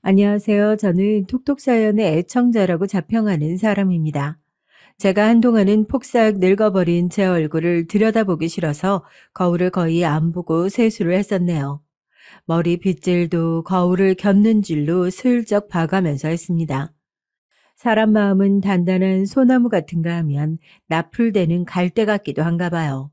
안녕하세요. 저는 톡톡사연의 애청자라고 자평하는 사람입니다. 제가 한동안은 폭삭 늙어버린 제 얼굴을 들여다보기 싫어서 거울을 거의 안 보고 세수를 했었네요. 머리 빗질도 거울을 겹는 줄로 슬쩍 봐가면서 했습니다. 사람 마음은 단단한 소나무 같은가 하면 나풀대는 갈대 같기도 한가 봐요.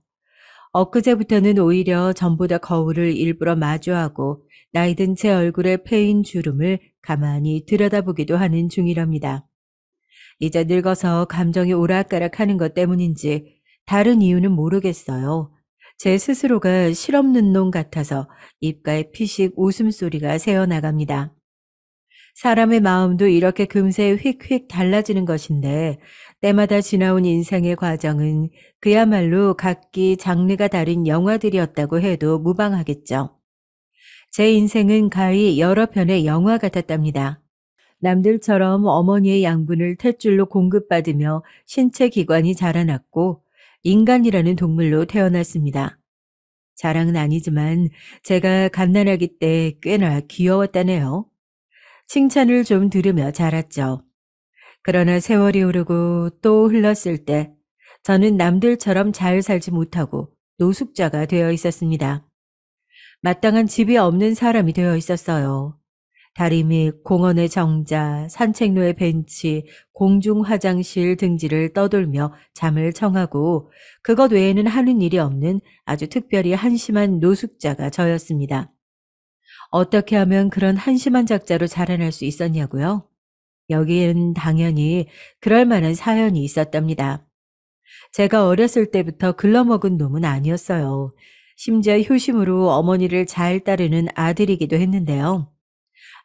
엊그제부터는 오히려 전보다 거울을 일부러 마주하고 나이든 제 얼굴에 패인 주름을 가만히 들여다보기도 하는 중이랍니다. 이제 늙어서 감정이 오락가락하는 것 때문인지 다른 이유는 모르겠어요. 제 스스로가 실없는 놈 같아서 입가에 피식 웃음소리가 새어나갑니다. 사람의 마음도 이렇게 금세 휙휙 달라지는 것인데 때마다 지나온 인생의 과정은 그야말로 각기 장르가 다른 영화들이었다고 해도 무방하겠죠. 제 인생은 가히 여러 편의 영화 같았답니다. 남들처럼 어머니의 양분을 탯줄로 공급받으며 신체 기관이 자라났고 인간이라는 동물로 태어났습니다. 자랑은 아니지만 제가 갓난아기 때 꽤나 귀여웠다네요. 칭찬을 좀 들으며 자랐죠. 그러나 세월이 흐르고 또 흘렀을 때 저는 남들처럼 잘 살지 못하고 노숙자가 되어 있었습니다. 마땅한 집이 없는 사람이 되어 있었어요. 다리 및 공원의 정자, 산책로의 벤치, 공중 화장실 등지를 떠돌며 잠을 청하고 그것 외에는 하는 일이 없는 아주 특별히 한심한 노숙자가 저였습니다. 어떻게 하면 그런 한심한 작자로 자라날 수 있었냐고요? 여기에는 당연히 그럴 만한 사연이 있었답니다. 제가 어렸을 때부터 글러먹은 놈은 아니었어요. 심지어 효심으로 어머니를 잘 따르는 아들이기도 했는데요.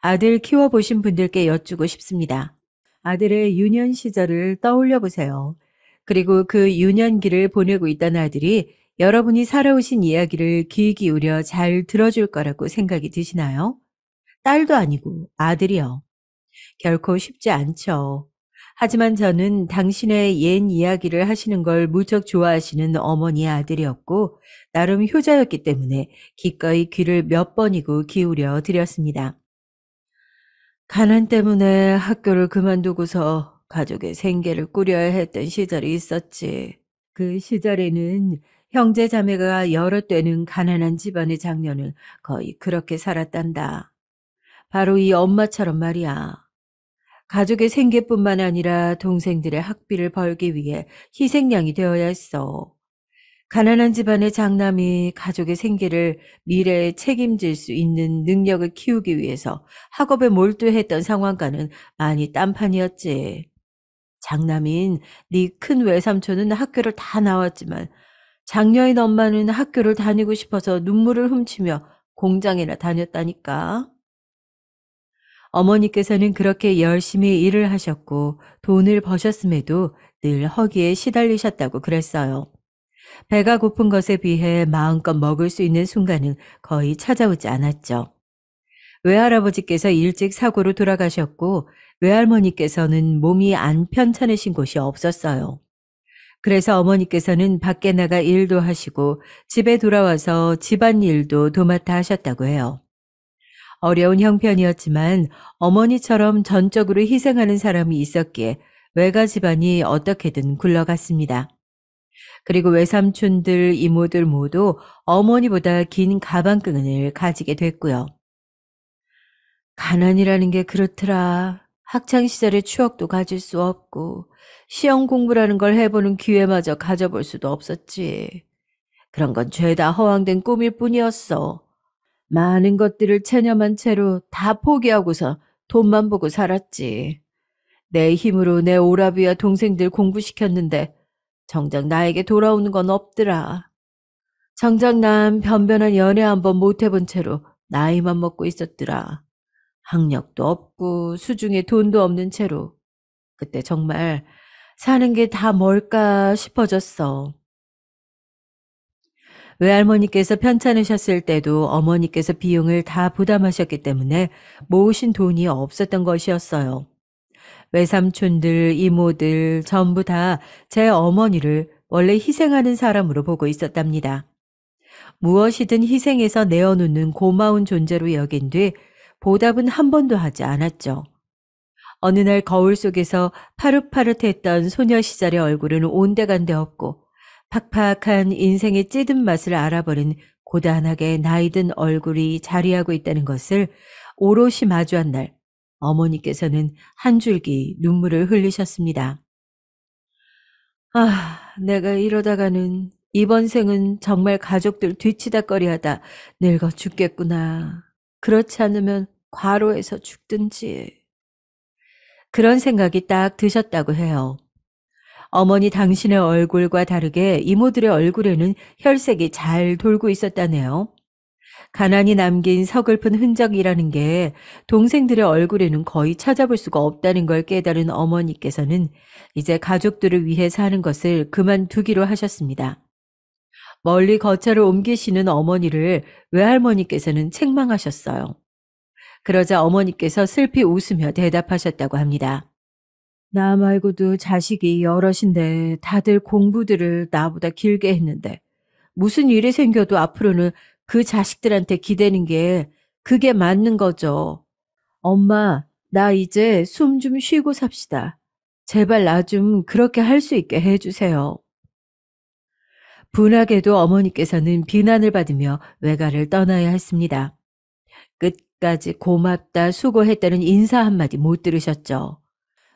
아들 키워보신 분들께 여쭈고 싶습니다. 아들의 유년 시절을 떠올려 보세요. 그리고 그 유년기를 보내고 있던 아들이 여러분이 살아오신 이야기를 귀 기울여 잘 들어줄 거라고 생각이 드시나요? 딸도 아니고 아들이요. 결코 쉽지 않죠. 하지만 저는 당신의 옛 이야기를 하시는 걸 무척 좋아하시는 어머니의 아들이었고 나름 효자였기 때문에 기꺼이 귀를 몇 번이고 기울여 드렸습니다. 가난 때문에 학교를 그만두고서 가족의 생계를 꾸려야 했던 시절이 있었지. 그 시절에는 형제 자매가 여럿 되는 가난한 집안의 장녀는 거의 그렇게 살았단다. 바로 이 엄마처럼 말이야. 가족의 생계뿐만 아니라 동생들의 학비를 벌기 위해 희생양이 되어야 했어. 가난한 집안의 장남이 가족의 생계를 미래에 책임질 수 있는 능력을 키우기 위해서 학업에 몰두했던 상황과는 많이 딴판이었지. 장남인 네 큰 외삼촌은 학교를 다 나왔지만 장녀인 엄마는 학교를 다니고 싶어서 눈물을 훔치며 공장이나 다녔다니까. 어머니께서는 그렇게 열심히 일을 하셨고 돈을 버셨음에도 늘 허기에 시달리셨다고 그랬어요. 배가 고픈 것에 비해 마음껏 먹을 수 있는 순간은 거의 찾아오지 않았죠. 외할아버지께서 일찍 사고로 돌아가셨고 외할머니께서는 몸이 안 편찮으신 곳이 없었어요. 그래서 어머니께서는 밖에 나가 일도 하시고 집에 돌아와서 집안일도 도맡아 하셨다고 해요. 어려운 형편이었지만 어머니처럼 전적으로 희생하는 사람이 있었기에 외가 집안이 어떻게든 굴러갔습니다. 그리고 외삼촌들, 이모들 모두 어머니보다 긴 가방끈을 가지게 됐고요. 가난이라는 게 그렇더라. 학창시절의 추억도 가질 수 없고 시험 공부라는 걸 해보는 기회마저 가져볼 수도 없었지. 그런 건 죄다 허황된 꿈일 뿐이었어. 많은 것들을 체념한 채로 다 포기하고서 돈만 보고 살았지. 내 힘으로 내 오라비와 동생들 공부시켰는데 정작 나에게 돌아오는 건 없더라. 정작 난 변변한 연애 한번 못 해본 채로 나이만 먹고 있었더라. 학력도 없고 수중에 돈도 없는 채로. 그때 정말 사는 게 다 뭘까 싶어졌어. 외할머니께서 편찮으셨을 때도 어머니께서 비용을 다 부담하셨기 때문에 모으신 돈이 없었던 것이었어요. 외삼촌들, 이모들 전부 다 제 어머니를 원래 희생하는 사람으로 보고 있었답니다. 무엇이든 희생해서 내어놓는 고마운 존재로 여긴 뒤 보답은 한 번도 하지 않았죠. 어느 날 거울 속에서 파릇파릇했던 소녀 시절의 얼굴은 온데간데 없고 팍팍한 인생의 찌든 맛을 알아버린 고단하게 나이든 얼굴이 자리하고 있다는 것을 오롯이 마주한 날 어머니께서는 한 줄기 눈물을 흘리셨습니다. 내가 이러다가는 이번 생은 정말 가족들 뒤치다꺼리하다 늙어 죽겠구나. 그렇지 않으면 과로해서 죽든지. 그런 생각이 딱 드셨다고 해요. 어머니 당신의 얼굴과 다르게 이모들의 얼굴에는 혈색이 잘 돌고 있었다네요. 가난이 남긴 서글픈 흔적이라는 게 동생들의 얼굴에는 거의 찾아볼 수가 없다는 걸 깨달은 어머니께서는 이제 가족들을 위해 사는 것을 그만두기로 하셨습니다. 멀리 거처를 옮기시는 어머니를 외할머니께서는 책망하셨어요. 그러자 어머니께서 슬피 웃으며 대답하셨다고 합니다. 나 말고도 자식이 여럿인데 다들 공부들을 나보다 길게 했는데 무슨 일이 생겨도 앞으로는 그 자식들한테 기대는 게 그게 맞는 거죠. 엄마, 나 이제 숨 좀 쉬고 삽시다. 제발 나 좀 그렇게 할 수 있게 해주세요. 분하게도 어머니께서는 비난을 받으며 외가를 떠나야 했습니다. 끝까지 고맙다, 수고했다는 인사 한마디 못 들으셨죠.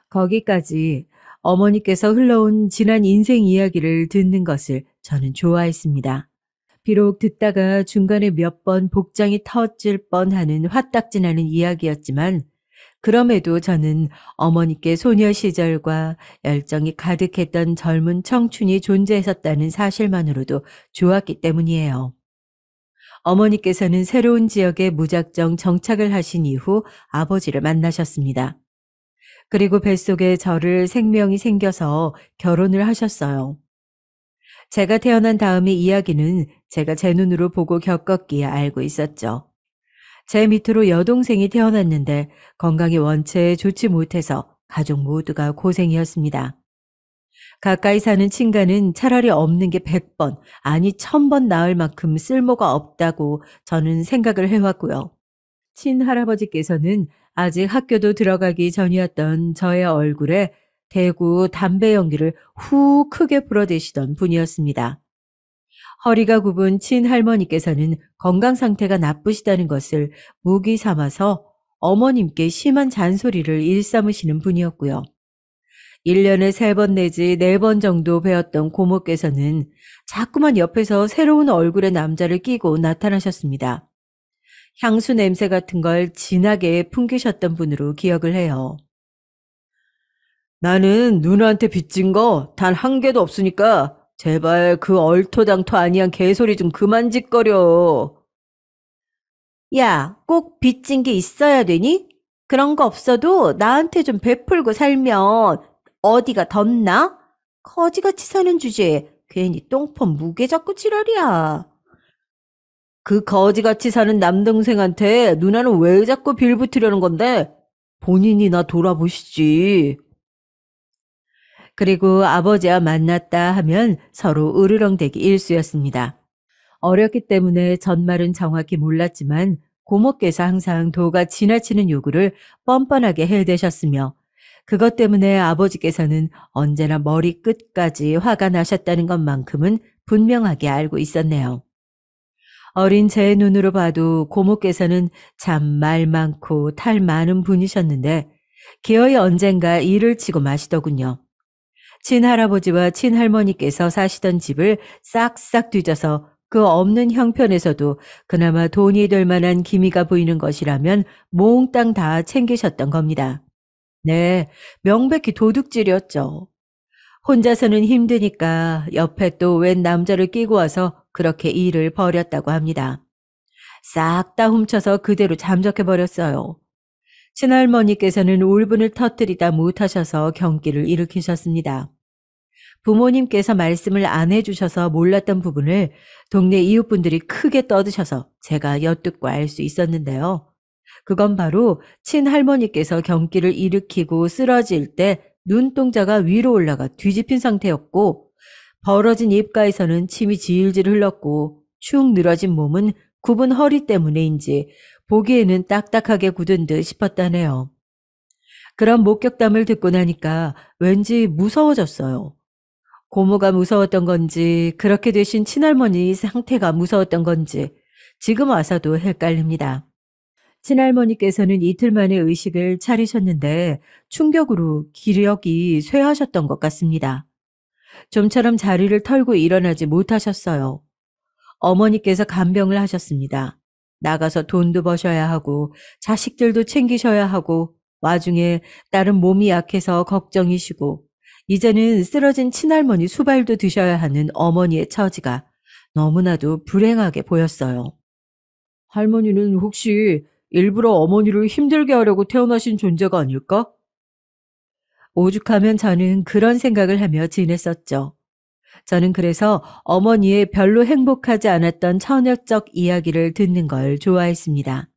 거기까지 어머니께서 흘러온 지난 인생 이야기를 듣는 것을 저는 좋아했습니다. 비록 듣다가 중간에 몇 번 복장이 터질 뻔하는 화딱지나는 이야기였지만 그럼에도 저는 어머니께 소녀 시절과 열정이 가득했던 젊은 청춘이 존재했었다는 사실만으로도 좋았기 때문이에요. 어머니께서는 새로운 지역에 무작정 정착을 하신 이후 아버지를 만나셨습니다. 그리고 뱃속에 저를 생명이 생겨서 결혼을 하셨어요. 제가 태어난 다음의 이야기는 제가 제 눈으로 보고 겪었기에 알고 있었죠. 제 밑으로 여동생이 태어났는데 건강이 원체 좋지 못해서 가족 모두가 고생이었습니다. 가까이 사는 친가는 차라리 없는 게 100번, 아니 1000번 나을 만큼 쓸모가 없다고 저는 생각을 해왔고요. 친할아버지께서는 아직 학교도 들어가기 전이었던 저의 얼굴에 대구 담배 연기를 후 크게 불어대시던 분이었습니다. 허리가 굽은 친할머니께서는 건강 상태가 나쁘시다는 것을 무기 삼아서 어머님께 심한 잔소리를 일삼으시는 분이었고요. 1년에 3번 내지 4번 정도 배웠던 고모께서는 자꾸만 옆에서 새로운 얼굴의 남자를 끼고 나타나셨습니다. 향수 냄새 같은 걸 진하게 풍기셨던 분으로 기억을 해요. 나는 누나한테 빚진 거 단 한 개도 없으니까 제발 그 얼토당토 아니한 개소리 좀 그만 짓거려. 야, 꼭 빚진 게 있어야 되니? 그런 거 없어도 나한테 좀 베풀고 살면 어디가 덧나? 거지같이 사는 주제에 괜히 똥폰 무게 잡고 지랄이야. 그 거지같이 사는 남동생한테 누나는 왜 자꾸 빌붙으려는 건데? 본인이나 돌아보시지. 그리고 아버지와 만났다 하면 서로 으르렁대기 일쑤였습니다. 어렸기 때문에 전말은 정확히 몰랐지만 고모께서 항상 도가 지나치는 요구를 뻔뻔하게 해대셨으며 그것 때문에 아버지께서는 언제나 머리끝까지 화가 나셨다는 것만큼은 분명하게 알고 있었네요. 어린 제 눈으로 봐도 고모께서는 참 말 많고 탈 많은 분이셨는데 기어이 언젠가 일을 치고 마시더군요. 친할아버지와 친할머니께서 사시던 집을 싹싹 뒤져서 그 없는 형편에서도 그나마 돈이 될 만한 기미가 보이는 것이라면 몽땅 다 챙기셨던 겁니다. 네, 명백히 도둑질이었죠. 혼자서는 힘드니까 옆에 또 웬 남자를 끼고 와서 그렇게 일을 벌였다고 합니다. 싹 다 훔쳐서 그대로 잠적해버렸어요. 친할머니께서는 울분을 터뜨리다 못하셔서 경기를 일으키셨습니다. 부모님께서 말씀을 안 해주셔서 몰랐던 부분을 동네 이웃분들이 크게 떠드셔서 제가 엿듣고 알 수 있었는데요. 그건 바로 친할머니께서 경기를 일으키고 쓰러질 때 눈동자가 위로 올라가 뒤집힌 상태였고 벌어진 입가에서는 침이 질질 흘렀고 축 늘어진 몸은 굽은 허리 때문에인지 보기에는 딱딱하게 굳은 듯 싶었다네요. 그런 목격담을 듣고 나니까 왠지 무서워졌어요. 고모가 무서웠던 건지 그렇게 되신 친할머니 상태가 무서웠던 건지 지금 와서도 헷갈립니다. 친할머니께서는 이틀 만에 의식을 차리셨는데 충격으로 기력이 쇠하셨던 것 같습니다. 좀처럼 자리를 털고 일어나지 못하셨어요. 어머니께서 간병을 하셨습니다. 나가서 돈도 버셔야 하고 자식들도 챙기셔야 하고 와중에 딸은 몸이 약해서 걱정이시고 이제는 쓰러진 친할머니 수발도 드셔야 하는 어머니의 처지가 너무나도 불행하게 보였어요. 할머니는 혹시 일부러 어머니를 힘들게 하려고 태어나신 존재가 아닐까? 오죽하면 저는 그런 생각을 하며 지냈었죠. 저는 그래서 어머니의 별로 행복하지 않았던 처녀적 이야기를 듣는 걸 좋아했습니다.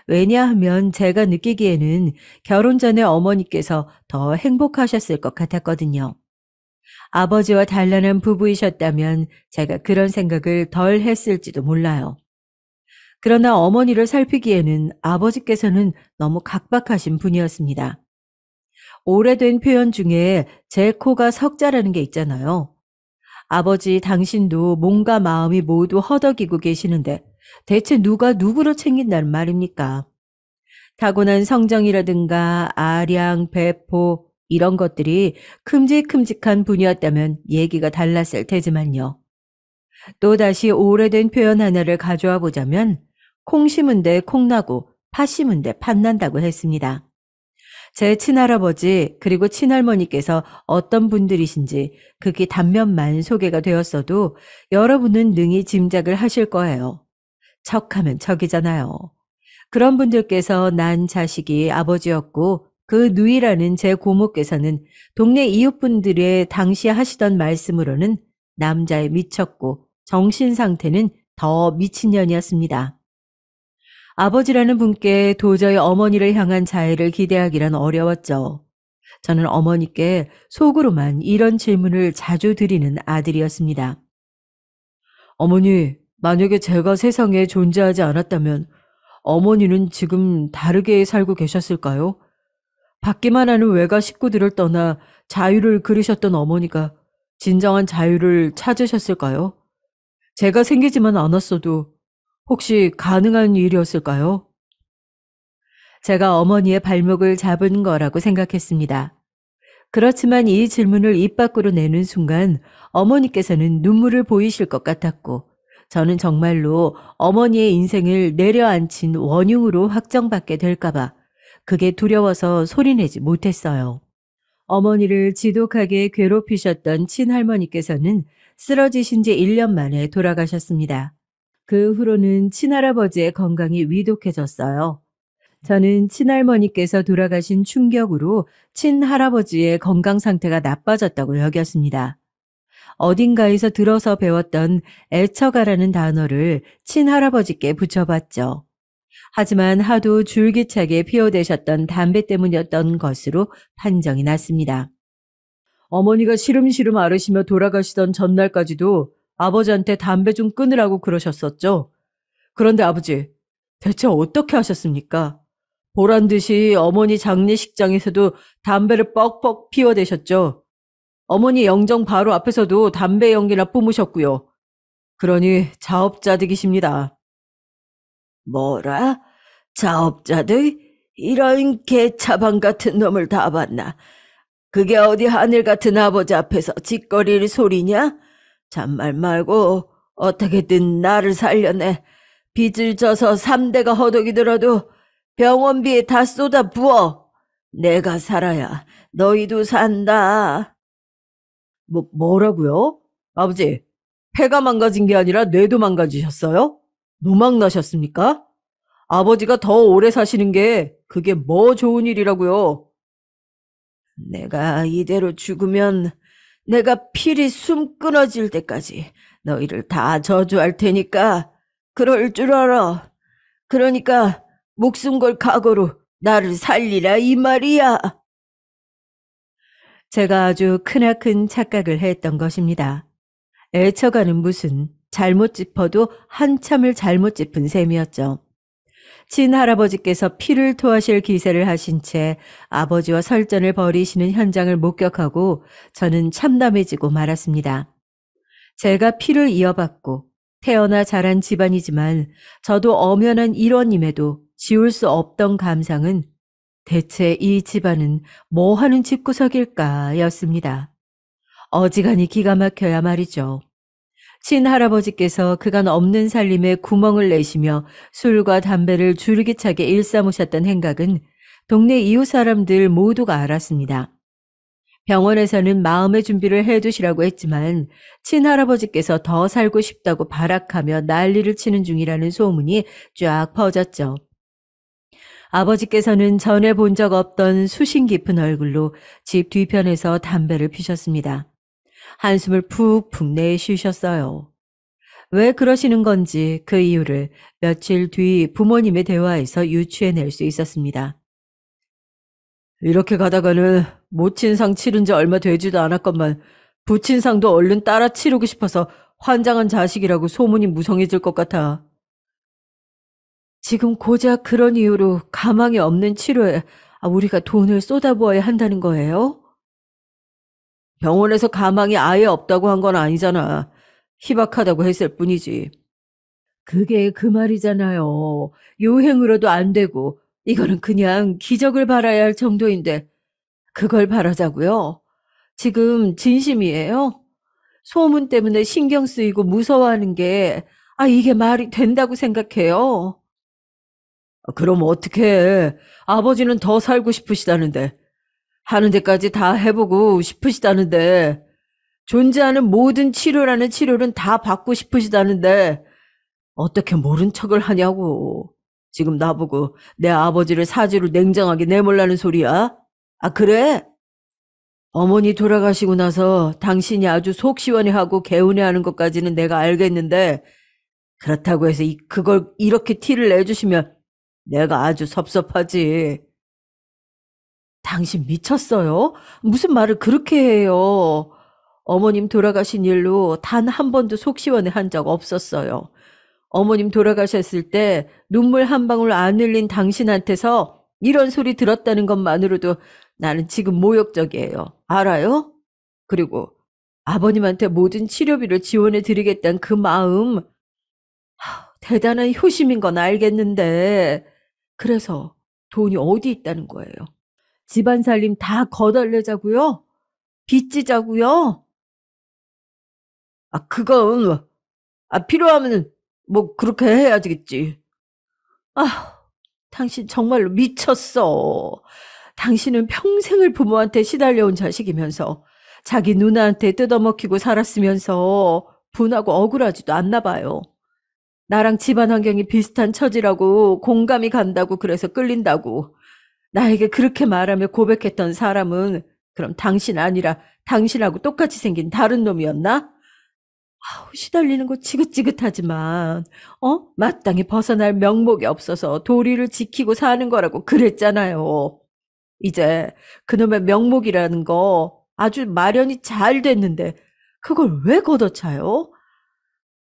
왜냐하면 제가 느끼기에는 결혼 전에 어머니께서 더 행복하셨을 것 같았거든요. 아버지와 단란한 부부이셨다면 제가 그런 생각을 덜 했을지도 몰라요. 그러나 어머니를 살피기에는 아버지께서는 너무 각박하신 분이었습니다. 오래된 표현 중에 제 코가 석자라는 게 있잖아요. 아버지 당신도 몸과 마음이 모두 허덕이고 계시는데 대체 누가 누구를 챙긴다는 말입니까? 타고난 성정이라든가 아량, 배포 이런 것들이 큼직큼직한 분이었다면 얘기가 달랐을 테지만요. 또다시 오래된 표현 하나를 가져와 보자면 콩 심은 데 콩나고 팥 심은 데 팥난다고 했습니다. 제 친할아버지 그리고 친할머니께서 어떤 분들이신지 극히 단면만 소개가 되었어도 여러분은 능히 짐작을 하실 거예요. 척하면 척이잖아요. 그런 분들께서 난 자식이 아버지였고 그 누이라는 제 고모께서는 동네 이웃분들의 당시 하시던 말씀으로는 남자에 미쳤고 정신 상태는 더 미친년이었습니다. 아버지라는 분께 도저히 어머니를 향한 자애를 기대하기란 어려웠죠. 저는 어머니께 속으로만 이런 질문을 자주 드리는 아들이었습니다. 어머니, 만약에 제가 세상에 존재하지 않았다면 어머니는 지금 다르게 살고 계셨을까요? 받기만 하는 외가 식구들을 떠나 자유를 그리셨던 어머니가 진정한 자유를 찾으셨을까요? 제가 생기지만 않았어도 혹시 가능한 일이었을까요? 제가 어머니의 발목을 잡은 거라고 생각했습니다. 그렇지만 이 질문을 입 밖으로 내는 순간 어머니께서는 눈물을 보이실 것 같았고 저는 정말로 어머니의 인생을 내려앉힌 원흉으로 확정받게 될까봐 그게 두려워서 소리내지 못했어요. 어머니를 지독하게 괴롭히셨던 친할머니께서는 쓰러지신 지 1년 만에 돌아가셨습니다. 그 후로는 친할아버지의 건강이 위독해졌어요. 저는 친할머니께서 돌아가신 충격으로 친할아버지의 건강 상태가 나빠졌다고 여겼습니다. 어딘가에서 들어서 배웠던 애처가라는 단어를 친할아버지께 붙여봤죠. 하지만 하도 줄기차게 피워대셨던 담배 때문이었던 것으로 판정이 났습니다. 어머니가 시름시름 앓으시며 돌아가시던 전날까지도 아버지한테 담배 좀 끊으라고 그러셨었죠. 그런데 아버지, 대체 어떻게 하셨습니까? 보란 듯이 어머니 장례식장에서도 담배를 뻑뻑 피워대셨죠. 어머니 영정 바로 앞에서도 담배 연기나 뿜으셨고요. 그러니 자업자득이십니다. 뭐라? 자업자득? 이런 개차방 같은 놈을 다 봤나? 그게 어디 하늘 같은 아버지 앞에서 짓거릴 소리냐? 잔말 말고 어떻게든 나를 살려내. 빚을 져서 3대가 허덕이더라도 병원비에 다 쏟아 부어. 내가 살아야 너희도 산다. 뭐라고요? 아버지, 폐가 망가진 게 아니라 뇌도 망가지셨어요? 노망 나셨습니까? 아버지가 더 오래 사시는 게 그게 뭐 좋은 일이라고요? 내가 이대로 죽으면 내가 필이 숨 끊어질 때까지 너희를 다 저주할 테니까 그럴 줄 알아. 그러니까 목숨 걸 각오로 나를 살리라 이 말이야. 제가 아주 크나큰 착각을 했던 것입니다. 애처가는 무슨 잘못 짚어도 한참을 잘못 짚은 셈이었죠. 친할아버지께서 피를 토하실 기세를 하신 채 아버지와 설전을 벌이시는 현장을 목격하고 저는 참담해지고 말았습니다. 제가 피를 이어받고 태어나 자란 집안이지만 저도 엄연한 일원임에도 지울 수 없던 감상은 대체 이 집안은 뭐 하는 집구석일까였습니다. 어지간히 기가 막혀야 말이죠. 친할아버지께서 그간 없는 살림에 구멍을 내시며 술과 담배를 줄기차게 일삼으셨던 행각은 동네 이웃 사람들 모두가 알았습니다. 병원에서는 마음의 준비를 해두시라고 했지만 친할아버지께서 더 살고 싶다고 발악하며 난리를 치는 중이라는 소문이 쫙 퍼졌죠. 아버지께서는 전에 본 적 없던 수심 깊은 얼굴로 집 뒤편에서 담배를 피셨습니다. 한숨을 푹푹 내쉬셨어요. 왜 그러시는 건지 그 이유를 며칠 뒤 부모님의 대화에서 유추해낼 수 있었습니다. 이렇게 가다가는 모친상 치른 지 얼마 되지도 않았건만 부친상도 얼른 따라 치르고 싶어서 환장한 자식이라고 소문이 무성해질 것 같아. 지금 고작 그런 이유로 가망이 없는 치료에 우리가 돈을 쏟아부어야 한다는 거예요? 병원에서 가망이 아예 없다고 한 건 아니잖아. 희박하다고 했을 뿐이지. 그게 그 말이잖아요. 요행으로도 안 되고 이거는 그냥 기적을 바라야 할 정도인데 그걸 바라자고요? 지금 진심이에요? 소문 때문에 신경 쓰이고 무서워하는 게 이게 말이 된다고 생각해요? 그럼 어떡해. 아버지는 더 살고 싶으시다는데. 하는 데까지 다 해보고 싶으시다는데. 존재하는 모든 치료라는 치료는 다 받고 싶으시다는데. 어떻게 모른 척을 하냐고. 지금 나보고 내 아버지를 사지로 냉정하게 내몰라는 소리야? 그래? 어머니 돌아가시고 나서 당신이 아주 속 시원해하고 개운해하는 것까지는 내가 알겠는데 그렇다고 해서 그걸 이렇게 티를 내주시면 내가 아주 섭섭하지. 당신 미쳤어요? 무슨 말을 그렇게 해요? 어머님 돌아가신 일로 단 한 번도 속 시원해 한 적 없었어요. 어머님 돌아가셨을 때 눈물 한 방울 안 흘린 당신한테서 이런 소리 들었다는 것만으로도 나는 지금 모욕적이에요. 알아요? 그리고 아버님한테 모든 치료비를 지원해 드리겠다는 그 마음, 대단한 효심인 건 알겠는데 그래서 돈이 어디 있다는 거예요? 집안 살림 다 거덜내자고요? 빚지자고요? 그건 필요하면 뭐 그렇게 해야겠지. 당신 정말로 미쳤어. 당신은 평생을 부모한테 시달려온 자식이면서 자기 누나한테 뜯어먹히고 살았으면서 분하고 억울하지도 않나 봐요. 나랑 집안 환경이 비슷한 처지라고 공감이 간다고 그래서 끌린다고. 나에게 그렇게 말하며 고백했던 사람은 그럼 당신 아니라 당신하고 똑같이 생긴 다른 놈이었나? 시달리는 거 지긋지긋하지만 마땅히 벗어날 명목이 없어서 도리를 지키고 사는 거라고 그랬잖아요. 이제 그놈의 명목이라는 거 아주 마련이 잘 됐는데 그걸 왜 걷어차요?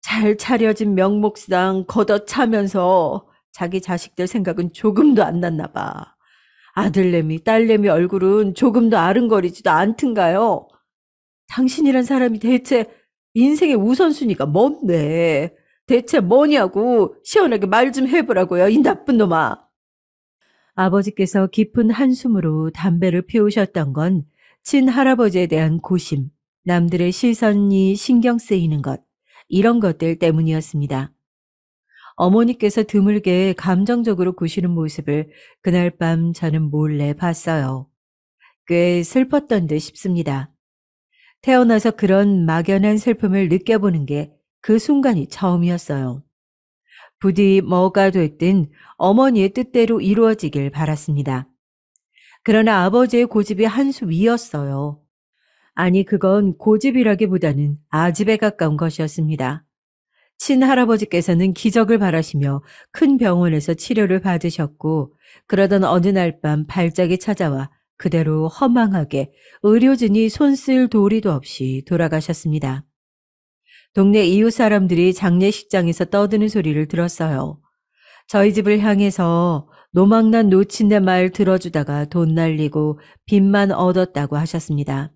잘 차려진 명목상 걷어차면서 자기 자식들 생각은 조금도 안 났나 봐. 아들내미, 딸내미 얼굴은 조금도 아른거리지도 않던가요? 당신이란 사람이 대체 인생의 우선순위가 뭔데? 대체 뭐냐고 시원하게 말 좀 해보라고요, 이 나쁜 놈아. 아버지께서 깊은 한숨으로 담배를 피우셨던 건 친할아버지에 대한 고심, 남들의 시선이 신경 쓰이는 것, 이런 것들 때문이었습니다. 어머니께서 드물게 감정적으로 구시는 모습을 그날 밤 저는 몰래 봤어요. 꽤 슬펐던 듯 싶습니다. 태어나서 그런 막연한 슬픔을 느껴보는 게 그 순간이 처음이었어요. 부디 뭐가 됐든 어머니의 뜻대로 이루어지길 바랐습니다. 그러나 아버지의 고집이 한 수 위였어요. 아니, 그건 고집이라기보다는 아집에 가까운 것이었습니다. 친할아버지께서는 기적을 바라시며 큰 병원에서 치료를 받으셨고 그러던 어느 날 밤 발작이 찾아와 그대로 허망하게 의료진이 손쓸 도리도 없이 돌아가셨습니다. 동네 이웃 사람들이 장례식장에서 떠드는 소리를 들었어요. 저희 집을 향해서 노망난 노친네 말 들어주다가 돈 날리고 빚만 얻었다고 하셨습니다.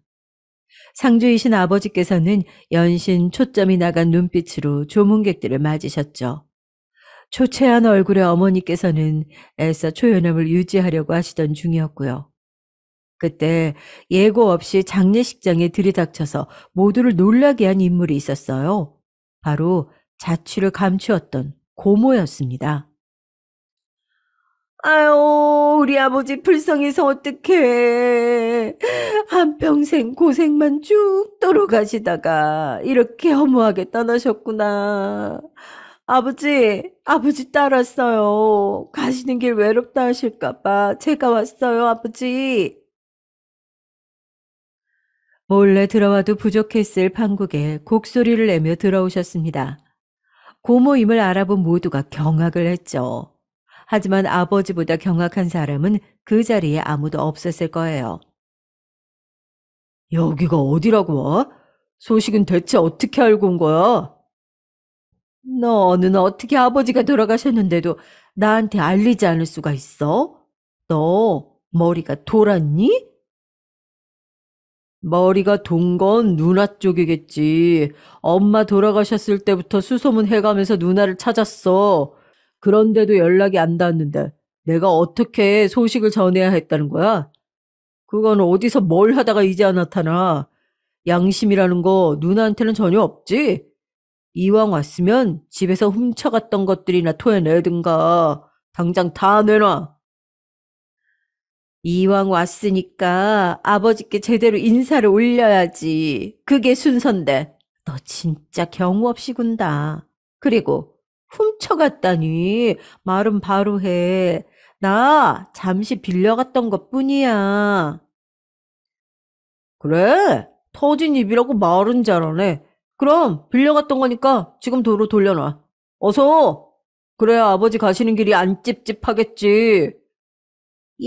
상주이신 아버지께서는 연신 초점이 나간 눈빛으로 조문객들을 맞으셨죠. 초췌한 얼굴의 어머니께서는 애써 초연함을 유지하려고 하시던 중이었고요. 그때 예고 없이 장례식장에 들이닥쳐서 모두를 놀라게 한 인물이 있었어요. 바로 자취를 감추었던 고모였습니다. 아유, 우리 아버지 불쌍해서 어떡해. 한평생 고생만 쭉 떨어가시다가 이렇게 허무하게 떠나셨구나. 아버지 따랐어요. 가시는 길 외롭다 하실까봐 제가 왔어요, 아버지. 몰래 들어와도 부족했을 판국에 곡소리를 내며 들어오셨습니다. 고모임을 알아본 모두가 경악을 했죠. 하지만 아버지보다 경악한 사람은 그 자리에 아무도 없었을 거예요. 여기가 어디라고 와? 소식은 대체 어떻게 알고 온 거야? 너는 어떻게 아버지가 돌아가셨는데도 나한테 알리지 않을 수가 있어? 너 머리가 돌았니? 머리가 돈 건 누나 쪽이겠지. 엄마 돌아가셨을 때부터 수소문 해가면서 누나를 찾았어. 그런데도 연락이 안 닿았는데 내가 어떻게 소식을 전해야 했다는 거야? 그건 어디서 뭘 하다가 이제야 나타나. 양심이라는 거 누나한테는 전혀 없지? 이왕 왔으면 집에서 훔쳐갔던 것들이나 토해내든가. 당장 다 내놔. 이왕 왔으니까 아버지께 제대로 인사를 올려야지. 그게 순서인데. 너 진짜 경우 없이 군다. 그리고 훔쳐갔다니. 말은 바로 해. 나 잠시 빌려갔던 것뿐이야. 그래? 터진 입이라고 말은 잘하네. 그럼 빌려갔던 거니까 지금 도로 돌려놔. 어서! 그래야 아버지 가시는 길이 안 찝찝하겠지.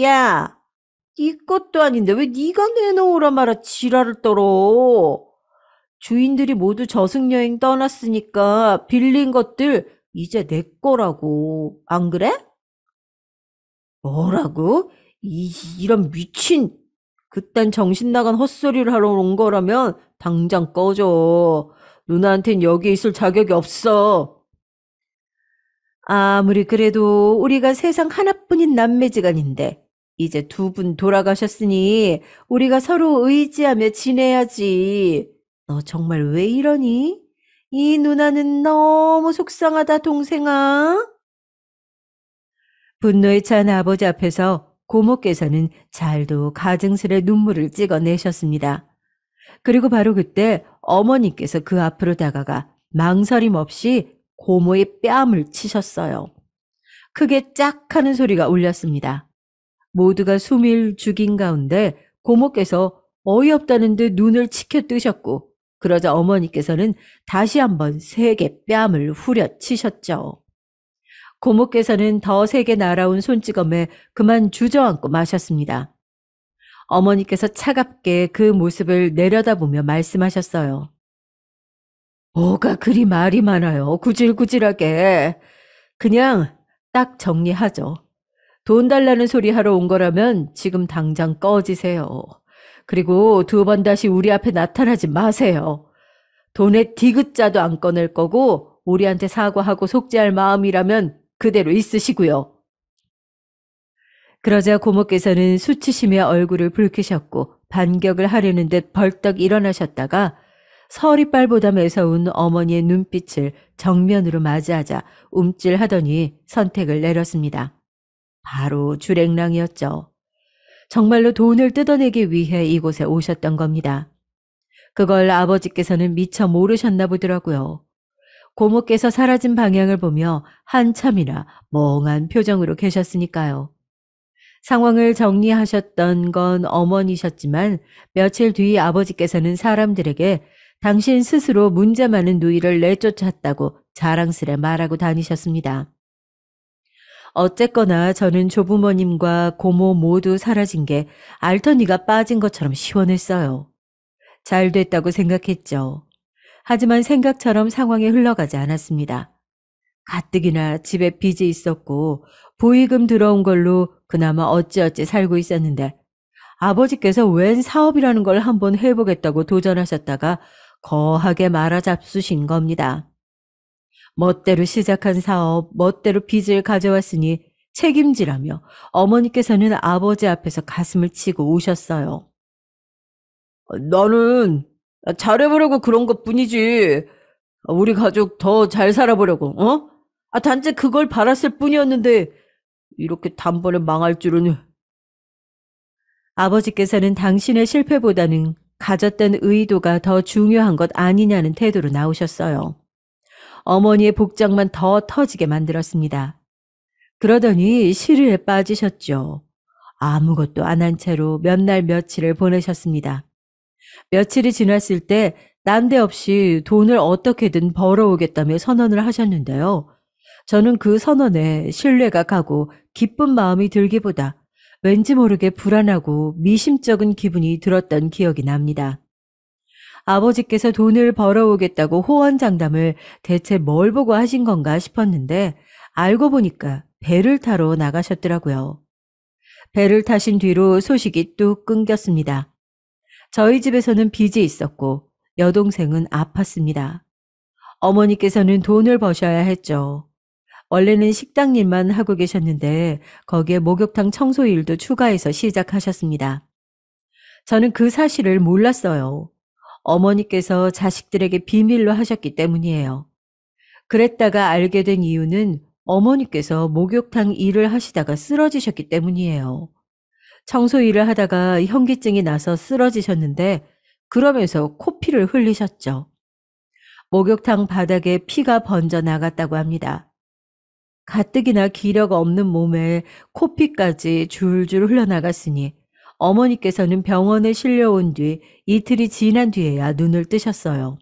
야! 네 것도 아닌데 왜 네가 내놓으라 말아 지랄을 떨어. 주인들이 모두 저승여행 떠났으니까 빌린 것들 이제 내 거라고. 안 그래? 뭐라고? 이런 미친. 그딴 정신 나간 헛소리를 하러 온 거라면 당장 꺼져. 누나한텐 여기 있을 자격이 없어. 아무리 그래도 우리가 세상 하나뿐인 남매지간인데 이제 두 분 돌아가셨으니 우리가 서로 의지하며 지내야지. 너 정말 왜 이러니? 이 누나는 너무 속상하다, 동생아. 분노에 찬 아버지 앞에서 고모께서는 잘도 가증스레 눈물을 찍어내셨습니다. 그리고 바로 그때 어머니께서 그 앞으로 다가가 망설임 없이 고모의 뺨을 치셨어요. 크게 짝 하는 소리가 울렸습니다. 모두가 숨을 죽인 가운데 고모께서 어이없다는 듯 눈을 치켜 뜨셨고 그러자 어머니께서는 다시 한번 세게 뺨을 후려치셨죠. 고모께서는 더 세게 날아온 손찌검에 그만 주저앉고 마셨습니다. 어머니께서 차갑게 그 모습을 내려다보며 말씀하셨어요. 뭐가 그리 말이 많아요. 구질구질하게. 그냥 딱 정리하죠. 돈 달라는 소리 하러 온 거라면 지금 당장 꺼지세요. 그리고 두 번 다시 우리 앞에 나타나지 마세요. 돈의 디귿자도 안 꺼낼 거고 우리한테 사과하고 속죄할 마음이라면 그대로 있으시고요. 그러자 고모께서는 수치심에 얼굴을 붉히셨고 반격을 하려는 듯 벌떡 일어나셨다가 서리빨보다 매서운 어머니의 눈빛을 정면으로 맞이하자 움찔하더니 선택을 내렸습니다. 바로 주랭랑이었죠. 정말로 돈을 뜯어내기 위해 이곳에 오셨던 겁니다. 그걸 아버지께서는 미처 모르셨나 보더라고요. 고모께서 사라진 방향을 보며 한참이나 멍한 표정으로 계셨으니까요. 상황을 정리하셨던 건 어머니셨지만 며칠 뒤 아버지께서는 사람들에게 당신 스스로 문제 많은 누이를 내쫓았다고 자랑스레 말하고 다니셨습니다. 어쨌거나 저는 조부모님과 고모 모두 사라진 게 알터니가 빠진 것처럼 시원했어요. 잘 됐다고 생각했죠. 하지만 생각처럼 상황이 흘러가지 않았습니다. 가뜩이나 집에 빚이 있었고 보위금 들어온 걸로 그나마 어찌어찌 살고 있었는데 아버지께서 웬 사업이라는 걸 한번 해보겠다고 도전하셨다가 거하게 말아잡수신 겁니다. 멋대로 시작한 사업, 멋대로 빚을 가져왔으니 책임지라며 어머니께서는 아버지 앞에서 가슴을 치고 우셨어요. 나는 잘해보려고 그런 것 뿐이지. 우리 가족 더 잘 살아보려고, 어? 단지 그걸 바랐을 뿐이었는데, 이렇게 단번에 망할 줄은. 아버지께서는 당신의 실패보다는 가졌던 의도가 더 중요한 것 아니냐는 태도로 나오셨어요. 어머니의 복장만 더 터지게 만들었습니다. 그러더니 시류에 빠지셨죠. 아무것도 안 한 채로 몇 날 며칠을 보내셨습니다. 며칠이 지났을 때 난데없이 돈을 어떻게든 벌어오겠다며 선언을 하셨는데요. 저는 그 선언에 신뢰가 가고 기쁜 마음이 들기보다 왠지 모르게 불안하고 미심쩍은 기분이 들었던 기억이 납니다. 아버지께서 돈을 벌어오겠다고 호언장담을 대체 뭘 보고 하신 건가 싶었는데 알고 보니까 배를 타러 나가셨더라고요. 배를 타신 뒤로 소식이 뚝 끊겼습니다. 저희 집에서는 빚이 있었고 여동생은 아팠습니다. 어머니께서는 돈을 버셔야 했죠. 원래는 식당 일만 하고 계셨는데 거기에 목욕탕 청소 일도 추가해서 시작하셨습니다. 저는 그 사실을 몰랐어요. 어머니께서 자식들에게 비밀로 하셨기 때문이에요. 그랬다가 알게 된 이유는 어머니께서 목욕탕 일을 하시다가 쓰러지셨기 때문이에요. 청소 일을 하다가 현기증이 나서 쓰러지셨는데 그러면서 코피를 흘리셨죠. 목욕탕 바닥에 피가 번져 나갔다고 합니다. 가뜩이나 기력 없는 몸에 코피까지 줄줄 흘러나갔으니 어머니께서는 병원에 실려온 뒤 이틀이 지난 뒤에야 눈을 뜨셨어요.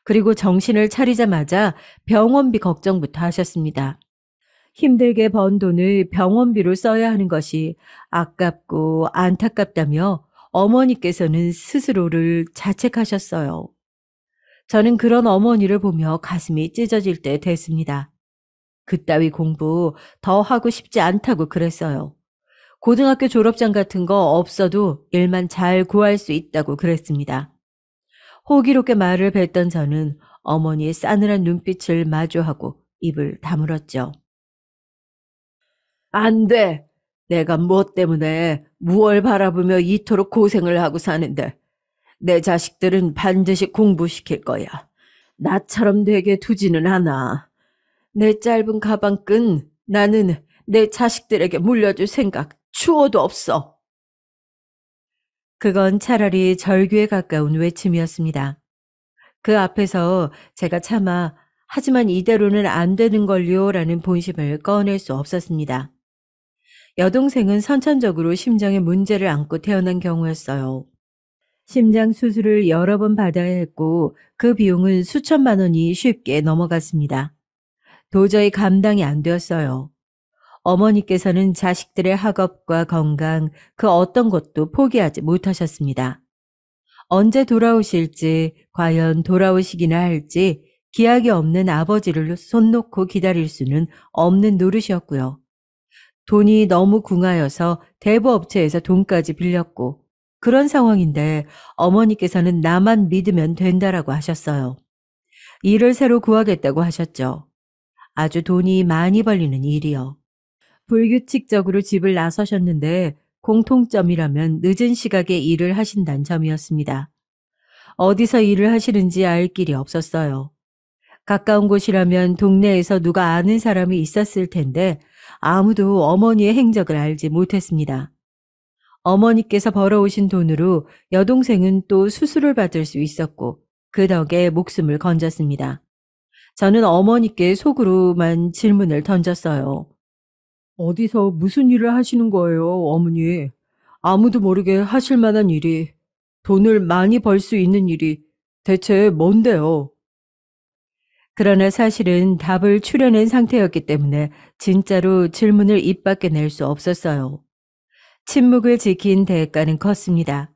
그리고 정신을 차리자마자 병원비 걱정부터 하셨습니다. 힘들게 번 돈을 병원비로 써야 하는 것이 아깝고 안타깝다며 어머니께서는 스스로를 자책하셨어요. 저는 그런 어머니를 보며 가슴이 찢어질 때 됐습니다. 그따위 공부 더 하고 싶지 않다고 그랬어요. 고등학교 졸업장 같은 거 없어도 일만 잘 구할 수 있다고 그랬습니다. 호기롭게 말을 뱉던 저는 어머니의 싸늘한 눈빛을 마주하고 입을 다물었죠. 안 돼. 내가 뭐 때문에 무얼 바라보며 이토록 고생을 하고 사는데 내 자식들은 반드시 공부시킬 거야. 나처럼 되게 두지는 않아. 내 짧은 가방끈 나는 내 자식들에게 물려줄 생각 추호도 없어. 그건 차라리 절규에 가까운 외침이었습니다. 그 앞에서 제가 차마 하지만 이대로는 안 되는 걸요라는 본심을 꺼낼 수 없었습니다. 여동생은 선천적으로 심장에 문제를 안고 태어난 경우였어요. 심장 수술을 여러 번 받아야 했고 그 비용은 수천만 원이 쉽게 넘어갔습니다. 도저히 감당이 안 되었어요. 어머니께서는 자식들의 학업과 건강 그 어떤 것도 포기하지 못하셨습니다. 언제 돌아오실지 과연 돌아오시기나 할지 기약이 없는 아버지를 손 놓고 기다릴 수는 없는 노릇이었고요. 돈이 너무 궁하여서 대부업체에서 돈까지 빌렸고 그런 상황인데 어머니께서는 나만 믿으면 된다라고 하셨어요. 일을 새로 구하겠다고 하셨죠. 아주 돈이 많이 벌리는 일이요. 불규칙적으로 집을 나서셨는데 공통점이라면 늦은 시각에 일을 하신다는 점이었습니다. 어디서 일을 하시는지 알 길이 없었어요. 가까운 곳이라면 동네에서 누가 아는 사람이 있었을 텐데 아무도 어머니의 행적을 알지 못했습니다. 어머니께서 벌어오신 돈으로 여동생은 또 수술을 받을 수 있었고 그 덕에 목숨을 건졌습니다. 저는 어머니께 속으로만 질문을 던졌어요. 어디서 무슨 일을 하시는 거예요, 어머니? 아무도 모르게 하실 만한 일이, 돈을 많이 벌 수 있는 일이 대체 뭔데요? 그러나 사실은 답을 추려낸 상태였기 때문에 진짜로 질문을 입 밖에 낼 수 없었어요. 침묵을 지킨 대가는 컸습니다.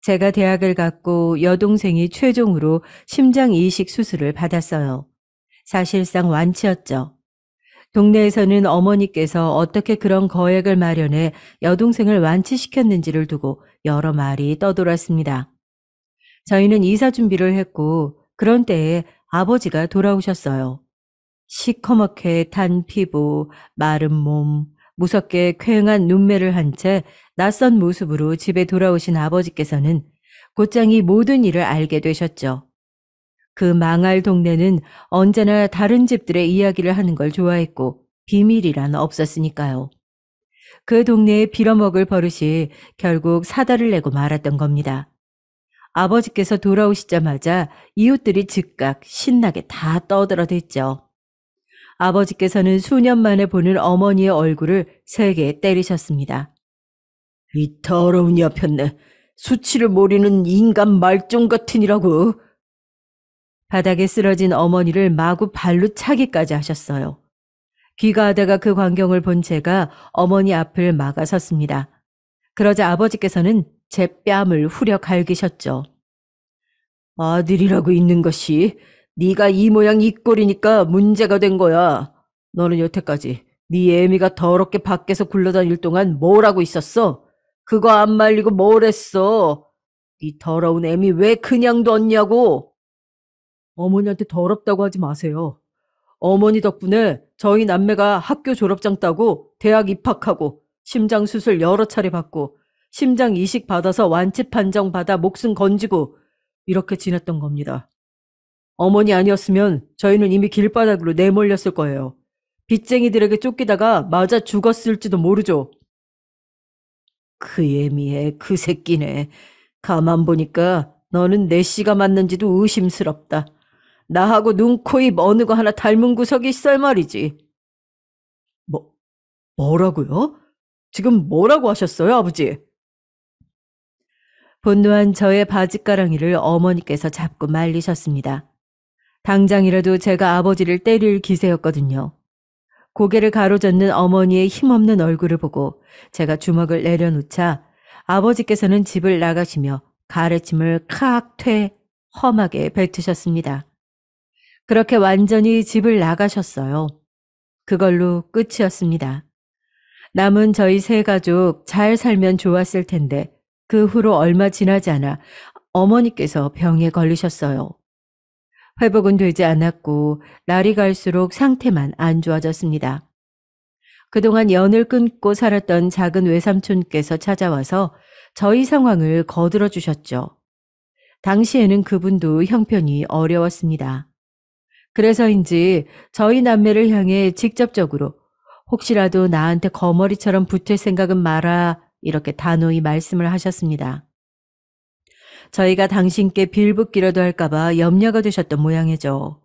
제가 대학을 갔고 여동생이 최종으로 심장 이식 수술을 받았어요. 사실상 완치였죠. 동네에서는 어머니께서 어떻게 그런 거액을 마련해 여동생을 완치시켰는지를 두고 여러 말이 떠돌았습니다. 저희는 이사 준비를 했고 그런 때에 아버지가 돌아오셨어요. 시커멓게 탄 피부, 마른 몸, 무섭게 퀭한 눈매를 한 채 낯선 모습으로 집에 돌아오신 아버지께서는 곧장 이 모든 일을 알게 되셨죠. 그 망할 동네는 언제나 다른 집들의 이야기를 하는 걸 좋아했고 비밀이란 없었으니까요. 그 동네에 빌어먹을 버릇이 결국 사달을 내고 말았던 겁니다. 아버지께서 돌아오시자마자 이웃들이 즉각 신나게 다 떠들어댔죠. 아버지께서는 수년 만에 보는 어머니의 얼굴을 세게 때리셨습니다. 이 더러운 여편네, 수치를 모르는 인간 말종 같으니라고. 바닥에 쓰러진 어머니를 마구 발로 차기까지 하셨어요. 귀가하다가 그 광경을 본 제가 어머니 앞을 막아섰습니다. 그러자 아버지께서는 제 뺨을 후려 갈기셨죠. 아들이라고 있는 것이 네가 이 모양 이 꼴이니까 문제가 된 거야. 너는 여태까지 네 애미가 더럽게 밖에서 굴러다닐 동안 뭘 하고 있었어? 그거 안 말리고 뭘 했어? 네 더러운 애미 왜 그냥 뒀냐고? 어머니한테 더럽다고 하지 마세요. 어머니 덕분에 저희 남매가 학교 졸업장 따고 대학 입학하고 심장 수술 여러 차례 받고 심장 이식 받아서 완치 판정 받아 목숨 건지고 이렇게 지냈던 겁니다. 어머니 아니었으면 저희는 이미 길바닥으로 내몰렸을 거예요. 빚쟁이들에게 쫓기다가 맞아 죽었을지도 모르죠. 그 예미해, 그 새끼네. 가만 보니까 너는 내 씨가 맞는지도 의심스럽다. 나하고 눈, 코, 입 어느 거 하나 닮은 구석이 있어야 말이지. 뭐, 뭐라고요? 지금 뭐라고 하셨어요, 아버지? 분노한 저의 바짓가랑이를 어머니께서 잡고 말리셨습니다. 당장이라도 제가 아버지를 때릴 기세였거든요. 고개를 가로젓는 어머니의 힘없는 얼굴을 보고 제가 주먹을 내려놓자 아버지께서는 집을 나가시며 가래침을 칵퇴 험하게 뱉으셨습니다. 그렇게 완전히 집을 나가셨어요. 그걸로 끝이었습니다. 남은 저희 세 가족 잘 살면 좋았을 텐데 그 후로 얼마 지나지 않아 어머니께서 병에 걸리셨어요. 회복은 되지 않았고 날이 갈수록 상태만 안 좋아졌습니다. 그동안 연을 끊고 살았던 작은 외삼촌께서 찾아와서 저희 상황을 거들어 주셨죠. 당시에는 그분도 형편이 어려웠습니다. 그래서인지 저희 남매를 향해 직접적으로 혹시라도 나한테 거머리처럼 붙을 생각은 마라 이렇게 단호히 말씀을 하셨습니다. 저희가 당신께 빌붙기라도 할까봐 염려가 되셨던 모양이죠.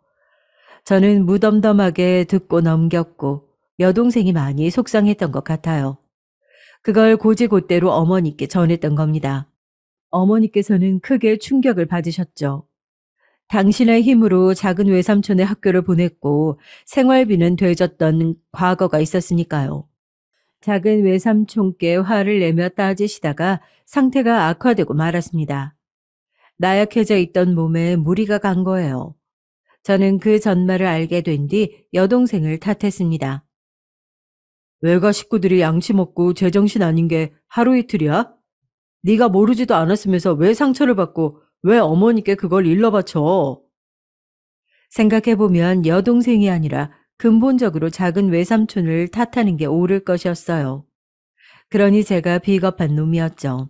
저는 무덤덤하게 듣고 넘겼고 여동생이 많이 속상했던 것 같아요. 그걸 곧이곧대로 어머니께 전했던 겁니다. 어머니께서는 크게 충격을 받으셨죠. 당신의 힘으로 작은 외삼촌의 학교를 보냈고 생활비는 되졌던 과거가 있었으니까요. 작은 외삼촌께 화를 내며 따지시다가 상태가 악화되고 말았습니다. 나약해져 있던 몸에 무리가 간 거예요. 저는 그 전말을 알게 된 뒤 여동생을 탓했습니다. 외가 식구들이 양심 없고 제정신 아닌 게 하루 이틀이야? 네가 모르지도 않았으면서 왜 상처를 받고 왜 어머니께 그걸 일러바쳐? 생각해보면 여동생이 아니라 근본적으로 작은 외삼촌을 탓하는 게 옳을 것이었어요. 그러니 제가 비겁한 놈이었죠.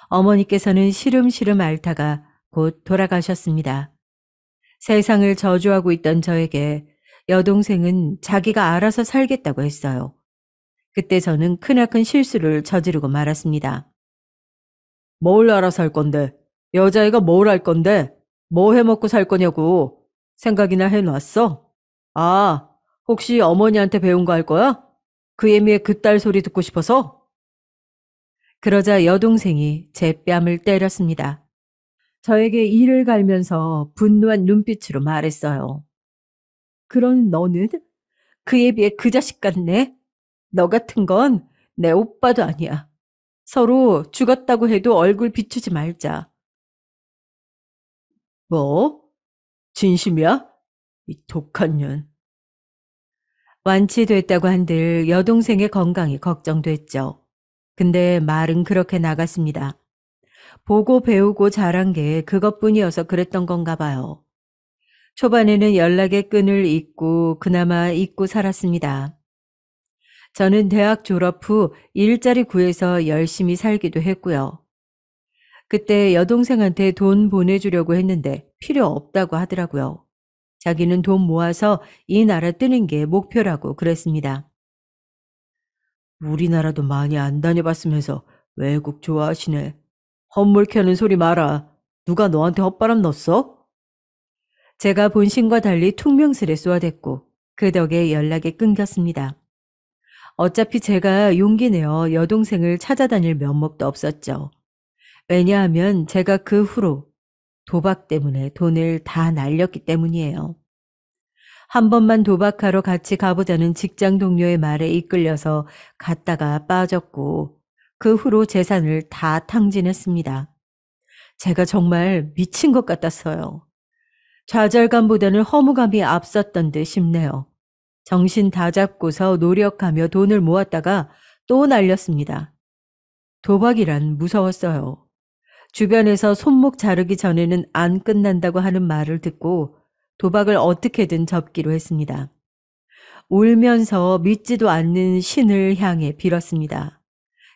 어머니께서는 시름시름 앓다가 곧 돌아가셨습니다. 세상을 저주하고 있던 저에게 여동생은 자기가 알아서 살겠다고 했어요. 그때 저는 크나큰 실수를 저지르고 말았습니다. 뭘 알아서 할 건데? 여자애가 뭘 할 건데? 뭐 해먹고 살 거냐고 생각이나 해놨어? 아, 혹시 어머니한테 배운 거 할 거야? 그 애미의 그딸 소리 듣고 싶어서? 그러자 여동생이 제 뺨을 때렸습니다. 저에게 이를 갈면서 분노한 눈빛으로 말했어요. 그런 너는 그에 비해 그 자식 같네? 너 같은 건 내 오빠도 아니야. 서로 죽었다고 해도 얼굴 비추지 말자. 뭐? 진심이야? 이 독한 년. 완치됐다고 한들 여동생의 건강이 걱정됐죠. 근데 말은 그렇게 나갔습니다. 보고 배우고 자란 게 그것뿐이어서 그랬던 건가 봐요. 초반에는 연락의 끈을 잇고 그나마 잊고 살았습니다. 저는 대학 졸업 후 일자리 구해서 열심히 살기도 했고요. 그때 여동생한테 돈 보내주려고 했는데 필요 없다고 하더라고요. 자기는 돈 모아서 이 나라 뜨는 게 목표라고 그랬습니다. 우리나라도 많이 안 다녀봤으면서 외국 좋아하시네. 헛물 캐는 소리 마라. 누가 너한테 헛바람 넣었어? 제가 본심과 달리 퉁명스레 쏘아댔고 그 덕에 연락이 끊겼습니다. 어차피 제가 용기 내어 여동생을 찾아다닐 면목도 없었죠. 왜냐하면 제가 그 후로 도박 때문에 돈을 다 날렸기 때문이에요. 한 번만 도박하러 같이 가보자는 직장 동료의 말에 이끌려서 갔다가 빠졌고 그 후로 재산을 다 탕진했습니다. 제가 정말 미친 것 같았어요. 좌절감보다는 허무감이 앞섰던 듯 싶네요. 정신 다 잡고서 노력하며 돈을 모았다가 또 날렸습니다. 도박이란 무서웠어요. 주변에서 손목 자르기 전에는 안 끝난다고 하는 말을 듣고 도박을 어떻게든 접기로 했습니다. 울면서 믿지도 않는 신을 향해 빌었습니다.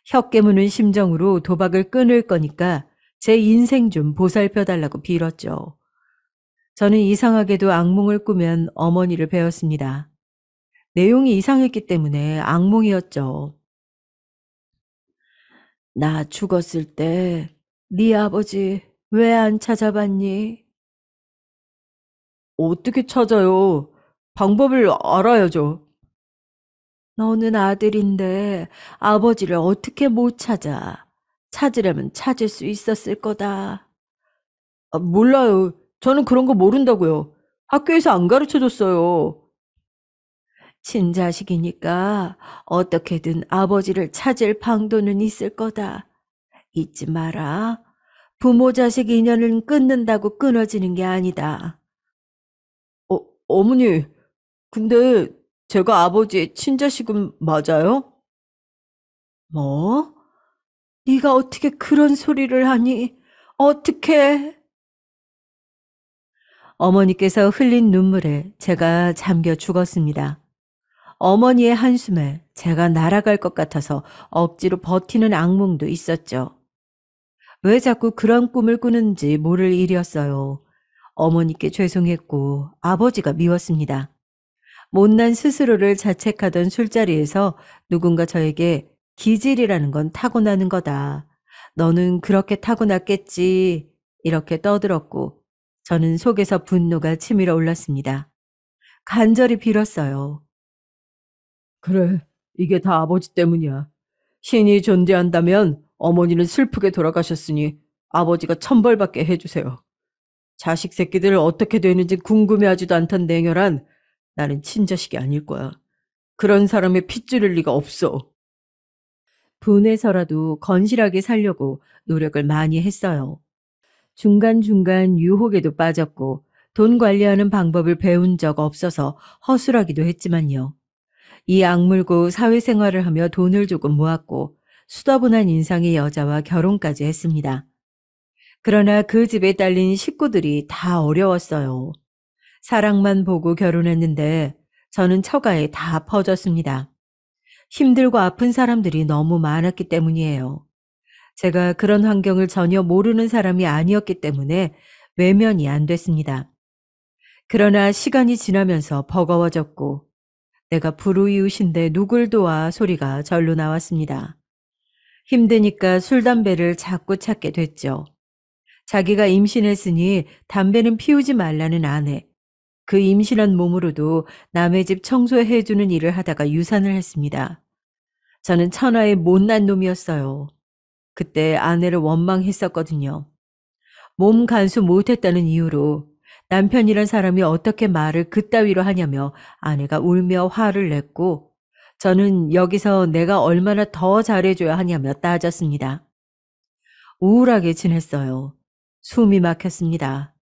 혀 깨무는 심정으로 도박을 끊을 거니까 제 인생 좀 보살펴달라고 빌었죠. 저는 이상하게도 악몽을 꾸면 어머니를 배웠습니다. 내용이 이상했기 때문에 악몽이었죠. 나 죽었을 때 네 아버지 왜 안 찾아봤니? 어떻게 찾아요? 방법을 알아야죠. 너는 아들인데 아버지를 어떻게 못 찾아? 찾으려면 찾을 수 있었을 거다. 몰라요. 저는 그런 거 모른다고요. 학교에서 안 가르쳐 줬어요. 친자식이니까 어떻게든 아버지를 찾을 방도는 있을 거다. 잊지 마라. 부모 자식 인연은 끊는다고 끊어지는 게 아니다. 어머니, 근데 제가 아버지의 친자식은 맞아요? 뭐? 네가 어떻게 그런 소리를 하니? 어떻게? 어머니께서 흘린 눈물에 제가 잠겨 죽었습니다. 어머니의 한숨에 제가 날아갈 것 같아서 억지로 버티는 악몽도 있었죠. 왜 자꾸 그런 꿈을 꾸는지 모를 일이었어요. 어머니께 죄송했고 아버지가 미웠습니다. 못난 스스로를 자책하던 술자리에서 누군가 저에게 기질이라는 건 타고나는 거다. 너는 그렇게 타고났겠지. 이렇게 떠들었고 저는 속에서 분노가 치밀어 올랐습니다. 간절히 빌었어요. 그래, 이게 다 아버지 때문이야. 신이 존재한다면 어머니는 슬프게 돌아가셨으니 아버지가 천벌받게 해주세요. 자식 새끼들 어떻게 되는지 궁금해하지도 않던 냉혈한 나는 친자식이 아닐 거야. 그런 사람의 핏줄일 리가 없어. 분해서라도 건실하게 살려고 노력을 많이 했어요. 중간중간 유혹에도 빠졌고 돈 관리하는 방법을 배운 적 없어서 허술하기도 했지만요. 이 악물고 사회생활을 하며 돈을 조금 모았고 수다분한 인상의 여자와 결혼까지 했습니다. 그러나 그 집에 딸린 식구들이 다 어려웠어요. 사랑만 보고 결혼했는데 저는 처가에 다 퍼졌습니다. 힘들고 아픈 사람들이 너무 많았기 때문이에요. 제가 그런 환경을 전혀 모르는 사람이 아니었기 때문에 외면이 안 됐습니다. 그러나 시간이 지나면서 버거워졌고 내가 불우이웃인데 누굴 도와 소리가 절로 나왔습니다. 힘드니까 술, 담배를 자꾸 찾게 됐죠. 자기가 임신했으니 담배는 피우지 말라는 아내. 그 임신한 몸으로도 남의 집 청소해주는 일을 하다가 유산을 했습니다. 저는 천하의 못난 놈이었어요. 그때 아내를 원망했었거든요. 몸 간수 못했다는 이유로 남편이란 사람이 어떻게 말을 그따위로 하냐며 아내가 울며 화를 냈고 저는 여기서 내가 얼마나 더 잘해줘야 하냐며 따졌습니다. 우울하게 지냈어요. 숨이 막혔습니다.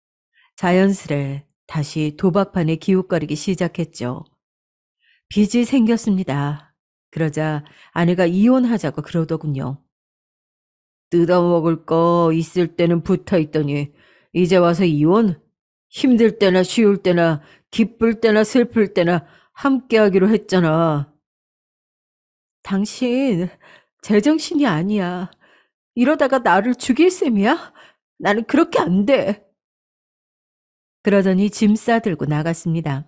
자연스레 다시 도박판에 기웃거리기 시작했죠. 빚이 생겼습니다. 그러자 아내가 이혼하자고 그러더군요. 뜯어먹을 거 있을 때는 붙어 있더니 이제 와서 이혼? 힘들 때나 쉬울 때나 기쁠 때나 슬플 때나 함께하기로 했잖아. 당신 제정신이 아니야. 이러다가 나를 죽일 셈이야? 나는 그렇게 안 돼. 그러더니 짐 싸들고 나갔습니다.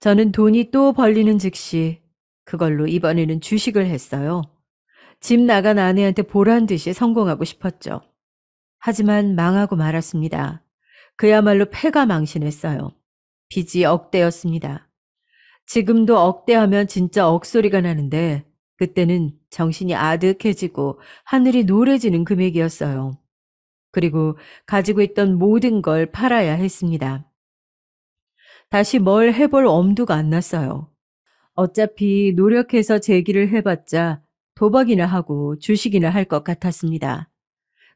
저는 돈이 또 벌리는 즉시 그걸로 이번에는 주식을 했어요. 집 나간 아내한테 보란 듯이 성공하고 싶었죠. 하지만 망하고 말았습니다. 그야말로 패가망신했어요. 빚이 억대였습니다. 지금도 억대하면 진짜 억소리가 나는데 그때는 정신이 아득해지고 하늘이 노래지는 금액이었어요. 그리고 가지고 있던 모든 걸 팔아야 했습니다. 다시 뭘 해볼 엄두가 안 났어요. 어차피 노력해서 제기를 해봤자 도박이나 하고 주식이나 할 것 같았습니다.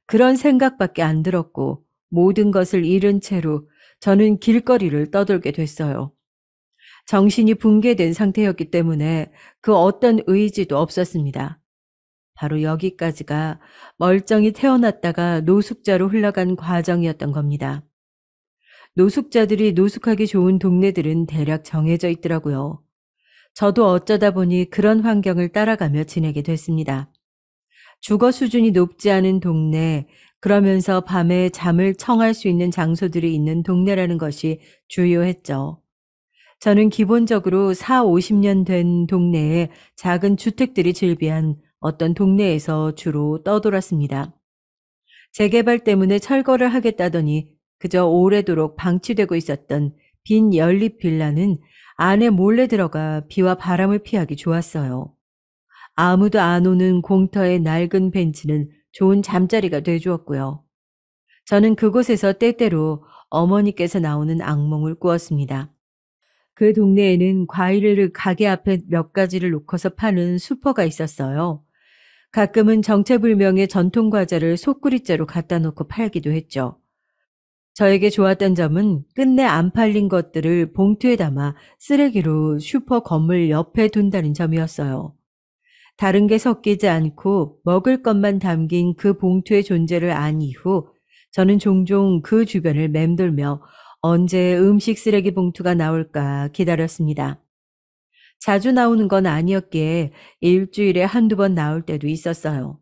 그런 생각밖에 안 들었고 모든 것을 잃은 채로 저는 길거리를 떠돌게 됐어요. 정신이 붕괴된 상태였기 때문에 그 어떤 의지도 없었습니다. 바로 여기까지가 멀쩡히 태어났다가 노숙자로 흘러간 과정이었던 겁니다. 노숙자들이 노숙하기 좋은 동네들은 대략 정해져 있더라고요. 저도 어쩌다 보니 그런 환경을 따라가며 지내게 됐습니다. 주거 수준이 높지 않은 동네, 그러면서 밤에 잠을 청할 수 있는 장소들이 있는 동네라는 것이 주요했죠. 저는 기본적으로 4, 50년 된 동네에 작은 주택들이 즐비한 어떤 동네에서 주로 떠돌았습니다. 재개발 때문에 철거를 하겠다더니 그저 오래도록 방치되고 있었던 빈 연립 빌라는 안에 몰래 들어가 비와 바람을 피하기 좋았어요. 아무도 안 오는 공터의 낡은 벤치는 좋은 잠자리가 돼주었고요. 저는 그곳에서 때때로 어머니께서 나오는 악몽을 꾸었습니다. 그 동네에는 과일을 가게 앞에 몇 가지를 놓고서 파는 슈퍼가 있었어요. 가끔은 정체불명의 전통 과자를 소쿠리째로 갖다 놓고 팔기도 했죠. 저에게 좋았던 점은 끝내 안 팔린 것들을 봉투에 담아 쓰레기로 슈퍼 건물 옆에 둔다는 점이었어요. 다른 게 섞이지 않고 먹을 것만 담긴 그 봉투의 존재를 안 이후 저는 종종 그 주변을 맴돌며 언제 음식 쓰레기 봉투가 나올까 기다렸습니다. 자주 나오는 건 아니었기에 일주일에 한두 번 나올 때도 있었어요.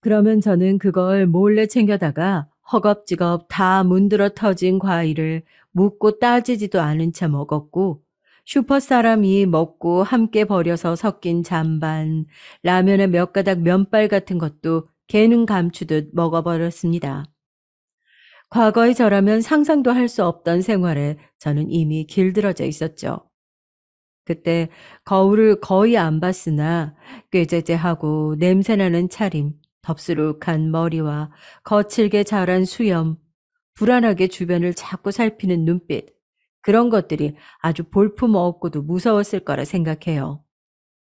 그러면 저는 그걸 몰래 챙겨다가 허겁지겁 다 문드러 터진 과일을 묻고 따지지도 않은 채 먹었고 슈퍼 사람이 먹고 함께 버려서 섞인 잔반, 라면에 몇 가닥 면발 같은 것도 개는 감추듯 먹어버렸습니다. 과거의 저라면 상상도 할 수 없던 생활에 저는 이미 길들어져 있었죠. 그때 거울을 거의 안 봤으나 꾀죄죄하고 냄새나는 차림, 덥수룩한 머리와 거칠게 자란 수염, 불안하게 주변을 자꾸 살피는 눈빛, 그런 것들이 아주 볼품없고도 무서웠을 거라 생각해요.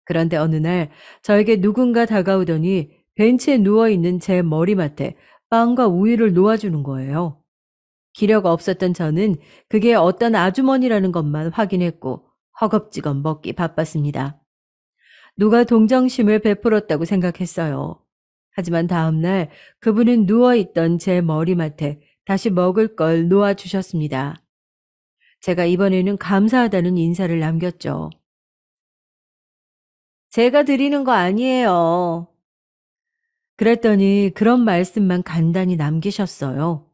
그런데 어느 날 저에게 누군가 다가오더니 벤치에 누워있는 제 머리맡에 빵과 우유를 놓아주는 거예요. 기력 없었던 저는 그게 어떤 아주머니라는 것만 확인했고 허겁지겁 먹기 바빴습니다. 누가 동정심을 베풀었다고 생각했어요. 하지만 다음 날 그분은 누워있던 제 머리맡에 다시 먹을 걸 놓아주셨습니다. 제가 이번에는 감사하다는 인사를 남겼죠. 제가 드리는 거 아니에요. 그랬더니 그런 말씀만 간단히 남기셨어요.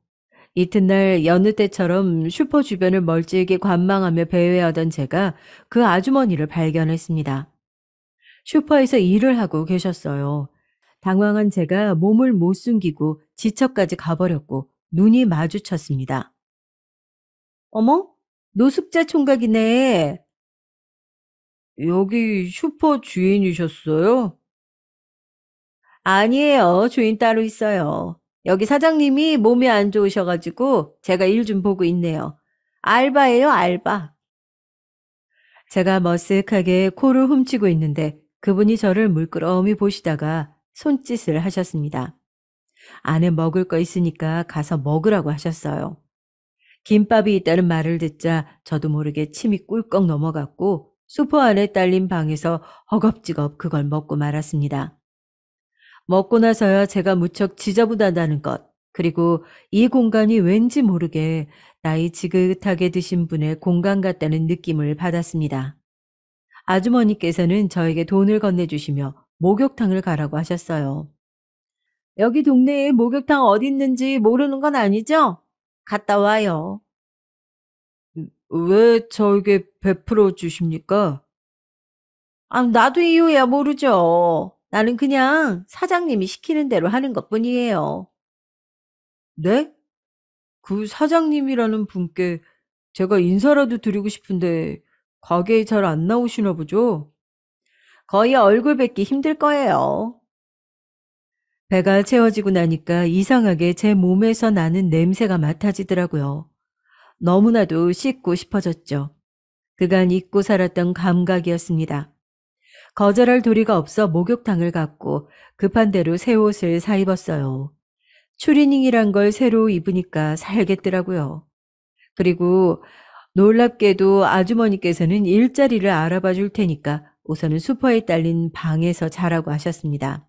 이튿날 여느 때처럼 슈퍼 주변을 멀찍이 관망하며 배회하던 제가 그 아주머니를 발견했습니다. 슈퍼에서 일을 하고 계셨어요. 당황한 제가 몸을 못 숨기고 지쳐까지 가버렸고 눈이 마주쳤습니다. 어머? 노숙자 총각이네. 여기 슈퍼 주인이셨어요? 아니에요. 주인 따로 있어요. 여기 사장님이 몸이 안 좋으셔가지고 제가 일 좀 보고 있네요. 알바예요, 알바. 제가 머쓱하게 코를 훔치고 있는데 그분이 저를 물끄러미 보시다가 손짓을 하셨습니다. 안에 먹을 거 있으니까 가서 먹으라고 하셨어요. 김밥이 있다는 말을 듣자 저도 모르게 침이 꿀꺽 넘어갔고 수포 안에 딸린 방에서 허겁지겁 그걸 먹고 말았습니다. 먹고 나서야 제가 무척 지저분하다는 것, 그리고 이 공간이 왠지 모르게 나이 지긋하게 드신 분의 공간 같다는 느낌을 받았습니다. 아주머니께서는 저에게 돈을 건네주시며 목욕탕을 가라고 하셨어요. 여기 동네에 목욕탕 어디 있는지 모르는 건 아니죠? 갔다 와요. 왜 저에게 베풀어 주십니까? 아, 나도 이유야 모르죠. 나는 그냥 사장님이 시키는 대로 하는 것뿐이에요. 네? 그 사장님이라는 분께 제가 인사라도 드리고 싶은데 가게에 잘 안 나오시나 보죠? 거의 얼굴 뵙기 힘들 거예요. 배가 채워지고 나니까 이상하게 제 몸에서 나는 냄새가 맡아지더라고요. 너무나도 씻고 싶어졌죠. 그간 잊고 살았던 감각이었습니다. 거절할 도리가 없어 목욕탕을 갔고 급한 대로 새 옷을 사입었어요. 추리닝이란 걸 새로 입으니까 살겠더라고요. 그리고 놀랍게도 아주머니께서는 일자리를 알아봐 줄 테니까 우선은 슈퍼에 딸린 방에서 자라고 하셨습니다.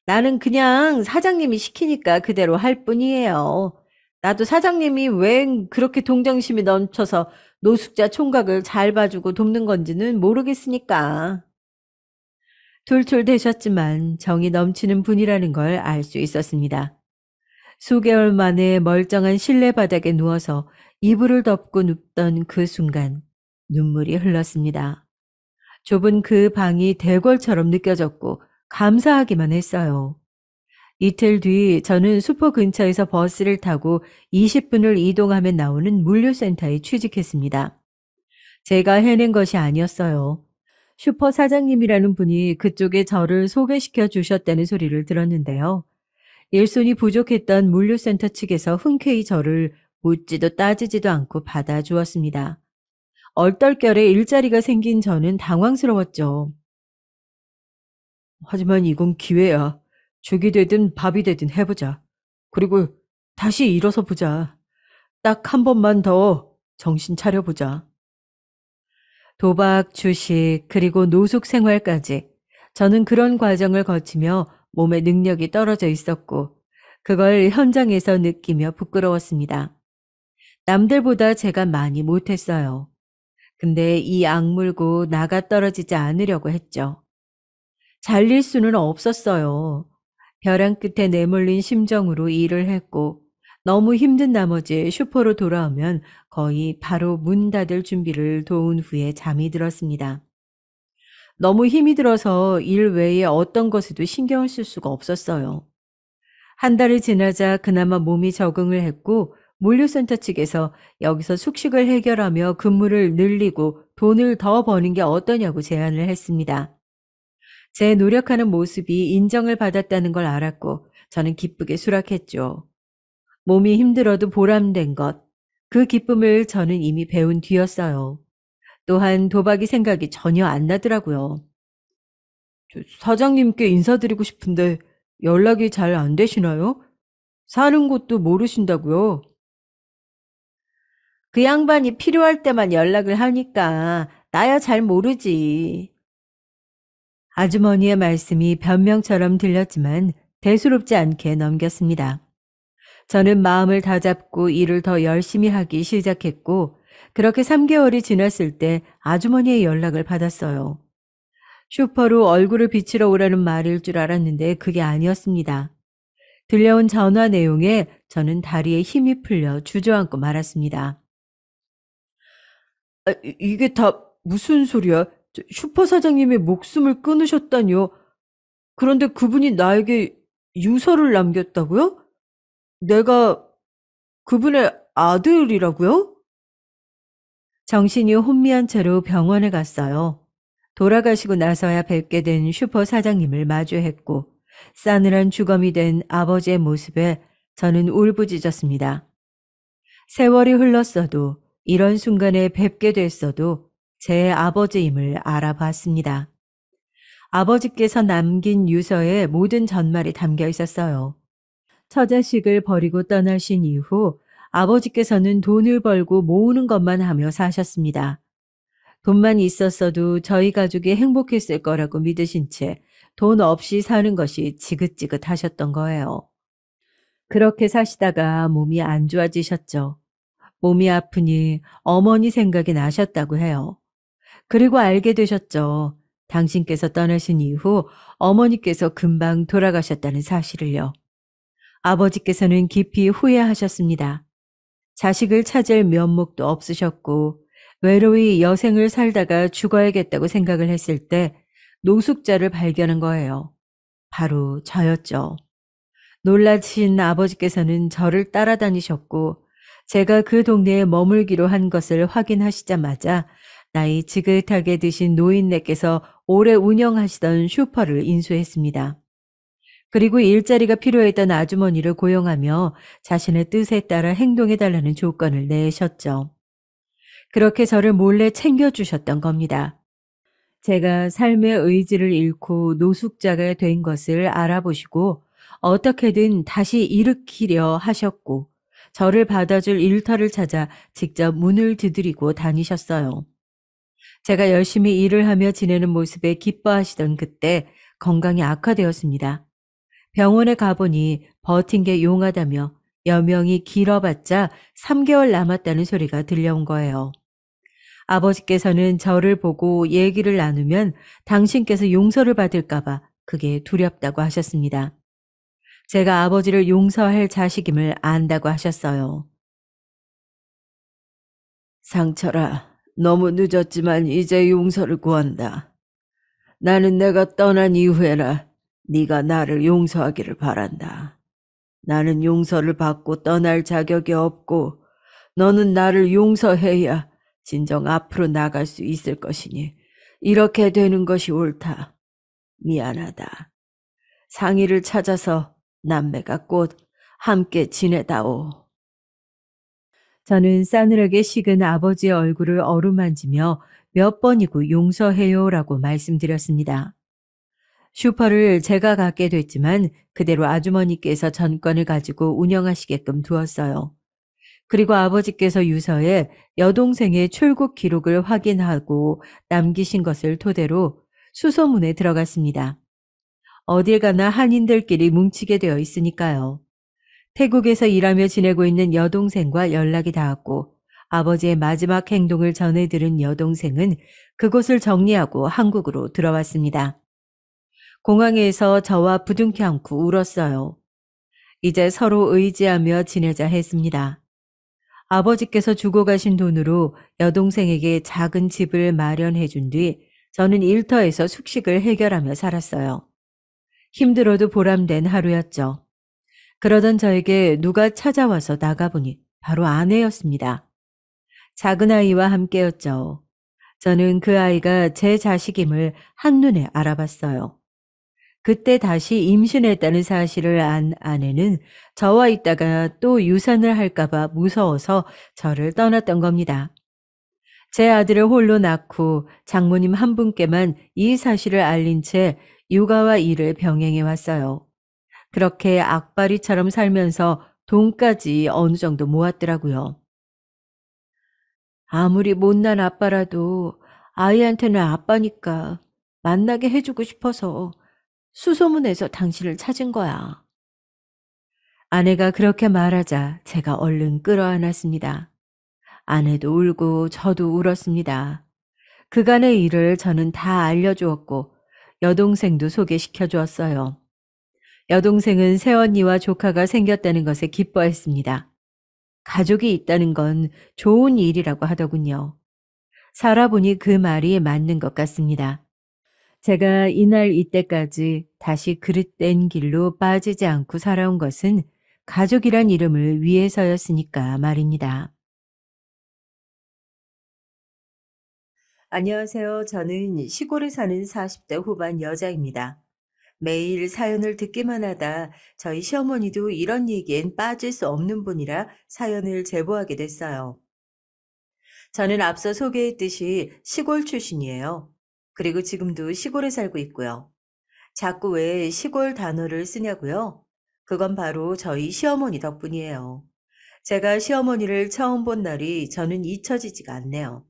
나는 그냥 사장님이 시키니까 그대로 할 뿐이에요. 나도 사장님이 왜 그렇게 동정심이 넘쳐서 노숙자 총각을 잘 봐주고 돕는 건지는 모르겠으니까. 툴툴대셨지만 정이 넘치는 분이라는 걸 알 수 있었습니다. 수개월 만에 멀쩡한 실내 바닥에 누워서 이불을 덮고 눕던 그 순간 눈물이 흘렀습니다. 좁은 그 방이 대궐처럼 느껴졌고 감사하기만 했어요. 이틀 뒤 저는 슈퍼 근처에서 버스를 타고 20분을 이동하면 나오는 물류센터에 취직했습니다. 제가 해낸 것이 아니었어요. 슈퍼 사장님이라는 분이 그쪽에 저를 소개시켜 주셨다는 소리를 들었는데요. 일손이 부족했던 물류센터 측에서 흔쾌히 저를 묻지도 따지지도 않고 받아주었습니다. 얼떨결에 일자리가 생긴 저는 당황스러웠죠. 하지만 이건 기회야. 죽이 되든 밥이 되든 해보자. 그리고 다시 일어서 보자. 딱 한 번만 더 정신 차려보자. 도박, 주식, 그리고 노숙 생활까지 저는 그런 과정을 거치며 몸의 능력이 떨어져 있었고 그걸 현장에서 느끼며 부끄러웠습니다. 남들보다 제가 많이 못했어요. 근데 이 악물고 나가 떨어지지 않으려고 했죠. 잘릴 수는 없었어요. 벼랑 끝에 내몰린 심정으로 일을 했고 너무 힘든 나머지 슈퍼로 돌아오면 거의 바로 문 닫을 준비를 도운 후에 잠이 들었습니다. 너무 힘이 들어서 일 외에 어떤 것에도 신경을 쓸 수가 없었어요. 한 달이 지나자 그나마 몸이 적응을 했고 물류센터 측에서 여기서 숙식을 해결하며 근무를 늘리고 돈을 더 버는 게 어떠냐고 제안을 했습니다. 제 노력하는 모습이 인정을 받았다는 걸 알았고 저는 기쁘게 수락했죠. 몸이 힘들어도 보람된 것, 그 기쁨을 저는 이미 배운 뒤였어요. 또한 도박이 생각이 전혀 안 나더라고요. 사장님께 인사드리고 싶은데 연락이 잘 안 되시나요? 사는 곳도 모르신다고요? 그 양반이 필요할 때만 연락을 하니까 나야 잘 모르지. 아주머니의 말씀이 변명처럼 들렸지만 대수롭지 않게 넘겼습니다. 저는 마음을 다잡고 일을 더 열심히 하기 시작했고 그렇게 3개월이 지났을 때 아주머니의 연락을 받았어요. 슈퍼로 얼굴을 비치러 오라는 말일 줄 알았는데 그게 아니었습니다. 들려온 전화 내용에 저는 다리에 힘이 풀려 주저앉고 말았습니다. 이게 다 무슨 소리야? 슈퍼 사장님의 목숨을 끊으셨다니요? 그런데 그분이 나에게 유서를 남겼다고요? 내가 그분의 아들이라고요? 정신이 혼미한 채로 병원에 갔어요. 돌아가시고 나서야 뵙게 된 슈퍼 사장님을 마주했고 싸늘한 주검이 된 아버지의 모습에 저는 울부짖었습니다. 세월이 흘렀어도 이런 순간에 뵙게 됐어도 제 아버지임을 알아봤습니다. 아버지께서 남긴 유서에 모든 전말이 담겨 있었어요. 처자식을 버리고 떠나신 이후 아버지께서는 돈을 벌고 모으는 것만 하며 사셨습니다. 돈만 있었어도 저희 가족이 행복했을 거라고 믿으신 채 돈 없이 사는 것이 지긋지긋하셨던 거예요. 그렇게 사시다가 몸이 안 좋아지셨죠. 몸이 아프니 어머니 생각이 나셨다고 해요. 그리고 알게 되셨죠. 당신께서 떠나신 이후 어머니께서 금방 돌아가셨다는 사실을요. 아버지께서는 깊이 후회하셨습니다. 자식을 찾을 면목도 없으셨고 외로이 여생을 살다가 죽어야겠다고 생각을 했을 때 노숙자를 발견한 거예요. 바로 저였죠. 놀라신 아버지께서는 저를 따라다니셨고 제가 그 동네에 머물기로 한 것을 확인하시자마자 나이 지긋하게 드신 노인네께서 오래 운영하시던 슈퍼를 인수했습니다. 그리고 일자리가 필요했던 아주머니를 고용하며 자신의 뜻에 따라 행동해달라는 조건을 내셨죠. 그렇게 저를 몰래 챙겨주셨던 겁니다. 제가 삶의 의지를 잃고 노숙자가 된 것을 알아보시고 어떻게든 다시 일으키려 하셨고 저를 받아줄 일터를 찾아 직접 문을 두드리고 다니셨어요. 제가 열심히 일을 하며 지내는 모습에 기뻐하시던 그때 건강이 악화되었습니다. 병원에 가보니 버틴 게 용하다며 여명이 길어봤자 3개월 남았다는 소리가 들려온 거예요. 아버지께서는 저를 보고 얘기를 나누면 당신께서 용서를 받을까봐 그게 두렵다고 하셨습니다. 제가 아버지를 용서할 자식임을 안다고 하셨어요. 상철아, 너무 늦었지만 이제 용서를 구한다. 나는 내가 떠난 이후에나 네가 나를 용서하기를 바란다. 나는 용서를 받고 떠날 자격이 없고 너는 나를 용서해야 진정 앞으로 나갈 수 있을 것이니 이렇게 되는 것이 옳다. 미안하다. 상의를 찾아서 남매가 곧 함께 지내다오. 저는 싸늘하게 식은 아버지의 얼굴을 어루만지며 몇 번이고 용서해요라고 말씀드렸습니다. 슈퍼를 제가 갖게 됐지만 그대로 아주머니께서 전권을 가지고 운영하시게끔 두었어요. 그리고 아버지께서 유서에 여동생의 출국 기록을 확인하고 남기신 것을 토대로 수소문에 들어갔습니다. 어딜 가나 한인들끼리 뭉치게 되어 있으니까요. 태국에서 일하며 지내고 있는 여동생과 연락이 닿았고 아버지의 마지막 행동을 전해 들은 여동생은 그곳을 정리하고 한국으로 들어왔습니다. 공항에서 저와 부둥켜 안고 울었어요. 이제 서로 의지하며 지내자 했습니다. 아버지께서 주고 가신 돈으로 여동생에게 작은 집을 마련해 준 뒤 저는 일터에서 숙식을 해결하며 살았어요. 힘들어도 보람된 하루였죠. 그러던 저에게 누가 찾아와서 나가보니 바로 아내였습니다. 작은 아이와 함께였죠. 저는 그 아이가 제 자식임을 한눈에 알아봤어요. 그때 다시 임신했다는 사실을 안 아내는 저와 있다가 또 유산을 할까봐 무서워서 저를 떠났던 겁니다. 제 아들을 홀로 낳고 장모님 한 분께만 이 사실을 알린 채 육아와 일을 병행해 왔어요. 그렇게 악바리처럼 살면서 돈까지 어느 정도 모았더라고요. 아무리 못난 아빠라도 아이한테는 아빠니까 만나게 해주고 싶어서 수소문해서 당신을 찾은 거야. 아내가 그렇게 말하자 제가 얼른 끌어안았습니다. 아내도 울고 저도 울었습니다. 그간의 일을 저는 다 알려주었고 여동생도 소개시켜 주었어요. 여동생은 새언니와 조카가 생겼다는 것에 기뻐했습니다. 가족이 있다는 건 좋은 일이라고 하더군요. 살아보니 그 말이 맞는 것 같습니다. 제가 이날 이때까지 다시 그릇된 길로 빠지지 않고 살아온 것은 가족이란 이름을 위해서였으니까 말입니다. 안녕하세요. 저는 시골에 사는 40대 후반 여자입니다. 매일 사연을 듣기만 하다 저희 시어머니도 이런 얘기엔 빠질 수 없는 분이라 사연을 제보하게 됐어요. 저는 앞서 소개했듯이 시골 출신이에요. 그리고 지금도 시골에 살고 있고요. 자꾸 왜 시골 단어를 쓰냐고요? 그건 바로 저희 시어머니 덕분이에요. 제가 시어머니를 처음 본 날이 저는 잊혀지지가 않네요.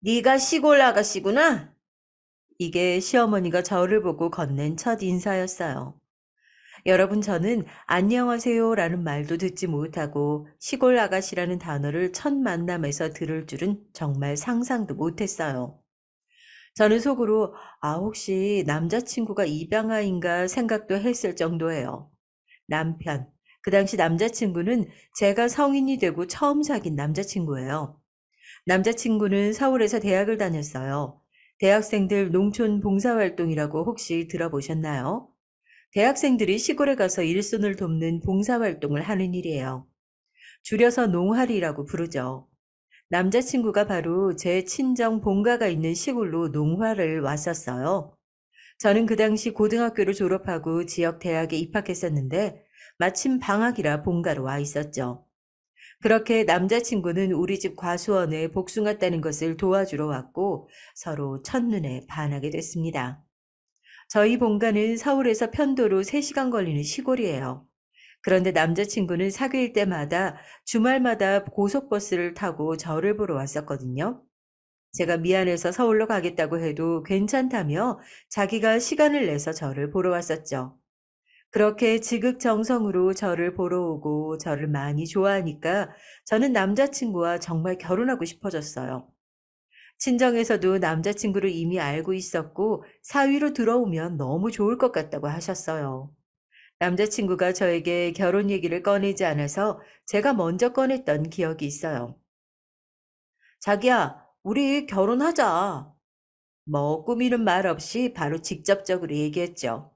네가 시골 아가씨구나? 이게 시어머니가 저를 보고 건넨 첫 인사였어요. 여러분, 저는 안녕하세요라는 말도 듣지 못하고 시골 아가씨라는 단어를 첫 만남에서 들을 줄은 정말 상상도 못했어요. 저는 속으로 혹시 남자친구가 입양아인가 생각도 했을 정도예요. 남편. 그 당시 남자친구는 제가 성인이 되고 처음 사귄 남자친구예요. 남자친구는 서울에서 대학을 다녔어요. 대학생들 농촌 봉사활동이라고 혹시 들어보셨나요? 대학생들이 시골에 가서 일손을 돕는 봉사활동을 하는 일이에요. 줄여서 농활이라고 부르죠. 남자친구가 바로 제 친정 본가가 있는 시골로 농활을 왔었어요. 저는 그 당시 고등학교를 졸업하고 지역 대학에 입학했었는데 마침 방학이라 본가로 와 있었죠. 그렇게 남자친구는 우리 집 과수원에 복숭아 따는 것을 도와주러 왔고 서로 첫눈에 반하게 됐습니다. 저희 본가는 서울에서 편도로 3시간 걸리는 시골이에요. 그런데 남자친구는 사귈 때마다 주말마다 고속버스를 타고 저를 보러 왔었거든요. 제가 미안해서 서울로 가겠다고 해도 괜찮다며 자기가 시간을 내서 저를 보러 왔었죠. 그렇게 지극정성으로 저를 보러 오고 저를 많이 좋아하니까 저는 남자친구와 정말 결혼하고 싶어졌어요. 친정에서도 남자친구를 이미 알고 있었고 사위로 들어오면 너무 좋을 것 같다고 하셨어요. 남자친구가 저에게 결혼 얘기를 꺼내지 않아서 제가 먼저 꺼냈던 기억이 있어요. 자기야, 우리 결혼하자. 뭐 꾸미는 말 없이 바로 직접적으로 얘기했죠.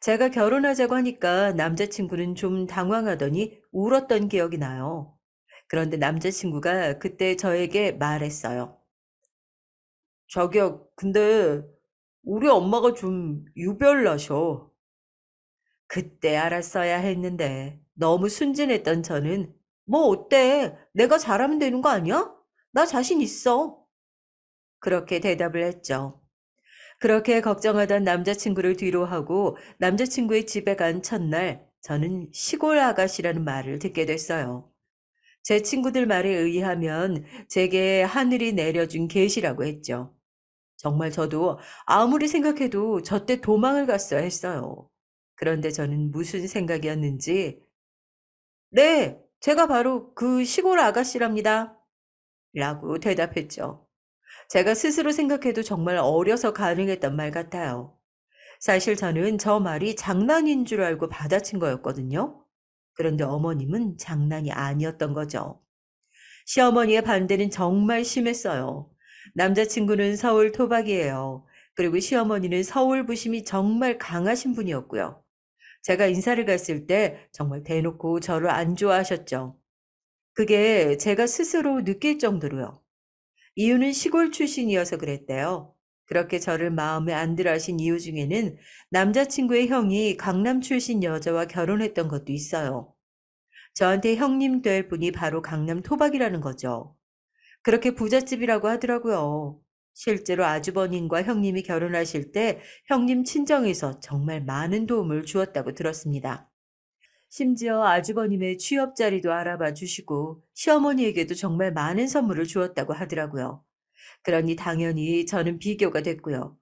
제가 결혼하자고 하니까 남자친구는 좀 당황하더니 울었던 기억이 나요. 그런데 남자친구가 그때 저에게 말했어요. 자기야, 근데 우리 엄마가 좀 유별나셔. 그때 알았어야 했는데 너무 순진했던 저는 뭐 어때? 내가 잘하면 되는 거 아니야? 나 자신 있어. 그렇게 대답을 했죠. 그렇게 걱정하던 남자친구를 뒤로하고 남자친구의 집에 간 첫날 저는 시골 아가씨라는 말을 듣게 됐어요. 제 친구들 말에 의하면 제게 하늘이 내려준 계시라고 했죠. 정말 저도 아무리 생각해도 저 때 도망을 갔어야 했어요. 그런데 저는 무슨 생각이었는지 "네. 제가 바로 그 시골 아가씨랍니다." 라고 대답했죠. 제가 스스로 생각해도 정말 어려서 가능했던 말 같아요. 사실 저는 저 말이 장난인 줄 알고 받아친 거였거든요. 그런데 어머님은 장난이 아니었던 거죠. 시어머니의 반대는 정말 심했어요. 남자친구는 서울 토박이에요. 그리고 시어머니는 서울 부심이 정말 강하신 분이었고요. 제가 인사를 갔을 때 정말 대놓고 저를 안 좋아하셨죠. 그게 제가 스스로 느낄 정도로요. 이유는 시골 출신이어서 그랬대요. 그렇게 저를 마음에 안 들어 하신 이유 중에는 남자친구의 형이 강남 출신 여자와 결혼했던 것도 있어요. 저한테 형님 될 분이 바로 강남 토박이라는 거죠. 그렇게 부잣집이라고 하더라고요. 실제로 아주버님과 형님이 결혼하실 때 형님 친정에서 정말 많은 도움을 주었다고 들었습니다. 심지어 아주버님의 취업 자리도 알아봐 주시고 시어머니에게도 정말 많은 선물을 주었다고 하더라고요. 그러니 당연히 저는 비교가 됐고요.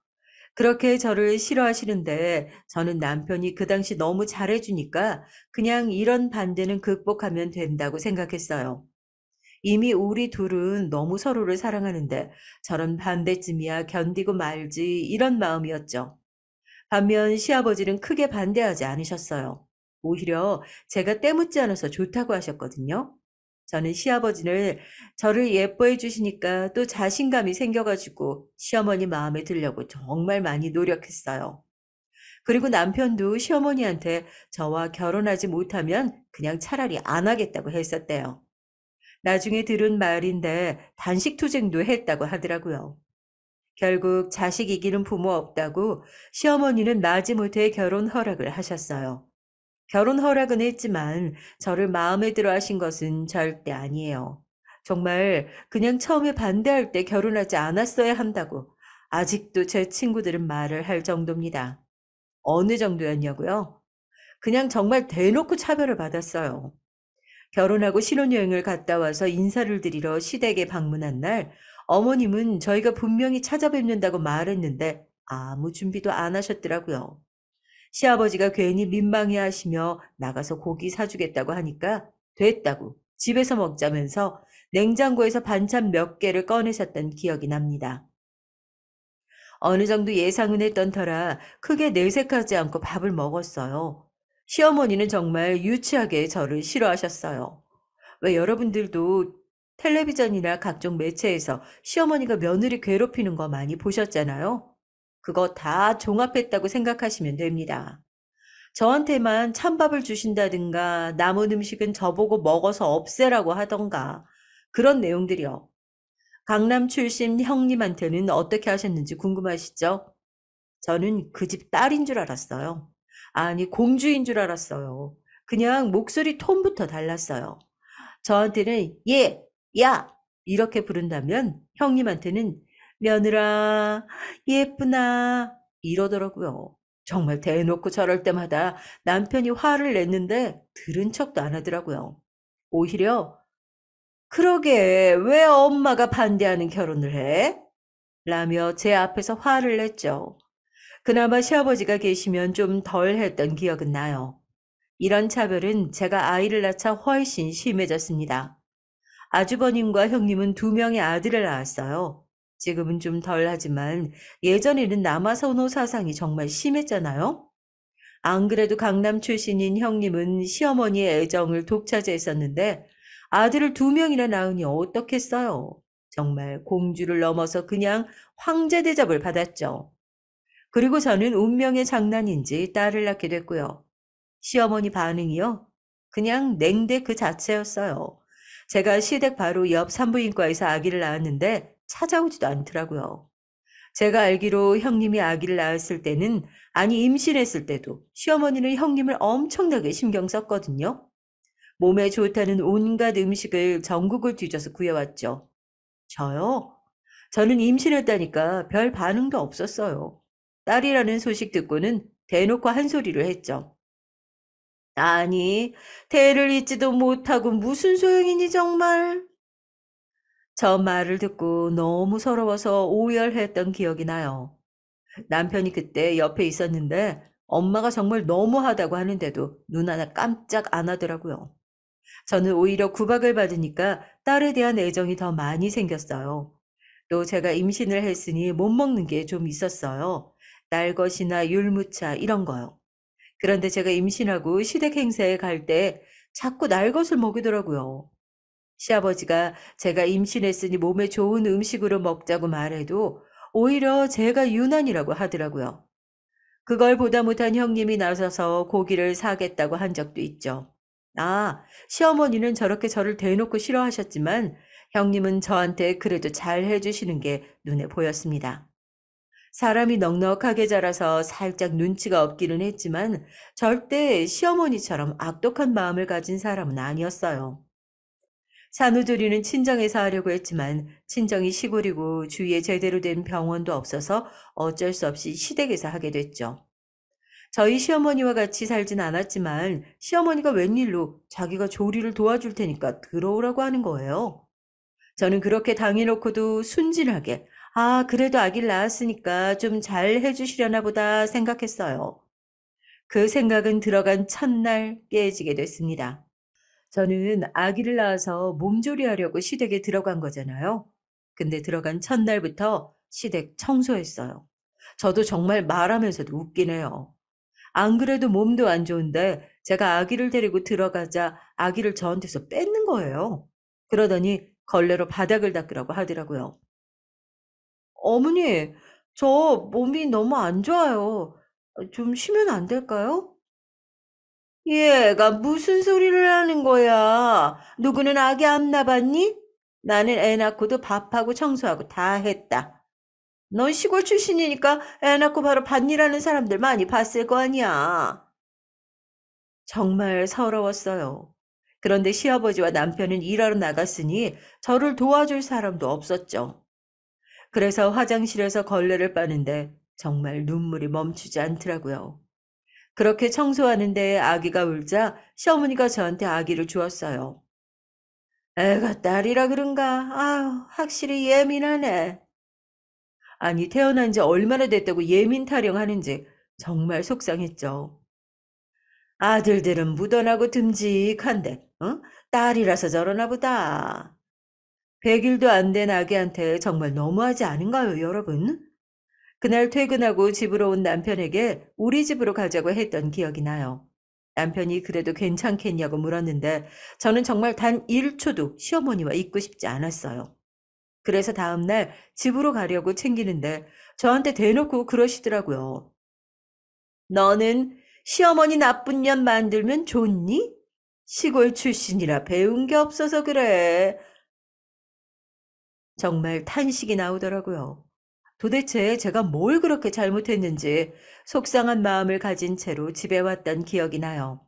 그렇게 저를 싫어하시는데 저는 남편이 그 당시 너무 잘해주니까 그냥 이런 반대는 극복하면 된다고 생각했어요. 이미 우리 둘은 너무 서로를 사랑하는데 저런 반대쯤이야 견디고 말지 이런 마음이었죠. 반면 시아버지는 크게 반대하지 않으셨어요. 오히려 제가 때묻지 않아서 좋다고 하셨거든요. 저는 시아버지를 저를 예뻐해 주시니까 또 자신감이 생겨가지고 시어머니 마음에 들려고 정말 많이 노력했어요. 그리고 남편도 시어머니한테 저와 결혼하지 못하면 그냥 차라리 안 하겠다고 했었대요. 나중에 들은 말인데 단식투쟁도 했다고 하더라고요. 결국 자식 이기는 부모 없다고 시어머니는 마지못해 결혼 허락을 하셨어요. 결혼 허락은 했지만 저를 마음에 들어 하신 것은 절대 아니에요. 정말 그냥 처음에 반대할 때 결혼하지 않았어야 한다고 아직도 제 친구들은 말을 할 정도입니다. 어느 정도였냐고요? 그냥 정말 대놓고 차별을 받았어요. 결혼하고 신혼여행을 갔다 와서 인사를 드리러 시댁에 방문한 날, 어머님은 저희가 분명히 찾아뵙는다고 말했는데 아무 준비도 안 하셨더라고요. 시아버지가 괜히 민망해 하시며 나가서 고기 사주겠다고 하니까 됐다고 집에서 먹자면서 냉장고에서 반찬 몇 개를 꺼내셨던 기억이 납니다. 어느 정도 예상은 했던 터라 크게 내색하지 않고 밥을 먹었어요. 시어머니는 정말 유치하게 저를 싫어하셨어요. 왜 여러분들도 텔레비전이나 각종 매체에서 시어머니가 며느리 괴롭히는 거 많이 보셨잖아요. 그거 다 종합했다고 생각하시면 됩니다. 저한테만 찬밥을 주신다든가 남은 음식은 저보고 먹어서 없애라고 하던가 그런 내용들이요. 강남 출신 형님한테는 어떻게 하셨는지 궁금하시죠? 저는 그 집 딸인 줄 알았어요. 아니, 공주인 줄 알았어요. 그냥 목소리 톤부터 달랐어요. 저한테는 예, 야 이렇게 부른다면 형님한테는 며느라, 예쁘나 이러더라고요. 정말 대놓고 저럴 때마다 남편이 화를 냈는데 들은 척도 안 하더라고요. 오히려 그러게 왜 엄마가 반대하는 결혼을 해? 라며 제 앞에서 화를 냈죠. 그나마 시아버지가 계시면 좀 덜 했던 기억은 나요. 이런 차별은 제가 아이를 낳자 훨씬 심해졌습니다. 아주버님과 형님은 두 명의 아들을 낳았어요. 지금은 좀 덜하지만 예전에는 남아선호 사상이 정말 심했잖아요. 안 그래도 강남 출신인 형님은 시어머니의 애정을 독차지했었는데 아들을 두 명이나 낳으니 어떻겠어요. 정말 공주를 넘어서 그냥 황제 대접을 받았죠. 그리고 저는 운명의 장난인지 딸을 낳게 됐고요. 시어머니 반응이요? 그냥 냉대 그 자체였어요. 제가 시댁 바로 옆 산부인과에서 아기를 낳았는데 찾아오지도 않더라고요. 제가 알기로 형님이 아기를 낳았을 때는, 아니 임신했을 때도 시어머니는 형님을 엄청나게 신경 썼거든요. 몸에 좋다는 온갖 음식을 전국을 뒤져서 구해왔죠. 저요? 저는 임신했다니까 별 반응도 없었어요. 딸이라는 소식 듣고는 대놓고 한 소리를 했죠. 아니, 대를 잇지도 못하고 무슨 소용이니 정말? 저 말을 듣고 너무 서러워서 오열했던 기억이 나요. 남편이 그때 옆에 있었는데 엄마가 정말 너무하다고 하는데도 눈 하나 깜짝 안 하더라고요. 저는 오히려 구박을 받으니까 딸에 대한 애정이 더 많이 생겼어요. 또 제가 임신을 했으니 못 먹는 게 좀 있었어요. 날것이나 율무차 이런 거요. 그런데 제가 임신하고 시댁 행사에 갈 때 자꾸 날것을 먹이더라고요. 시아버지가 제가 임신했으니 몸에 좋은 음식으로 먹자고 말해도 오히려 제가 유난이라고 하더라고요. 그걸 보다 못한 형님이 나서서 고기를 사겠다고 한 적도 있죠. 아, 시어머니는 저렇게 저를 대놓고 싫어하셨지만 형님은 저한테 그래도 잘 해주시는 게 눈에 보였습니다. 사람이 넉넉하게 자라서 살짝 눈치가 없기는 했지만 절대 시어머니처럼 악독한 마음을 가진 사람은 아니었어요. 산후조리는 친정에서 하려고 했지만 친정이 시골이고 주위에 제대로 된 병원도 없어서 어쩔 수 없이 시댁에서 하게 됐죠. 저희 시어머니와 같이 살진 않았지만 시어머니가 웬일로 자기가 조리를 도와줄 테니까 들어오라고 하는 거예요. 저는 그렇게 당해놓고도 순진하게 아, 그래도 아기를 낳았으니까 좀 잘 해주시려나 보다 생각했어요. 그 생각은 들어간 첫날 깨지게 됐습니다. 저는 아기를 낳아서 몸조리하려고 시댁에 들어간 거잖아요. 근데 들어간 첫날부터 시댁 청소했어요. 저도 정말 말하면서도 웃긴 해요. 안 그래도 몸도 안 좋은데 제가 아기를 데리고 들어가자 아기를 저한테서 뺏는 거예요. 그러더니 걸레로 바닥을 닦으라고 하더라고요. 어머니, 저 몸이 너무 안 좋아요. 좀 쉬면 안 될까요? 얘가 무슨 소리를 하는 거야? 누구는 아기 안 낳았니? 나는 애 낳고도 밥하고 청소하고 다 했다. 넌 시골 출신이니까 애 낳고 바로 밭일하는 사람들 많이 봤을 거 아니야. 정말 서러웠어요. 그런데 시아버지와 남편은 일하러 나갔으니 저를 도와줄 사람도 없었죠. 그래서 화장실에서 걸레를 빠는데 정말 눈물이 멈추지 않더라고요. 그렇게 청소하는데 아기가 울자 시어머니가 저한테 아기를 주었어요. 애가 딸이라 그런가? 아유, 확실히 예민하네. 아니, 태어난 지 얼마나 됐다고 예민 타령하는지 정말 속상했죠. 아들들은 무던하고 듬직한데, 어? 딸이라서 저러나 보다. 100일도 안 된 아기한테 정말 너무하지 않은가요, 여러분? 그날 퇴근하고 집으로 온 남편에게 우리 집으로 가자고 했던 기억이 나요. 남편이 그래도 괜찮겠냐고 물었는데 저는 정말 단 1초도 시어머니와 있고 싶지 않았어요. 그래서 다음날 집으로 가려고 챙기는데 저한테 대놓고 그러시더라고요. 너는 시어머니 나쁜 년 만들면 좋니? 시골 출신이라 배운 게 없어서 그래. 정말 탄식이 나오더라고요. 도대체 제가 뭘 그렇게 잘못했는지 속상한 마음을 가진 채로 집에 왔던 기억이 나요.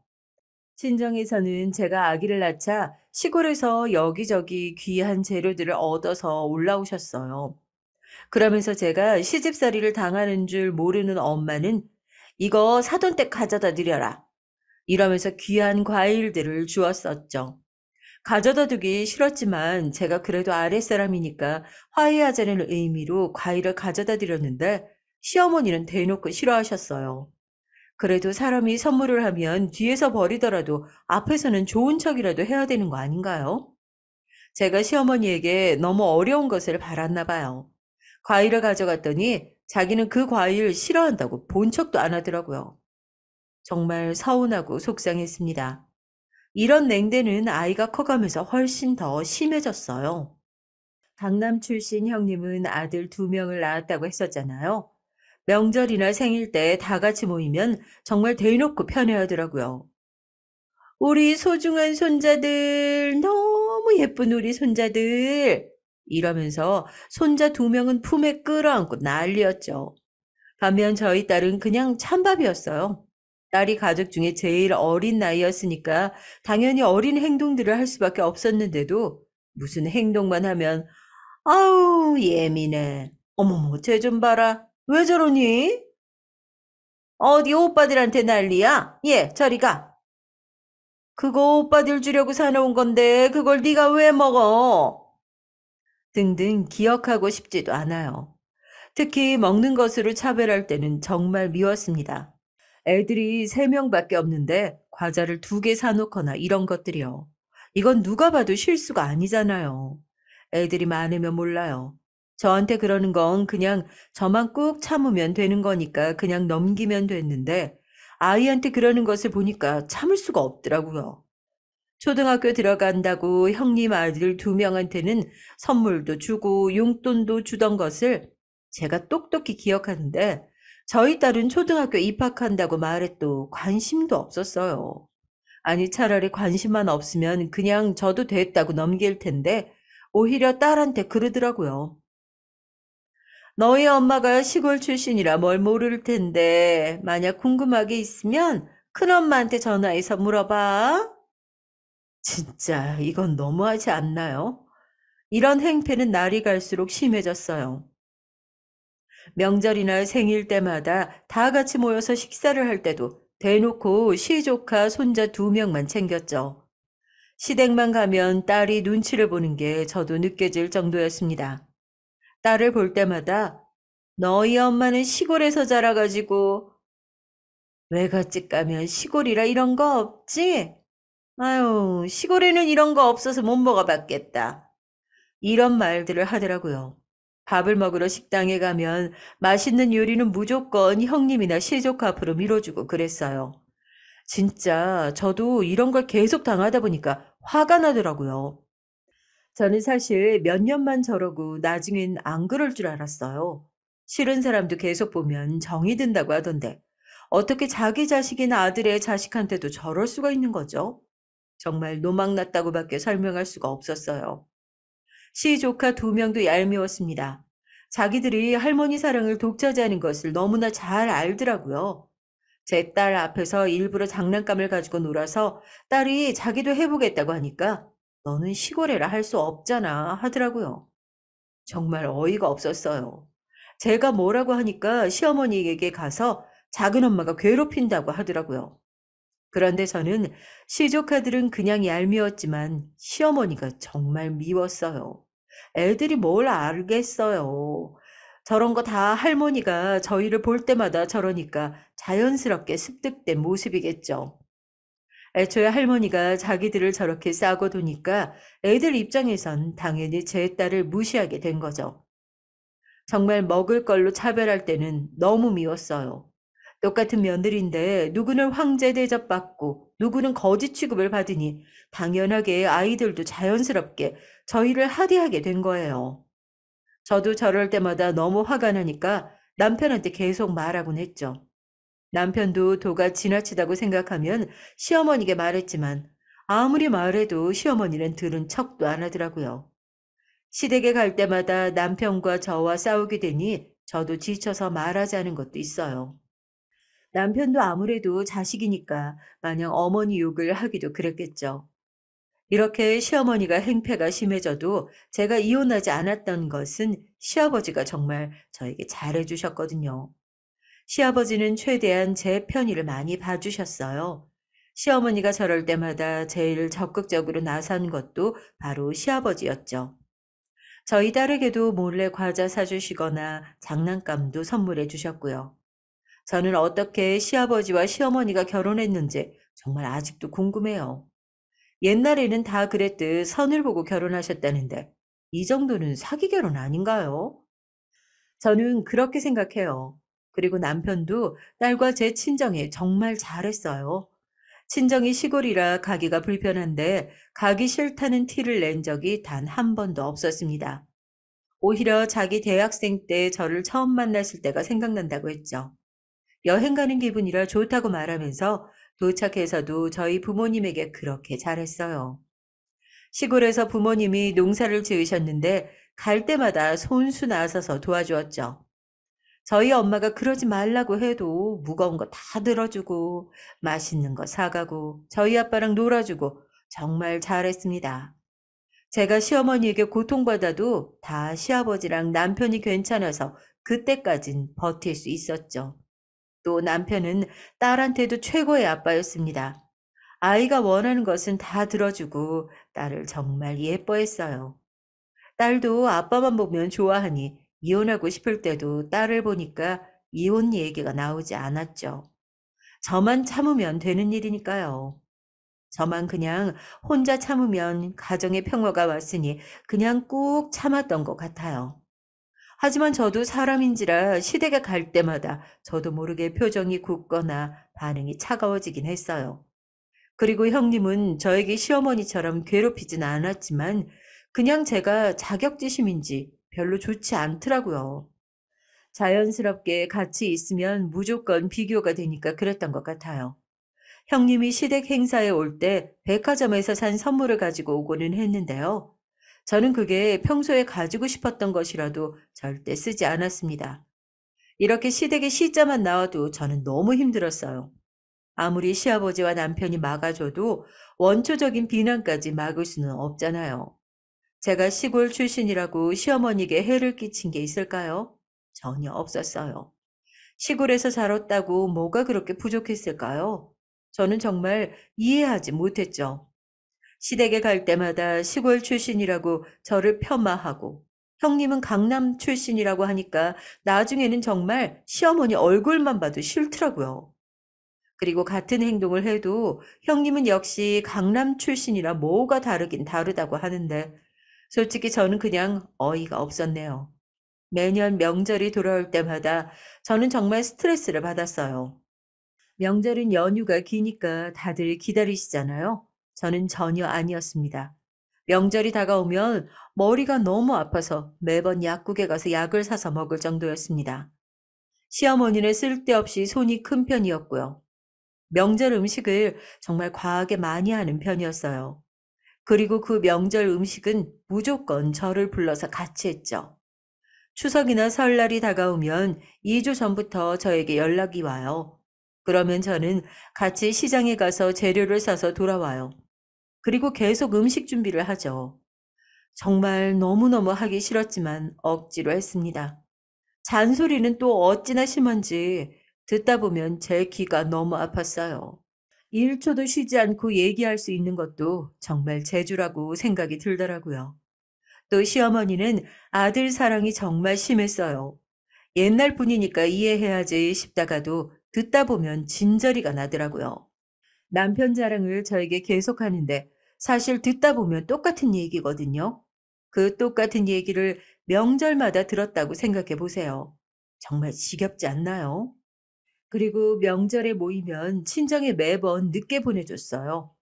친정에서는 제가 아기를 낳자 시골에서 여기저기 귀한 재료들을 얻어서 올라오셨어요. 그러면서 제가 시집살이를 당하는 줄 모르는 엄마는 이거 사돈 댁 가져다 드려라. 이러면서 귀한 과일들을 주었었죠. 가져다 두기 싫었지만 제가 그래도 아랫사람이니까 화해하자는 의미로 과일을 가져다 드렸는데 시어머니는 대놓고 싫어하셨어요. 그래도 사람이 선물을 하면 뒤에서 버리더라도 앞에서는 좋은 척이라도 해야 되는 거 아닌가요? 제가 시어머니에게 너무 어려운 것을 바랐나 봐요. 과일을 가져갔더니 자기는 그 과일 싫어한다고 본 척도 안 하더라고요. 정말 서운하고 속상했습니다. 이런 냉대는 아이가 커가면서 훨씬 더 심해졌어요. 강남 출신 형님은 아들 2명을 낳았다고 했었잖아요. 명절이나 생일 때 다 같이 모이면 정말 대놓고 편애하더라고요. 우리 소중한 손자들, 너무 예쁜 우리 손자들. 이러면서 손자 2명은 품에 끌어안고 난리였죠. 반면 저희 딸은 그냥 찬밥이었어요. 딸이 가족 중에 제일 어린 나이였으니까 당연히 어린 행동들을 할 수밖에 없었는데도 무슨 행동만 하면 아우 예민해. 어머머 쟤 좀 봐라. 왜 저러니? 어디 오빠들한테 난리야? 예, 저리 가. 그거 오빠들 주려고 사놓은 건데 그걸 네가 왜 먹어? 등등 기억하고 싶지도 않아요. 특히 먹는 것으로 차별할 때는 정말 미웠습니다. 애들이 3명밖에 없는데 과자를 2개 사놓거나 이런 것들이요. 이건 누가 봐도 실수가 아니잖아요. 애들이 많으면 몰라요. 저한테 그러는 건 그냥 저만 꾹 참으면 되는 거니까 그냥 넘기면 됐는데 아이한테 그러는 것을 보니까 참을 수가 없더라고요. 초등학교 들어간다고 형님 아들 2명한테는 선물도 주고 용돈도 주던 것을 제가 똑똑히 기억하는데 저희 딸은 초등학교 입학한다고 말해도 관심도 없었어요. 아니 차라리 관심만 없으면 그냥 저도 됐다고 넘길 텐데 오히려 딸한테 그러더라고요. 너희 엄마가 시골 출신이라 뭘 모를 텐데 만약 궁금한 게 있으면 큰엄마한테 전화해서 물어봐. 진짜 이건 너무하지 않나요? 이런 행패는 날이 갈수록 심해졌어요. 명절이나 생일 때마다 다 같이 모여서 식사를 할 때도 대놓고 시조카 손자 2명만 챙겼죠. 시댁만 가면 딸이 눈치를 보는 게 저도 느껴질 정도였습니다. 딸을 볼 때마다 너희 엄마는 시골에서 자라가지고 외갓집 가면 시골이라 이런 거 없지? 아유, 시골에는 이런 거 없어서 못 먹어봤겠다. 이런 말들을 하더라고요. 밥을 먹으러 식당에 가면 맛있는 요리는 무조건 형님이나 시조카 앞으로 밀어주고 그랬어요. 진짜 저도 이런 걸 계속 당하다 보니까 화가 나더라고요. 저는 사실 몇 년만 저러고 나중엔 안 그럴 줄 알았어요. 싫은 사람도 계속 보면 정이 든다고 하던데 어떻게 자기 자식이나 아들의 자식한테도 저럴 수가 있는 거죠? 정말 노망났다고밖에 설명할 수가 없었어요. 시조카 2명도 얄미웠습니다. 자기들이 할머니 사랑을 독차지하는 것을 너무나 잘 알더라고요. 제 딸 앞에서 일부러 장난감을 가지고 놀아서 딸이 자기도 해보겠다고 하니까 너는 시골에라 할 수 없잖아 하더라고요. 정말 어이가 없었어요. 제가 뭐라고 하니까 시어머니에게 가서 작은 엄마가 괴롭힌다고 하더라고요. 그런데 저는 시조카들은 그냥 얄미웠지만 시어머니가 정말 미웠어요. 애들이 뭘 알겠어요. 저런 거 다 할머니가 저희를 볼 때마다 저러니까 자연스럽게 습득된 모습이겠죠. 애초에 할머니가 자기들을 저렇게 싸고 두니까 애들 입장에선 당연히 제 딸을 무시하게 된 거죠. 정말 먹을 걸로 차별할 때는 너무 미웠어요. 똑같은 며느리인데 누구는 황제 대접받고 누구는 거지 취급을 받으니 당연하게 아이들도 자연스럽게 저희를 하대하게 된 거예요. 저도 저럴 때마다 너무 화가 나니까 남편한테 계속 말하곤 했죠. 남편도 도가 지나치다고 생각하면 시어머니께 말했지만 아무리 말해도 시어머니는 들은 척도 안 하더라고요. 시댁에 갈 때마다 남편과 저와 싸우게 되니 저도 지쳐서 말하자는 것도 있어요. 남편도 아무래도 자식이니까 마냥 어머니 욕을 하기도 그랬겠죠. 이렇게 시어머니가 행패가 심해져도 제가 이혼하지 않았던 것은 시아버지가 정말 저에게 잘해주셨거든요. 시아버지는 최대한 제 편의를 많이 봐주셨어요. 시어머니가 저럴 때마다 제일 적극적으로 나선 것도 바로 시아버지였죠. 저희 딸에게도 몰래 과자 사주시거나 장난감도 선물해 주셨고요. 저는 어떻게 시아버지와 시어머니가 결혼했는지 정말 아직도 궁금해요. 옛날에는 다 그랬듯 선을 보고 결혼하셨다는데 이 정도는 사기 결혼 아닌가요? 저는 그렇게 생각해요. 그리고 남편도 딸과 제 친정에 정말 잘했어요. 친정이 시골이라 가기가 불편한데 가기 싫다는 티를 낸 적이 단 한 번도 없었습니다. 오히려 자기 대학생 때 저를 처음 만났을 때가 생각난다고 했죠. 여행 가는 기분이라 좋다고 말하면서 도착해서도 저희 부모님에게 그렇게 잘했어요. 시골에서 부모님이 농사를 지으셨는데 갈 때마다 손수 나서서 도와주었죠. 저희 엄마가 그러지 말라고 해도 무거운 거 다 들어주고 맛있는 거 사가고 저희 아빠랑 놀아주고 정말 잘했습니다. 제가 시어머니에게 고통받아도 다 시아버지랑 남편이 괜찮아서 그때까진 버틸 수 있었죠. 또 남편은 딸한테도 최고의 아빠였습니다. 아이가 원하는 것은 다 들어주고 딸을 정말 예뻐했어요. 딸도 아빠만 보면 좋아하니 이혼하고 싶을 때도 딸을 보니까 이혼 얘기가 나오지 않았죠. 저만 참으면 되는 일이니까요. 저만 그냥 혼자 참으면 가정의 평화가 왔으니 그냥 꾹 참았던 것 같아요. 하지만 저도 사람인지라 시댁에 갈 때마다 저도 모르게 표정이 굳거나 반응이 차가워지긴 했어요. 그리고 형님은 저에게 시어머니처럼 괴롭히진 않았지만 그냥 제가 자격지심인지 별로 좋지 않더라고요. 자연스럽게 같이 있으면 무조건 비교가 되니까 그랬던 것 같아요. 형님이 시댁 행사에 올 때 백화점에서 산 선물을 가지고 오고는 했는데요. 저는 그게 평소에 가지고 싶었던 것이라도 절대 쓰지 않았습니다. 이렇게 시댁에 시자만 나와도 저는 너무 힘들었어요. 아무리 시아버지와 남편이 막아줘도 원초적인 비난까지 막을 수는 없잖아요. 제가 시골 출신이라고 시어머니에게 해를 끼친 게 있을까요? 전혀 없었어요. 시골에서 살았다고 뭐가 그렇게 부족했을까요? 저는 정말 이해하지 못했죠. 시댁에 갈 때마다 시골 출신이라고 저를 폄하하고 형님은 강남 출신이라고 하니까 나중에는 정말 시어머니 얼굴만 봐도 싫더라고요. 그리고 같은 행동을 해도 형님은 역시 강남 출신이라 뭐가 다르긴 다르다고 하는데 솔직히 저는 그냥 어이가 없었네요. 매년 명절이 돌아올 때마다 저는 정말 스트레스를 받았어요. 명절은 연휴가 기니까 다들 기다리시잖아요. 저는 전혀 아니었습니다. 명절이 다가오면 머리가 너무 아파서 매번 약국에 가서 약을 사서 먹을 정도였습니다. 시어머니는 쓸데없이 손이 큰 편이었고요. 명절 음식을 정말 과하게 많이 하는 편이었어요. 그리고 그 명절 음식은 무조건 저를 불러서 같이 했죠. 추석이나 설날이 다가오면 2주 전부터 저에게 연락이 와요. 그러면 저는 같이 시장에 가서 재료를 사서 돌아와요. 그리고 계속 음식 준비를 하죠. 정말 너무너무 하기 싫었지만 억지로 했습니다. 잔소리는 또 어찌나 심한지 듣다 보면 제 귀가 너무 아팠어요. 1초도 쉬지 않고 얘기할 수 있는 것도 정말 재주라고 생각이 들더라고요. 또 시어머니는 아들 사랑이 정말 심했어요. 옛날 분이니까 이해해야지 싶다가도 듣다 보면 진저리가 나더라고요. 남편 자랑을 저에게 계속하는데 사실 듣다 보면 똑같은 얘기거든요. 그 똑같은 얘기를 명절마다 들었다고 생각해 보세요. 정말 지겹지 않나요? 그리고 명절에 모이면 친정에 매번 늦게 보내줬어요.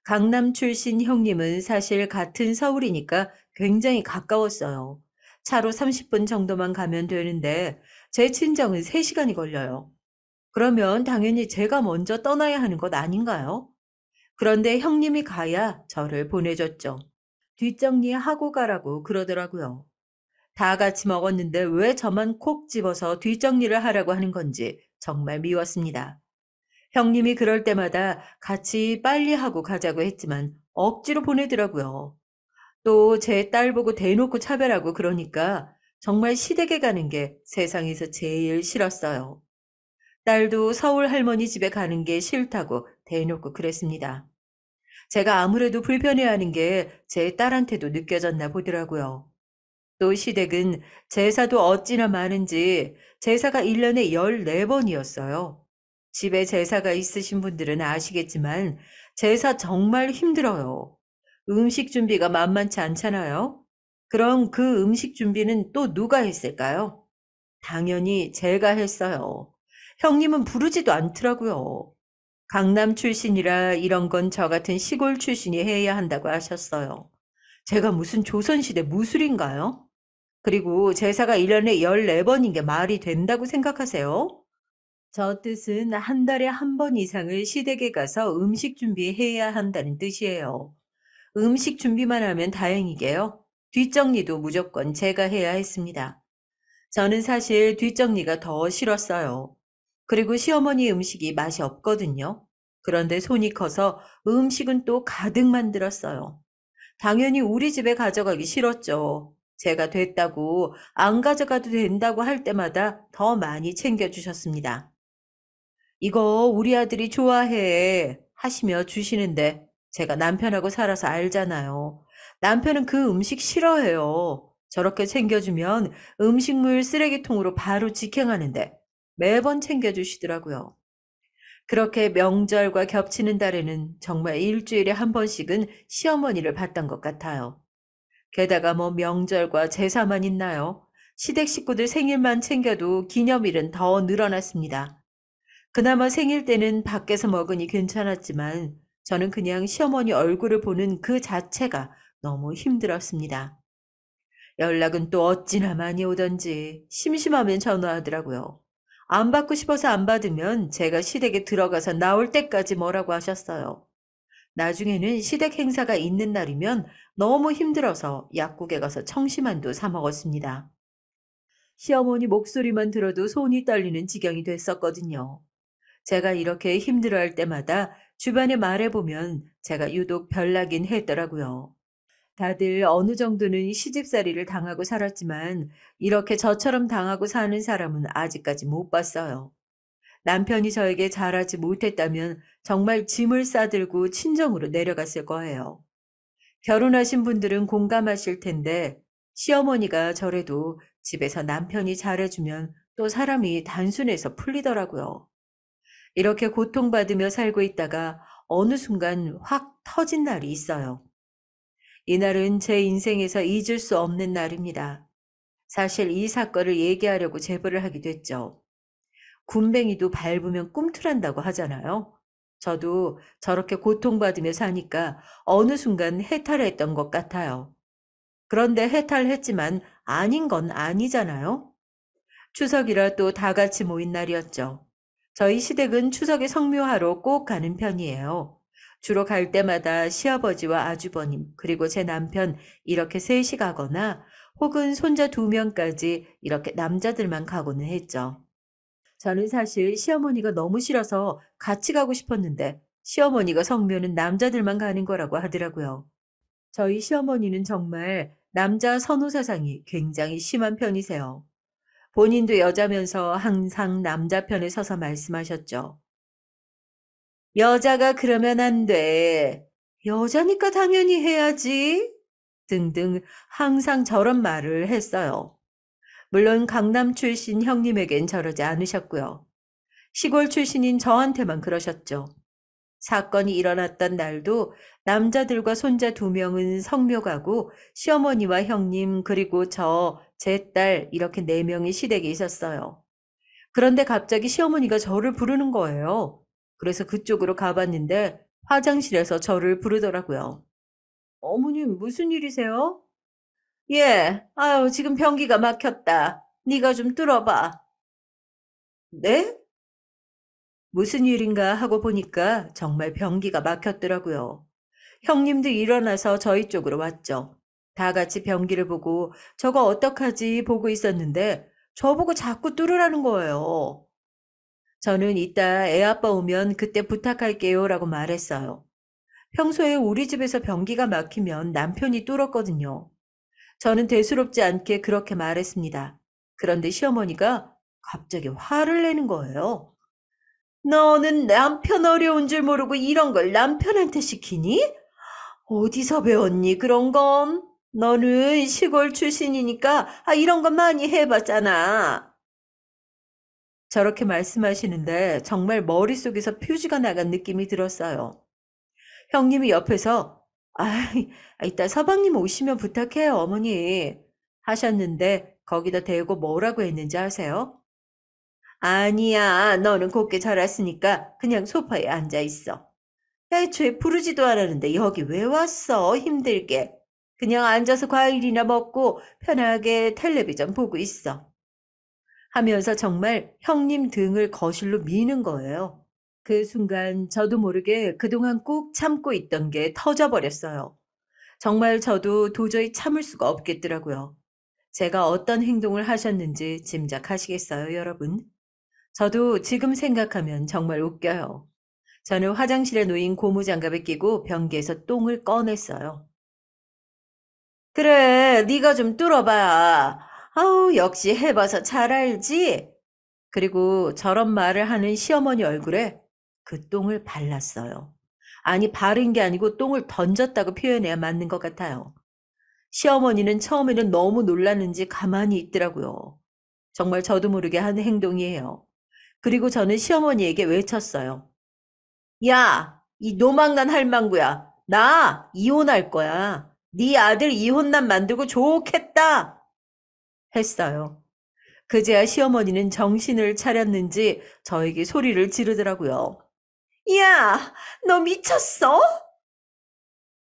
강남 출신 형님은 사실 같은 서울이니까 굉장히 가까웠어요. 차로 30분 정도만 가면 되는데 제 친정은 3시간이 걸려요. 그러면 당연히 제가 먼저 떠나야 하는 것 아닌가요? 그런데 형님이 가야 저를 보내줬죠. 뒷정리하고 가라고 그러더라고요. 다 같이 먹었는데 왜 저만 콕 집어서 뒷정리를 하라고 하는 건지 정말 미웠습니다. 형님이 그럴 때마다 같이 빨리 하고 가자고 했지만 억지로 보내더라고요. 또 제 딸 보고 대놓고 차별하고 그러니까 정말 시댁에 가는 게 세상에서 제일 싫었어요. 딸도 서울 할머니 집에 가는 게 싫다고 대놓고 그랬습니다. 제가 아무래도 불편해하는 게 제 딸한테도 느껴졌나 보더라고요. 또 시댁은 제사도 어찌나 많은지 제사가 1년에 14번이었어요. 집에 제사가 있으신 분들은 아시겠지만 제사 정말 힘들어요. 음식 준비가 만만치 않잖아요. 그럼 그 음식 준비는 또 누가 했을까요? 당연히 제가 했어요. 형님은 부르지도 않더라고요. 강남 출신이라 이런 건 저 같은 시골 출신이 해야 한다고 하셨어요. 제가 무슨 조선시대 무술인가요? 그리고 제사가 1년에 14번인 게 말이 된다고 생각하세요? 저 뜻은 한 달에 한 번 이상을 시댁에 가서 음식 준비해야 한다는 뜻이에요. 음식 준비만 하면 다행이게요. 뒷정리도 무조건 제가 해야 했습니다. 저는 사실 뒷정리가 더 싫었어요. 그리고 시어머니 음식이 맛이 없거든요. 그런데 손이 커서 음식은 또 가득 만들었어요. 당연히 우리 집에 가져가기 싫었죠. 제가 됐다고 안 가져가도 된다고 할 때마다 더 많이 챙겨주셨습니다. 이거 우리 아들이 좋아해 하시며 주시는데 제가 남편하고 살아서 알잖아요. 남편은 그 음식 싫어해요. 저렇게 챙겨주면 음식물 쓰레기통으로 바로 직행하는데 매번 챙겨주시더라고요. 그렇게 명절과 겹치는 달에는 정말 일주일에 한 번씩은 시어머니를 봤던 것 같아요. 게다가 뭐 명절과 제사만 있나요? 시댁 식구들 생일만 챙겨도 기념일은 더 늘어났습니다. 그나마 생일 때는 밖에서 먹으니 괜찮았지만 저는 그냥 시어머니 얼굴을 보는 그 자체가 너무 힘들었습니다. 연락은 또 어찌나 많이 오던지 심심하면 전화하더라고요. 안 받고 싶어서 안 받으면 제가 시댁에 들어가서 나올 때까지 뭐라고 하셨어요. 나중에는 시댁 행사가 있는 날이면 너무 힘들어서 약국에 가서 청심환도 사 먹었습니다. 시어머니 목소리만 들어도 손이 떨리는 지경이 됐었거든요. 제가 이렇게 힘들어할 때마다 주변에 말해보면 제가 유독 별나긴 했더라고요. 다들 어느 정도는 시집살이를 당하고 살았지만 이렇게 저처럼 당하고 사는 사람은 아직까지 못 봤어요. 남편이 저에게 잘하지 못했다면 정말 짐을 싸들고 친정으로 내려갔을 거예요. 결혼하신 분들은 공감하실 텐데 시어머니가 저래도 집에서 남편이 잘해주면 또 사람이 단순해서 풀리더라고요. 이렇게 고통받으며 살고 있다가 어느 순간 확 터진 날이 있어요. 이날은 제 인생에서 잊을 수 없는 날입니다. 사실 이 사건을 얘기하려고 제보를 하게 됐죠. 군뱅이도 밟으면 꿈틀한다고 하잖아요. 저도 저렇게 고통받으며 사니까 어느 순간 해탈했던 것 같아요. 그런데 해탈했지만 아닌 건 아니잖아요. 추석이라 또 다 같이 모인 날이었죠. 저희 시댁은 추석에 성묘하러 꼭 가는 편이에요. 주로 갈 때마다 시아버지와 아주버님, 그리고 제 남편 이렇게 셋이 가거나 혹은 손자 2명까지 이렇게 남자들만 가고는 했죠. 저는 사실 시어머니가 너무 싫어서 같이 가고 싶었는데 시어머니가 성묘는 남자들만 가는 거라고 하더라고요. 저희 시어머니는 정말 남자 선호 사상이 굉장히 심한 편이세요. 본인도 여자면서 항상 남자 편에 서서 말씀하셨죠. 여자가 그러면 안 돼. 여자니까 당연히 해야지. 등등 항상 저런 말을 했어요. 물론 강남 출신 형님에겐 저러지 않으셨고요. 시골 출신인 저한테만 그러셨죠. 사건이 일어났던 날도 남자들과 손자 2명은 성묘 가고 시어머니와 형님 그리고 제 딸 이렇게 4명이 시댁에 있었어요. 그런데 갑자기 시어머니가 저를 부르는 거예요. 그래서 그쪽으로 가봤는데 화장실에서 저를 부르더라고요. 어머님 무슨 일이세요? 예, 아유 지금 변기가 막혔다. 네가 좀 뚫어봐. 네? 무슨 일인가 하고 보니까 정말 변기가 막혔더라고요. 형님도 일어나서 저희 쪽으로 왔죠. 다 같이 변기를 보고 저거 어떡하지 보고 있었는데 저보고 자꾸 뚫으라는 거예요. 저는 이따 애 아빠 오면 그때 부탁할게요 라고 말했어요. 평소에 우리 집에서 변기가 막히면 남편이 뚫었거든요. 저는 대수롭지 않게 그렇게 말했습니다. 그런데 시어머니가 갑자기 화를 내는 거예요. 너는 남편 어려운 줄 모르고 이런 걸 남편한테 시키니? 어디서 배웠니, 그런 건? 너는 시골 출신이니까, 이런 건 많이 해봤잖아. 저렇게 말씀하시는데 정말 머릿속에서 표지가 나간 느낌이 들었어요. 형님이 옆에서, 아, 이따 서방님 오시면 부탁해요, 어머니. 하셨는데, 거기다 대고 뭐라고 했는지 아세요? 아니야, 너는 곱게 자랐으니까 그냥 소파에 앉아 있어. 애초에 부르지도 않았는데 여기 왜 왔어? 힘들게. 그냥 앉아서 과일이나 먹고 편하게 텔레비전 보고 있어. 하면서 정말 형님 등을 거실로 미는 거예요. 그 순간 저도 모르게 그동안 꾹 참고 있던 게 터져버렸어요. 정말 저도 도저히 참을 수가 없겠더라고요. 제가 어떤 행동을 하셨는지 짐작하시겠어요, 여러분? 저도 지금 생각하면 정말 웃겨요. 저는 화장실에 놓인 고무장갑을 끼고 변기에서 똥을 꺼냈어요. 그래, 네가 좀 뚫어봐. 아우, 역시 해봐서 잘 알지? 그리고 저런 말을 하는 시어머니 얼굴에 그 똥을 발랐어요. 아니, 바른 게 아니고 똥을 던졌다고 표현해야 맞는 것 같아요. 시어머니는 처음에는 너무 놀랐는지 가만히 있더라고요. 정말 저도 모르게 한 행동이에요. 그리고 저는 시어머니에게 외쳤어요. 야, 이 노망난 할망구야. 나 이혼할 거야. 네 아들 이혼남 만들고 좋겠다. 했어요. 그제야 시어머니는 정신을 차렸는지 저에게 소리를 지르더라고요. 야, 너 미쳤어?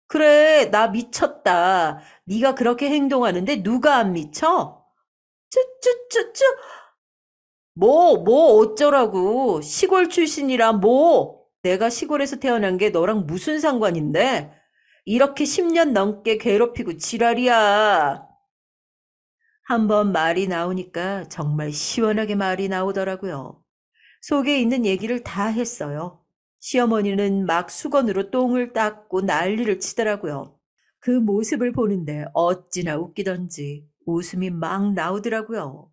그래, 나 미쳤다. 네가 그렇게 행동하는데 누가 안 미쳐? 쭈쭈쭈쭈. 뭐 어쩌라고. 시골 출신이라 뭐. 내가 시골에서 태어난 게 너랑 무슨 상관인데? 이렇게 10년 넘게 괴롭히고 지랄이야. 한 번 말이 나오니까 정말 시원하게 말이 나오더라고요. 속에 있는 얘기를 다 했어요. 시어머니는 막 수건으로 똥을 닦고 난리를 치더라고요. 그 모습을 보는데 어찌나 웃기던지 웃음이 막 나오더라고요.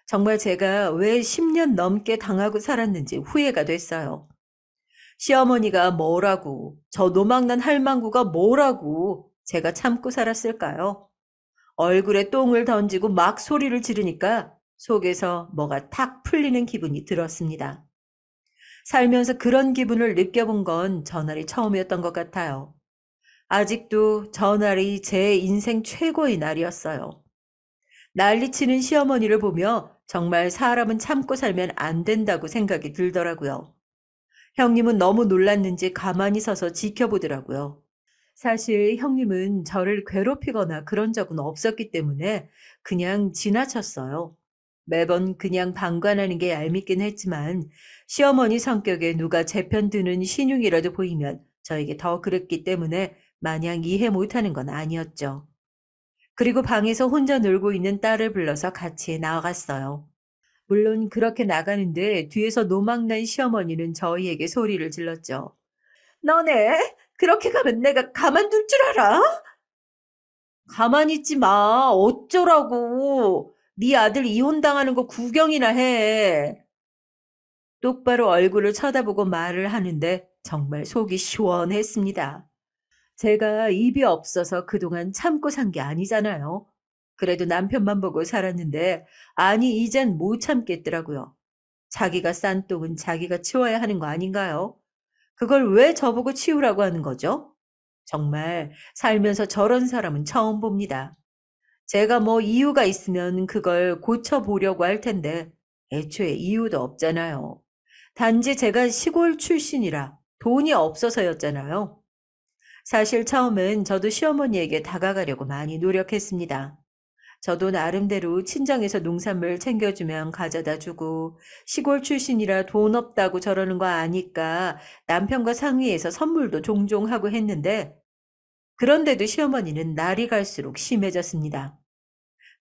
정말 제가 왜 10년 넘게 당하고 살았는지 후회가 됐어요. 시어머니가 뭐라고, 저 노망난 할망구가 뭐라고 제가 참고 살았을까요? 얼굴에 똥을 던지고 막 소리를 지르니까 속에서 뭐가 탁 풀리는 기분이 들었습니다. 살면서 그런 기분을 느껴본 건 저날이 처음이었던 것 같아요. 아직도 저날이 제 인생 최고의 날이었어요. 난리치는 시어머니를 보며 정말 사람은 참고 살면 안 된다고 생각이 들더라고요. 형님은 너무 놀랐는지 가만히 서서 지켜보더라고요. 사실 형님은 저를 괴롭히거나 그런 적은 없었기 때문에 그냥 지나쳤어요. 매번 그냥 방관하는 게 얄밉긴 했지만 시어머니 성격에 누가 제 편 드는 신용이라도 보이면 저에게 더 그랬기 때문에 마냥 이해 못하는 건 아니었죠. 그리고 방에서 혼자 놀고 있는 딸을 불러서 같이 나아갔어요. 물론 그렇게 나가는데 뒤에서 노망난 시어머니는 저희에게 소리를 질렀죠. 너네 그렇게 가면 내가 가만둘 줄 알아? 가만히 있지 마. 어쩌라고. 네 아들 이혼당하는 거 구경이나 해. 똑바로 얼굴을 쳐다보고 말을 하는데 정말 속이 시원했습니다. 제가 입이 없어서 그동안 참고 산 게 아니잖아요. 그래도 남편만 보고 살았는데, 아니, 이젠 못 참겠더라고요. 자기가 싼 똥은 자기가 치워야 하는 거 아닌가요? 그걸 왜 저보고 치우라고 하는 거죠? 정말 살면서 저런 사람은 처음 봅니다. 제가 뭐 이유가 있으면 그걸 고쳐보려고 할 텐데, 애초에 이유도 없잖아요. 단지 제가 시골 출신이라 돈이 없어서였잖아요. 사실 처음엔 저도 시어머니에게 다가가려고 많이 노력했습니다. 저도 나름대로 친정에서 농산물 챙겨주면 가져다 주고, 시골 출신이라 돈 없다고 저러는 거 아니까 남편과 상의해서 선물도 종종 하고 했는데, 그런데도 시어머니는 날이 갈수록 심해졌습니다.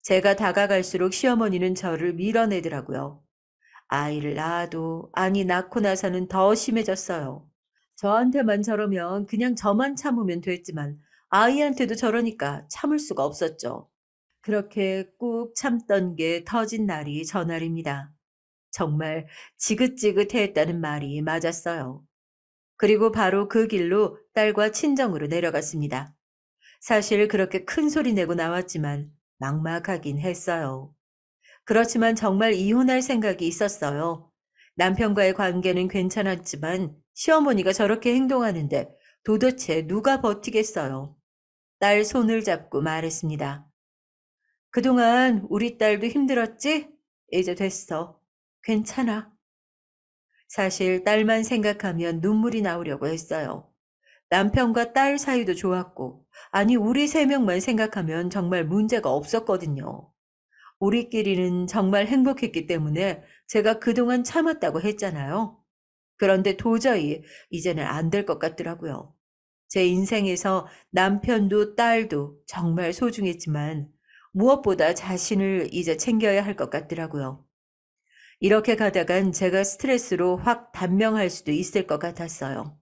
제가 다가갈수록 시어머니는 저를 밀어내더라고요. 아이를 낳아도, 아니, 낳고 나서는 더 심해졌어요. 저한테만 저러면 그냥 저만 참으면 됐지만, 아이한테도 저러니까 참을 수가 없었죠. 그렇게 꾹 참던 게 터진 날이 저날입니다. 정말 지긋지긋했다는 말이 맞았어요. 그리고 바로 그 길로 딸과 친정으로 내려갔습니다. 사실 그렇게 큰 소리 내고 나왔지만 막막하긴 했어요. 그렇지만 정말 이혼할 생각이 있었어요. 남편과의 관계는 괜찮았지만 시어머니가 저렇게 행동하는데 도대체 누가 버티겠어요. 딸 손을 잡고 말했습니다. 그동안 우리 딸도 힘들었지? 이제 됐어. 괜찮아. 사실 딸만 생각하면 눈물이 나오려고 했어요. 남편과 딸 사이도 좋았고, 아니, 우리 세 명만 생각하면 정말 문제가 없었거든요. 우리끼리는 정말 행복했기 때문에 제가 그동안 참았다고 했잖아요. 그런데 도저히 이제는 안 될 것 같더라고요. 제 인생에서 남편도 딸도 정말 소중했지만 무엇보다 자신을 이제 챙겨야 할 것 같더라고요. 이렇게 가다간 제가 스트레스로 확 단명할 수도 있을 것 같았어요.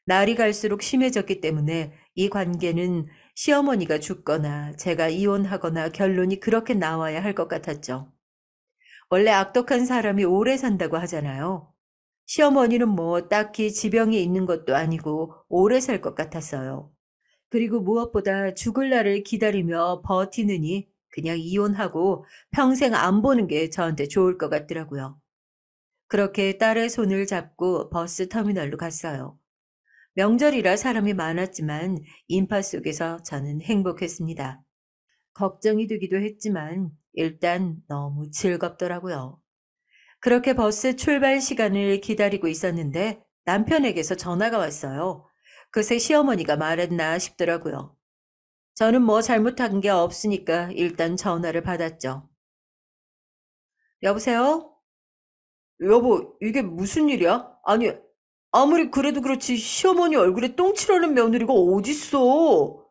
날이 갈수록 심해졌기 때문에 이 관계는 시어머니가 죽거나 제가 이혼하거나 결론이 그렇게 나와야 할 것 같았죠. 원래 악독한 사람이 오래 산다고 하잖아요. 시어머니는 뭐 딱히 지병이 있는 것도 아니고 오래 살 것 같았어요. 그리고 무엇보다 죽을 날을 기다리며 버티느니 그냥 이혼하고 평생 안 보는 게 저한테 좋을 것 같더라고요. 그렇게 딸의 손을 잡고 버스 터미널로 갔어요. 명절이라 사람이 많았지만 인파 속에서 저는 행복했습니다. 걱정이 되기도 했지만 일단 너무 즐겁더라고요. 그렇게 버스 출발 시간을 기다리고 있었는데 남편에게서 전화가 왔어요. 그새 시어머니가 말했나 싶더라고요. 저는 뭐 잘못한 게 없으니까 일단 전화를 받았죠. 여보세요? 여보, 이게 무슨 일이야? 아니, 아무리 그래도 그렇지 시어머니 얼굴에 똥 칠하는 며느리가 어딨어?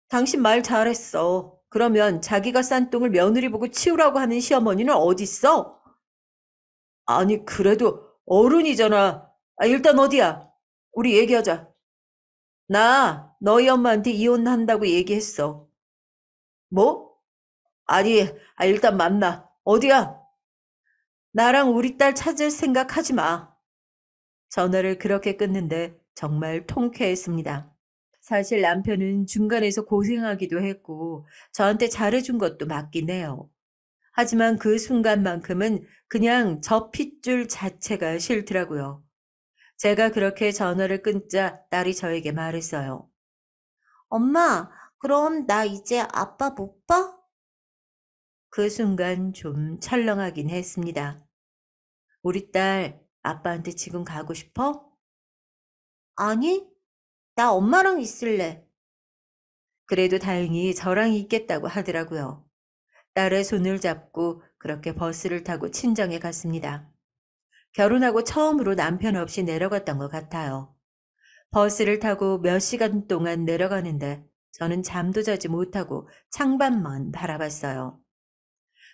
당신 말 잘했어. 그러면 자기가 싼 똥을 며느리 보고 치우라고 하는 시어머니는 어딨어? 아니, 그래도 어른이잖아. 아, 일단 어디야? 우리 얘기하자. 나 너희 엄마한테 이혼한다고 얘기했어. 뭐? 아니, 일단 만나. 어디야? 나랑 우리 딸 찾을 생각 하지 마. 전화를 그렇게 끊는데 정말 통쾌했습니다. 사실 남편은 중간에서 고생하기도 했고 저한테 잘해준 것도 맞긴 해요. 하지만 그 순간만큼은 그냥 저 핏줄 자체가 싫더라고요. 제가 그렇게 전화를 끊자 딸이 저에게 말했어요. 엄마, 그럼 나 이제 아빠 못 봐? 그 순간 좀 철렁하긴 했습니다. 우리 딸, 아빠한테 지금 가고 싶어? 아니, 나 엄마랑 있을래. 그래도 다행히 저랑 있겠다고 하더라고요. 딸의 손을 잡고 그렇게 버스를 타고 친정에 갔습니다. 결혼하고 처음으로 남편 없이 내려갔던 것 같아요. 버스를 타고 몇 시간 동안 내려가는데 저는 잠도 자지 못하고 창밖만 바라봤어요.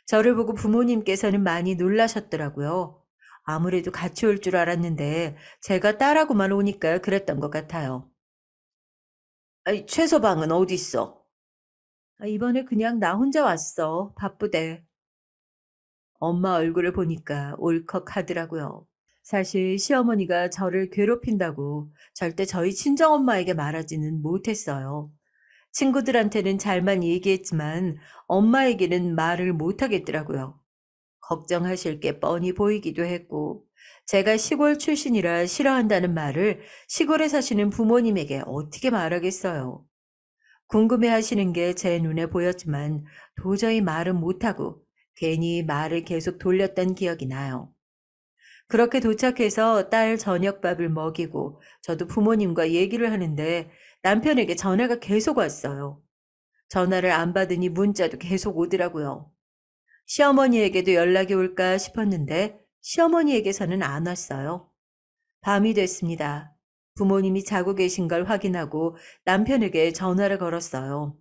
저를 보고 부모님께서는 많이 놀라셨더라고요. 아무래도 같이 올 줄 알았는데 제가 딸하고만 오니까 그랬던 것 같아요. 아니, 최서방은 어디 있어? 이번에 그냥 나 혼자 왔어. 바쁘대. 엄마 얼굴을 보니까 울컥하더라고요. 사실 시어머니가 저를 괴롭힌다고 절대 저희 친정엄마에게 말하지는 못했어요. 친구들한테는 잘만 얘기했지만 엄마에게는 말을 못하겠더라고요. 걱정하실 게 뻔히 보이기도 했고, 제가 시골 출신이라 싫어한다는 말을 시골에 사시는 부모님에게 어떻게 말하겠어요. 궁금해 하시는 게 제 눈에 보였지만 도저히 말은 못하고 괜히 말을 계속 돌렸던 기억이 나요. 그렇게 도착해서 딸 저녁밥을 먹이고 저도 부모님과 얘기를 하는데 남편에게 전화가 계속 왔어요. 전화를 안 받으니 문자도 계속 오더라고요. 시어머니에게도 연락이 올까 싶었는데 시어머니에게서는 안 왔어요. 밤이 됐습니다. 부모님이 자고 계신 걸 확인하고 남편에게 전화를 걸었어요.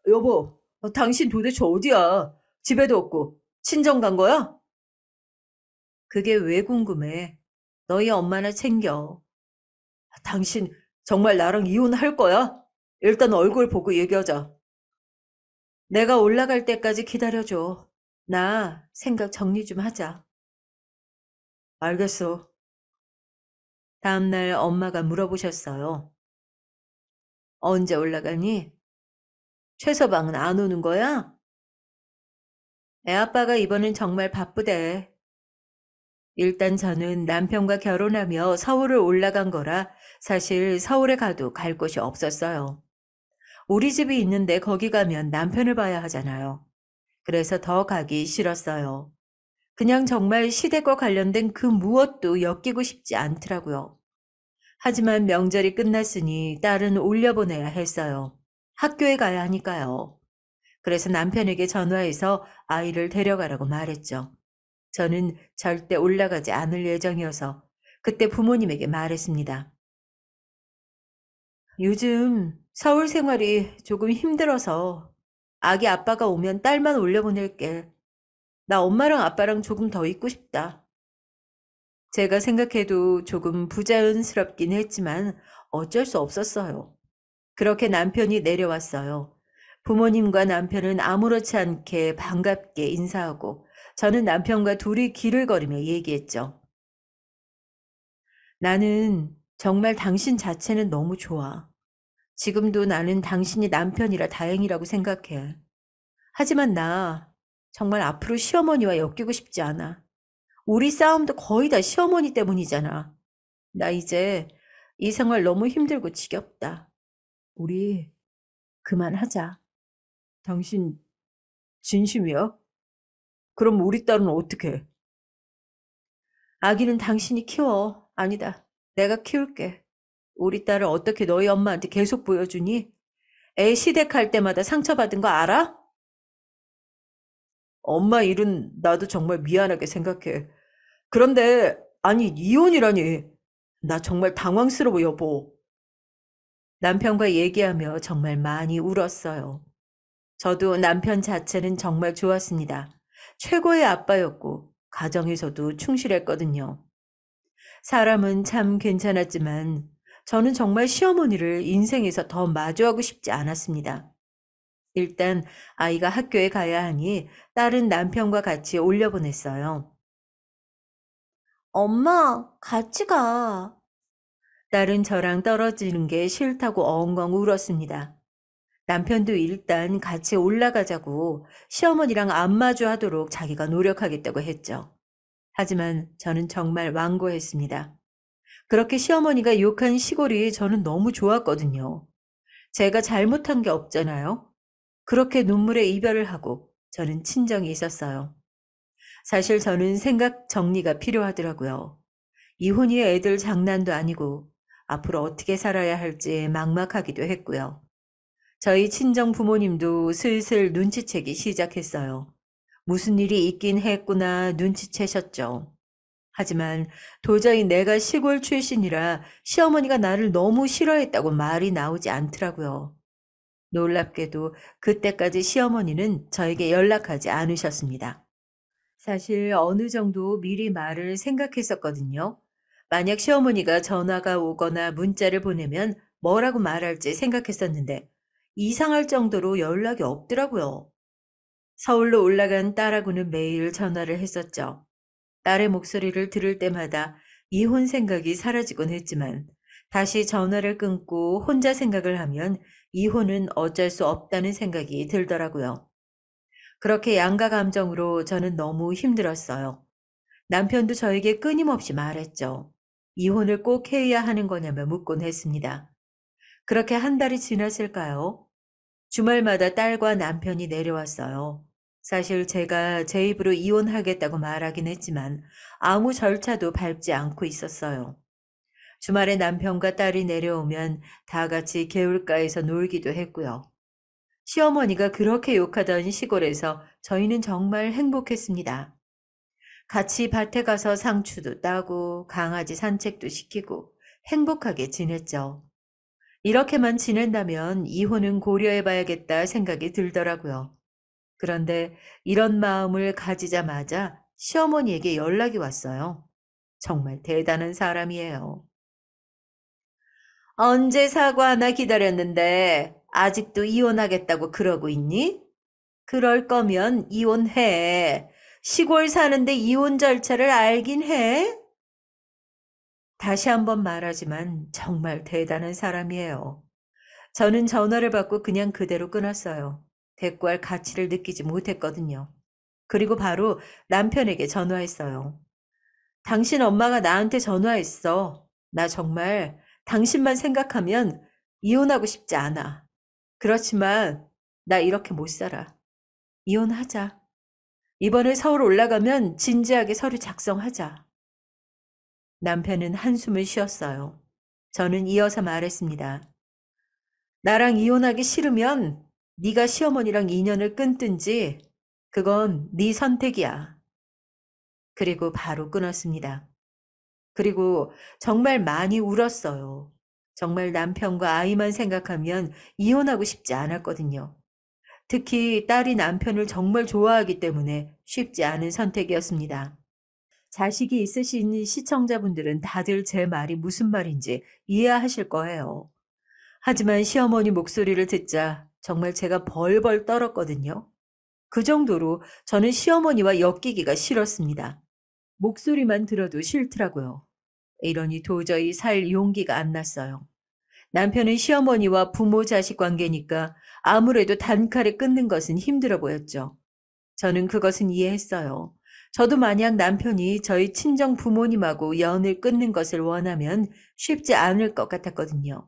여보, 당신 도대체 어디야? 집에도 없고 친정 간 거야? 그게 왜 궁금해? 너희 엄마나 챙겨. 당신 정말 나랑 이혼할 거야? 일단 얼굴 보고 얘기하자. 내가 올라갈 때까지 기다려줘. 나 생각 정리 좀 하자. 알겠어. 다음날 엄마가 물어보셨어요. 언제 올라가니? 최서방은 안 오는 거야? 애아빠가 이번엔 정말 바쁘대. 일단 저는 남편과 결혼하며 서울을 올라간 거라 사실 서울에 가도 갈 곳이 없었어요. 우리 집이 있는데 거기 가면 남편을 봐야 하잖아요. 그래서 더 가기 싫었어요. 그냥 정말 시댁과 관련된 그 무엇도 엮이고 싶지 않더라고요. 하지만 명절이 끝났으니 딸은 올려보내야 했어요. 학교에 가야 하니까요. 그래서 남편에게 전화해서 아이를 데려가라고 말했죠. 저는 절대 올라가지 않을 예정이어서 그때 부모님에게 말했습니다. 요즘 서울 생활이 조금 힘들어서 아기 아빠가 오면 딸만 올려보낼게. 나 엄마랑 아빠랑 조금 더 있고 싶다. 제가 생각해도 조금 부자연스럽긴 했지만 어쩔 수 없었어요. 그렇게 남편이 내려왔어요. 부모님과 남편은 아무렇지 않게 반갑게 인사하고 저는 남편과 둘이 길을 걸으며 얘기했죠. 나는 정말 당신 자체는 너무 좋아. 지금도 나는 당신이 남편이라 다행이라고 생각해. 하지만 나 정말 앞으로 시어머니와 엮이고 싶지 않아. 우리 싸움도 거의 다 시어머니 때문이잖아. 나 이제 이 생활 너무 힘들고 지겹다. 우리 그만하자. 당신 진심이야? 그럼 우리 딸은 어떻게? 아기는 당신이 키워. 아니다. 내가 키울게. 우리 딸을 어떻게 너희 엄마한테 계속 보여주니? 애 시댁할 때마다 상처받은 거 알아? 엄마 일은 나도 정말 미안하게 생각해. 그런데, 아니, 이혼이라니. 나 정말 당황스러워, 여보. 남편과 얘기하며 정말 많이 울었어요. 저도 남편 자체는 정말 좋았습니다. 최고의 아빠였고, 가정에서도 충실했거든요. 사람은 참 괜찮았지만, 저는 정말 시어머니를 인생에서 더 마주하고 싶지 않았습니다. 일단 아이가 학교에 가야 하니 딸은 남편과 같이 올려보냈어요. 엄마, 같이 가. 딸은 저랑 떨어지는 게 싫다고 엉엉 울었습니다. 남편도 일단 같이 올라가자고 시어머니랑 안 마주하도록 자기가 노력하겠다고 했죠. 하지만 저는 정말 완고했습니다. 그렇게 시어머니가 욕한 시골이 저는 너무 좋았거든요. 제가 잘못한 게 없잖아요. 그렇게 눈물의 이별을 하고 저는 친정이 있었어요. 사실 저는 생각 정리가 필요하더라고요. 이혼이 애들 장난도 아니고 앞으로 어떻게 살아야 할지 막막하기도 했고요. 저희 친정 부모님도 슬슬 눈치채기 시작했어요. 무슨 일이 있긴 했구나 눈치채셨죠. 하지만 도저히 내가 시골 출신이라 시어머니가 나를 너무 싫어했다고 말이 나오지 않더라고요. 놀랍게도 그때까지 시어머니는 저에게 연락하지 않으셨습니다. 사실 어느 정도 미리 말을 생각했었거든요. 만약 시어머니가 전화가 오거나 문자를 보내면 뭐라고 말할지 생각했었는데 이상할 정도로 연락이 없더라고요. 서울로 올라간 딸하고는 매일 전화를 했었죠. 딸의 목소리를 들을 때마다 이혼 생각이 사라지곤 했지만 다시 전화를 끊고 혼자 생각을 하면 이혼은 어쩔 수 없다는 생각이 들더라고요. 그렇게 양가 감정으로 저는 너무 힘들었어요. 남편도 저에게 끊임없이 말했죠. 이혼을 꼭 해야 하는 거냐며 묻곤 했습니다. 그렇게 한 달이 지났을까요? 주말마다 딸과 남편이 내려왔어요. 사실 제가 제 입으로 이혼하겠다고 말하긴 했지만 아무 절차도 밟지 않고 있었어요. 주말에 남편과 딸이 내려오면 다 같이 개울가에서 놀기도 했고요. 시어머니가 그렇게 욕하던 시골에서 저희는 정말 행복했습니다. 같이 밭에 가서 상추도 따고 강아지 산책도 시키고 행복하게 지냈죠. 이렇게만 지낸다면 이혼은 고려해봐야겠다 생각이 들더라고요. 그런데 이런 마음을 가지자마자 시어머니에게 연락이 왔어요. 정말 대단한 사람이에요. 언제 사과하나 기다렸는데 아직도 이혼하겠다고 그러고 있니? 그럴 거면 이혼해. 시골 사는데 이혼 절차를 알긴 해? 다시 한번 말하지만 정말 대단한 사람이에요. 저는 전화를 받고 그냥 그대로 끊었어요. 대꾸할 가치를 느끼지 못했거든요. 그리고 바로 남편에게 전화했어요. 당신 엄마가 나한테 전화했어. 나 정말 당신만 생각하면 이혼하고 싶지 않아. 그렇지만 나 이렇게 못 살아. 이혼하자. 이번에 서울 올라가면 진지하게 서류 작성하자. 남편은 한숨을 쉬었어요. 저는 이어서 말했습니다. 나랑 이혼하기 싫으면 네가 시어머니랑 인연을 끊든지 그건 네 선택이야. 그리고 바로 끊었습니다. 그리고 정말 많이 울었어요. 정말 남편과 아이만 생각하면 이혼하고 싶지 않았거든요. 특히 딸이 남편을 정말 좋아하기 때문에 쉽지 않은 선택이었습니다. 자식이 있으신 시청자분들은 다들 제 말이 무슨 말인지 이해하실 거예요. 하지만 시어머니 목소리를 듣자 정말 제가 벌벌 떨었거든요. 그 정도로 저는 시어머니와 엮이기가 싫었습니다. 목소리만 들어도 싫더라고요. 이러니 도저히 살 용기가 안 났어요. 남편은 시어머니와 부모 자식 관계니까 아무래도 단칼에 끊는 것은 힘들어 보였죠. 저는 그것은 이해했어요. 저도 만약 남편이 저희 친정 부모님하고 연을 끊는 것을 원하면 쉽지 않을 것 같았거든요.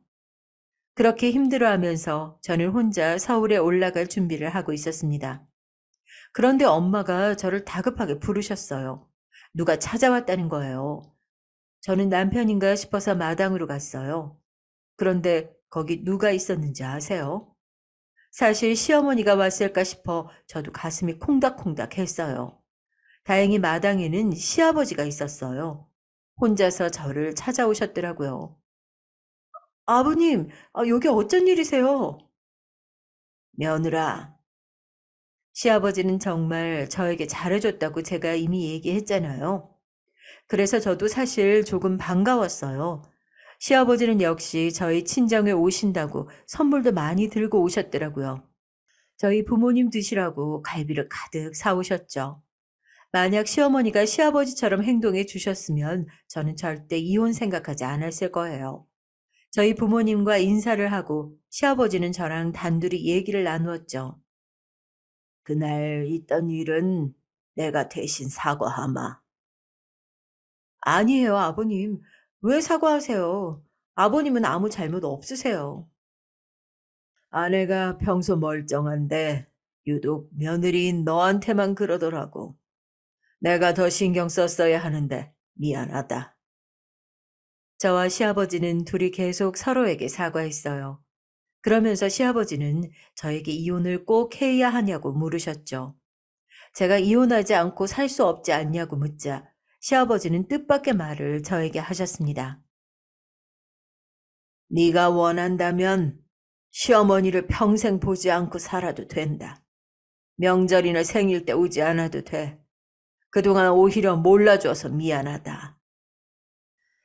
그렇게 힘들어하면서 저는 혼자 서울에 올라갈 준비를 하고 있었습니다. 그런데 엄마가 저를 다급하게 부르셨어요. 누가 찾아왔다는 거예요. 저는 남편인가 싶어서 마당으로 갔어요. 그런데 거기 누가 있었는지 아세요? 사실 시어머니가 왔을까 싶어 저도 가슴이 콩닥콩닥 했어요. 다행히 마당에는 시아버지가 있었어요. 혼자서 저를 찾아오셨더라고요. 아버님, 여기 어쩐 일이세요? 며느라, 시아버지는 정말 저에게 잘해줬다고 제가 이미 얘기했잖아요. 그래서 저도 사실 조금 반가웠어요. 시아버지는 역시 저희 친정에 오신다고 선물도 많이 들고 오셨더라고요. 저희 부모님 드시라고 갈비를 가득 사오셨죠. 만약 시어머니가 시아버지처럼 행동해 주셨으면 저는 절대 이혼 생각하지 않았을 거예요. 저희 부모님과 인사를 하고 시아버지는 저랑 단둘이 얘기를 나누었죠. 그날 있던 일은 내가 대신 사과하마. 아니에요, 아버님. 왜 사과하세요? 아버님은 아무 잘못 없으세요. 아내가 평소 멀쩡한데 유독 며느리인 너한테만 그러더라고. 내가 더 신경 썼어야 하는데 미안하다. 저와 시아버지는 둘이 계속 서로에게 사과했어요. 그러면서 시아버지는 저에게 이혼을 꼭 해야 하냐고 물으셨죠. 제가 이혼하지 않고 살 수 없지 않냐고 묻자 시아버지는 뜻밖의 말을 저에게 하셨습니다. 네가 원한다면 시어머니를 평생 보지 않고 살아도 된다. 명절이나 생일 때 오지 않아도 돼. 그동안 오히려 몰라줘서 미안하다.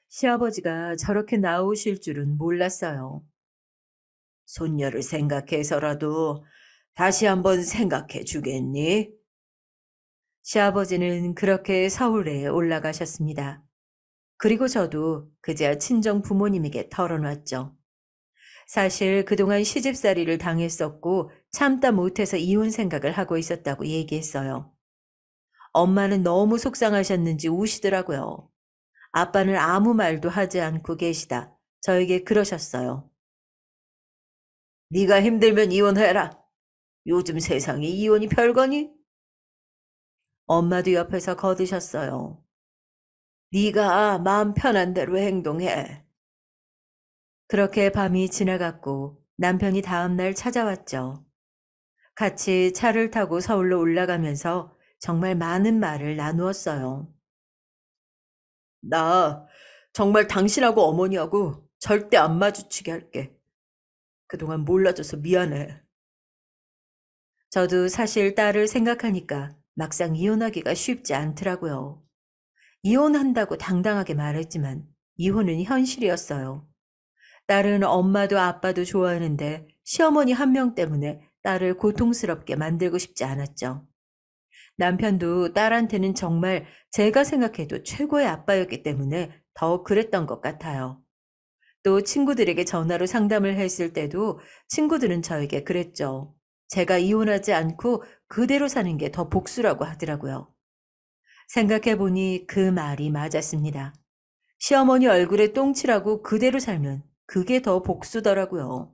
시아버지가 저렇게 나오실 줄은 몰랐어요. 손녀를 생각해서라도 다시 한번 생각해 주겠니? 시아버지는 그렇게 서울에 올라가셨습니다. 그리고 저도 그제야 친정 부모님에게 털어놨죠. 사실 그동안 시집살이를 당했었고 참다 못해서 이혼 생각을 하고 있었다고 얘기했어요. 엄마는 너무 속상하셨는지 우시더라고요. 아빠는 아무 말도 하지 않고 계시다 저에게 그러셨어요. 네가 힘들면 이혼해라. 요즘 세상에 이혼이 별거니? 엄마도 옆에서 거드셨어요. 네가 마음 편한 대로 행동해. 그렇게 밤이 지나갔고 남편이 다음 날 찾아왔죠. 같이 차를 타고 서울로 올라가면서 정말 많은 말을 나누었어요. 나 정말 당신하고 어머니하고 절대 안 마주치게 할게. 그동안 몰라줘서 미안해. 저도 사실 딸을 생각하니까 막상 이혼하기가 쉽지 않더라고요. 이혼한다고 당당하게 말했지만 이혼은 현실이었어요. 딸은 엄마도 아빠도 좋아하는데 시어머니 한 명 때문에 딸을 고통스럽게 만들고 싶지 않았죠. 남편도 딸한테는 정말 제가 생각해도 최고의 아빠였기 때문에 더 그랬던 것 같아요. 또 친구들에게 전화로 상담을 했을 때도 친구들은 저에게 그랬죠. 제가 이혼하지 않고 그대로 사는 게 더 복수라고 하더라고요. 생각해보니 그 말이 맞았습니다. 시어머니 얼굴에 똥칠하고 그대로 살면 그게 더 복수더라고요.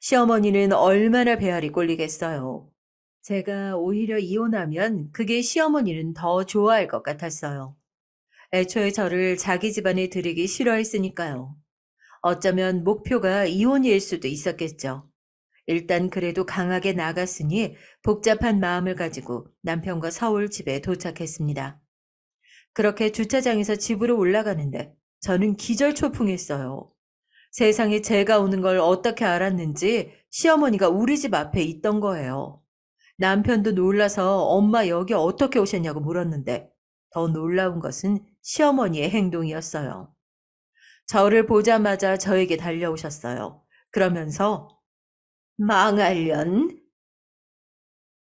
시어머니는 얼마나 배알이 꼴리겠어요. 제가 오히려 이혼하면 그게 시어머니는 더 좋아할 것 같았어요. 애초에 저를 자기 집안에 들이기 싫어했으니까요. 어쩌면 목표가 이혼일 수도 있었겠죠. 일단 그래도 강하게 나갔으니 복잡한 마음을 가지고 남편과 서울 집에 도착했습니다. 그렇게 주차장에서 집으로 올라가는데 저는 기절초풍했어요. 세상에 제가 오는 걸 어떻게 알았는지 시어머니가 우리 집 앞에 있던 거예요. 남편도 놀라서 엄마 여기 어떻게 오셨냐고 물었는데 더 놀라운 것은 시어머니의 행동이었어요. 저를 보자마자 저에게 달려오셨어요. 그러면서 망할년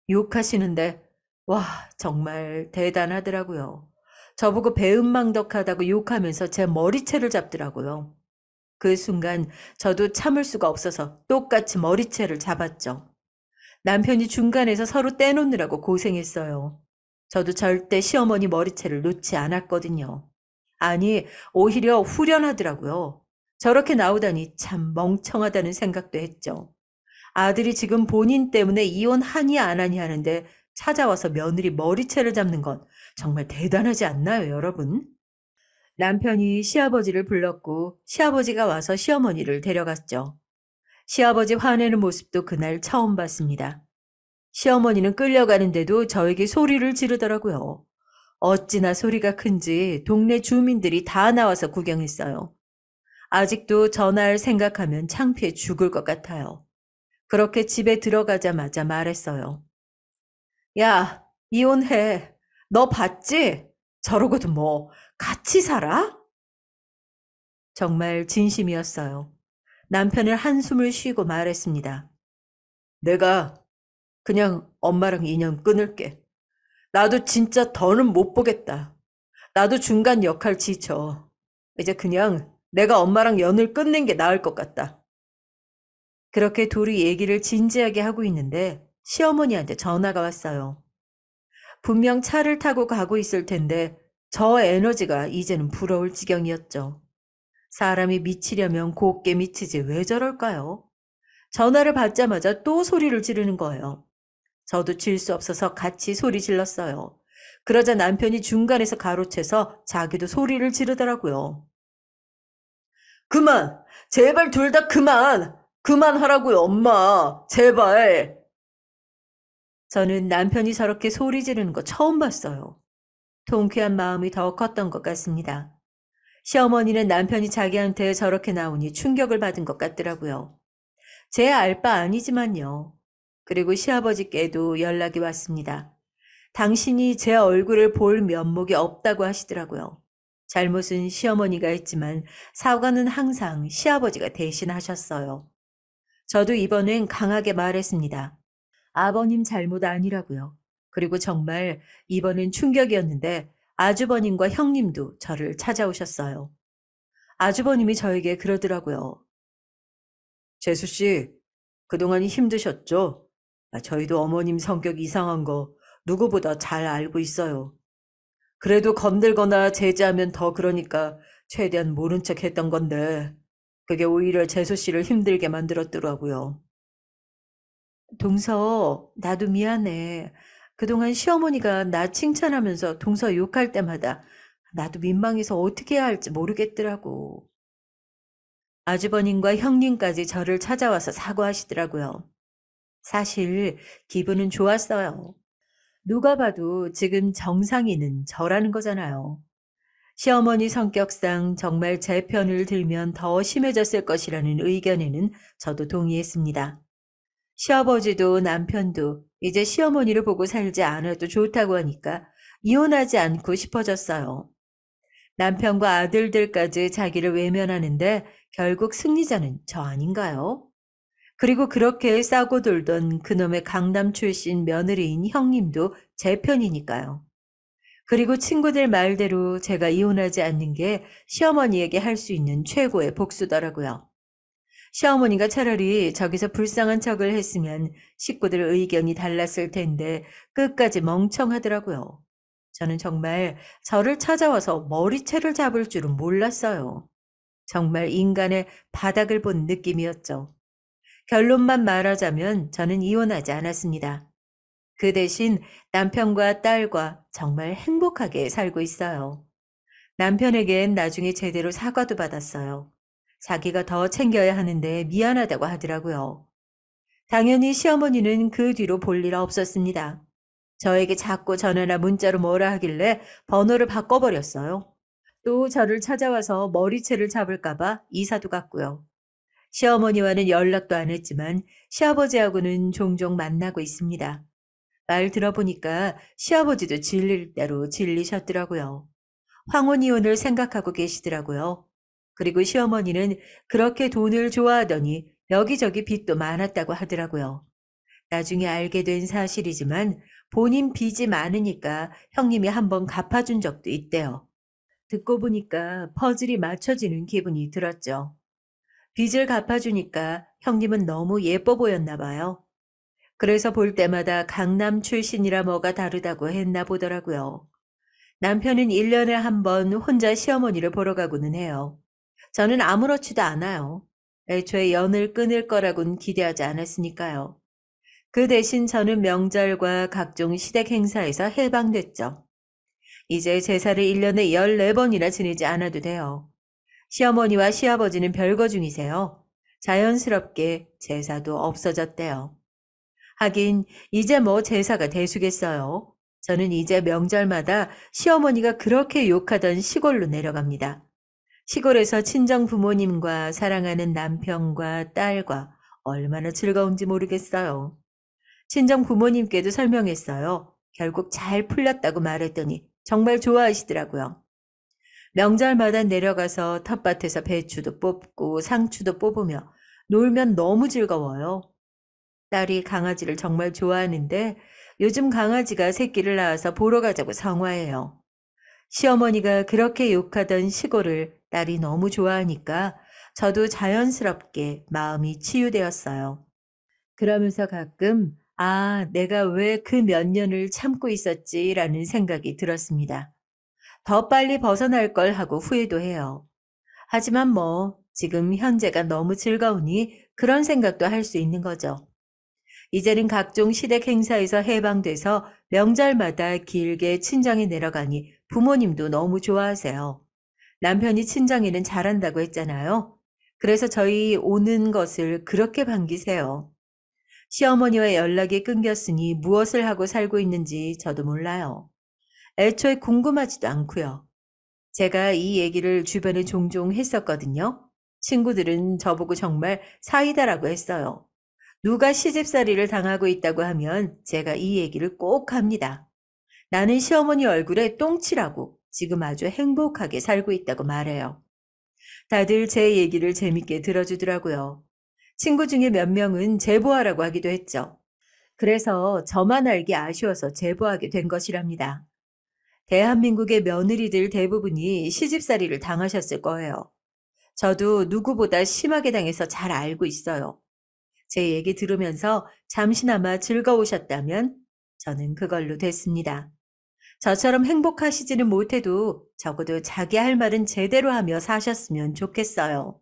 욕하시는데 와 정말 대단하더라고요. 저보고 배은망덕하다고 욕하면서 제 머리채를 잡더라고요. 그 순간 저도 참을 수가 없어서 똑같이 머리채를 잡았죠. 남편이 중간에서 서로 떼놓느라고 고생했어요. 저도 절대 시어머니 머리채를 놓지 않았거든요. 아니, 오히려 후련하더라고요. 저렇게 나오다니 참 멍청하다는 생각도 했죠. 아들이 지금 본인 때문에 이혼하니 안 하니 하는데 찾아와서 며느리 머리채를 잡는 건 정말 대단하지 않나요, 여러분? 남편이 시아버지를 불렀고 시아버지가 와서 시어머니를 데려갔죠. 시아버지 화내는 모습도 그날 처음 봤습니다. 시어머니는 끌려가는데도 저에게 소리를 지르더라고요. 어찌나 소리가 큰지 동네 주민들이 다 나와서 구경했어요. 아직도 전화할 생각하면 창피해 죽을 것 같아요. 그렇게 집에 들어가자마자 말했어요. 야, 이혼해. 너 봤지? 저러고도 뭐 같이 살아? 정말 진심이었어요. 남편은 한숨을 쉬고 말했습니다. 내가 그냥 엄마랑 인연 끊을게. 나도 진짜 더는 못 보겠다. 나도 중간 역할 지쳐. 이제 그냥 내가 엄마랑 연을 끊는 게 나을 것 같다. 그렇게 둘이 얘기를 진지하게 하고 있는데 시어머니한테 전화가 왔어요. 분명 차를 타고 가고 있을 텐데 저 에너지가 이제는 부러울 지경이었죠. 사람이 미치려면 곱게 미치지 왜 저럴까요? 전화를 받자마자 또 소리를 지르는 거예요. 저도 질 수 없어서 같이 소리 질렀어요. 그러자 남편이 중간에서 가로채서 자기도 소리를 지르더라고요. 그만! 제발 둘 다 그만! 그만하라고요, 엄마! 제발! 저는 남편이 저렇게 소리 지르는 거 처음 봤어요. 통쾌한 마음이 더 컸던 것 같습니다. 시어머니는 남편이 자기한테 저렇게 나오니 충격을 받은 것 같더라고요. 제 알 바 아니지만요. 그리고 시아버지께도 연락이 왔습니다. 당신이 제 얼굴을 볼 면목이 없다고 하시더라고요. 잘못은 시어머니가 했지만 사과는 항상 시아버지가 대신 하셨어요. 저도 이번엔 강하게 말했습니다. 아버님 잘못 아니라고요. 그리고 정말 이번엔 충격이었는데 아주버님과 형님도 저를 찾아오셨어요. 아주버님이 저에게 그러더라고요. 재수 씨, 그동안 힘드셨죠? 저희도 어머님 성격 이상한 거 누구보다 잘 알고 있어요. 그래도 건들거나 제지하면 더 그러니까 최대한 모른 척 했던 건데 그게 오히려 재수 씨를 힘들게 만들었더라고요. 동서, 나도 미안해. 그동안 시어머니가 나 칭찬하면서 동서 욕할 때마다 나도 민망해서 어떻게 해야 할지 모르겠더라고. 아주버님과 형님까지 저를 찾아와서 사과하시더라고요. 사실 기분은 좋았어요. 누가 봐도 지금 정상이는 저라는 거잖아요. 시어머니 성격상 정말 제 편을 들면 더 심해졌을 것이라는 의견에는 저도 동의했습니다. 시아버지도 남편도 이제 시어머니를 보고 살지 않아도 좋다고 하니까 이혼하지 않고 싶어졌어요. 남편과 아들들까지 자기를 외면하는데 결국 승리자는 저 아닌가요? 그리고 그렇게 싸고 돌던 그놈의 강남 출신 며느리인 형님도 제 편이니까요. 그리고 친구들 말대로 제가 이혼하지 않는 게 시어머니에게 할 수 있는 최고의 복수더라고요. 시어머니가 차라리 저기서 불쌍한 척을 했으면 식구들 의견이 달랐을 텐데 끝까지 멍청하더라고요. 저는 정말 저를 찾아와서 머리채를 잡을 줄은 몰랐어요. 정말 인간의 바닥을 본 느낌이었죠. 결론만 말하자면 저는 이혼하지 않았습니다. 그 대신 남편과 딸과 정말 행복하게 살고 있어요. 남편에겐 나중에 제대로 사과도 받았어요. 자기가 더 챙겨야 하는데 미안하다고 하더라고요. 당연히 시어머니는 그 뒤로 볼 일 없었습니다. 저에게 자꾸 전화나 문자로 뭐라 하길래 번호를 바꿔버렸어요. 또 저를 찾아와서 머리채를 잡을까봐 이사도 갔고요. 시어머니와는 연락도 안 했지만 시아버지하고는 종종 만나고 있습니다. 말 들어보니까 시아버지도 질릴 대로 질리셨더라고요. 황혼이혼을 생각하고 계시더라고요. 그리고 시어머니는 그렇게 돈을 좋아하더니 여기저기 빚도 많았다고 하더라고요. 나중에 알게 된 사실이지만 본인 빚이 많으니까 형님이 한번 갚아준 적도 있대요. 듣고 보니까 퍼즐이 맞춰지는 기분이 들었죠. 빚을 갚아주니까 형님은 너무 예뻐 보였나 봐요. 그래서 볼 때마다 강남 출신이라 뭐가 다르다고 했나 보더라고요. 남편은 1년에 한 번 혼자 시어머니를 보러 가고는 해요. 저는 아무렇지도 않아요. 애초에 연을 끊을 거라고는 기대하지 않았으니까요. 그 대신 저는 명절과 각종 시댁 행사에서 해방됐죠. 이제 제사를 1년에 14번이나 지내지 않아도 돼요. 시어머니와 시아버지는 별거 중이세요. 자연스럽게 제사도 없어졌대요. 하긴 이제 뭐 제사가 대수겠어요. 저는 이제 명절마다 시어머니가 그렇게 욕하던 시골로 내려갑니다. 시골에서 친정 부모님과 사랑하는 남편과 딸과 얼마나 즐거운지 모르겠어요. 친정 부모님께도 설명했어요. 결국 잘 풀렸다고 말했더니 정말 좋아하시더라고요. 명절마다 내려가서 텃밭에서 배추도 뽑고 상추도 뽑으며 놀면 너무 즐거워요. 딸이 강아지를 정말 좋아하는데 요즘 강아지가 새끼를 낳아서 보러 가자고 성화해요. 시어머니가 그렇게 욕하던 시골을 딸이 너무 좋아하니까 저도 자연스럽게 마음이 치유되었어요. 그러면서 가끔 내가 왜 그 몇 년을 참고 있었지라는 생각이 들었습니다. 더 빨리 벗어날 걸 하고 후회도 해요. 하지만 뭐 지금 현재가 너무 즐거우니 그런 생각도 할 수 있는 거죠. 이제는 각종 시댁 행사에서 해방돼서 명절마다 길게 친정에 내려가니 부모님도 너무 좋아하세요. 남편이 친정에는 잘한다고 했잖아요. 그래서 저희 오는 것을 그렇게 반기세요. 시어머니와 연락이 끊겼으니 무엇을 하고 살고 있는지 저도 몰라요. 애초에 궁금하지도 않고요. 제가 이 얘기를 주변에 종종 했었거든요. 친구들은 저보고 정말 사이다라고 했어요. 누가 시집살이를 당하고 있다고 하면 제가 이 얘기를 꼭 합니다. 나는 시어머니 얼굴에 똥칠하고 지금 아주 행복하게 살고 있다고 말해요. 다들 제 얘기를 재밌게 들어주더라고요. 친구 중에 몇 명은 제보하라고 하기도 했죠. 그래서 저만 알기 아쉬워서 제보하게 된 것이랍니다. 대한민국의 며느리들 대부분이 시집살이를 당하셨을 거예요. 저도 누구보다 심하게 당해서 잘 알고 있어요. 제 얘기 들으면서 잠시나마 즐거우셨다면 저는 그걸로 됐습니다. 저처럼 행복하시지는 못해도 적어도 자기 할 말은 제대로 하며 사셨으면 좋겠어요.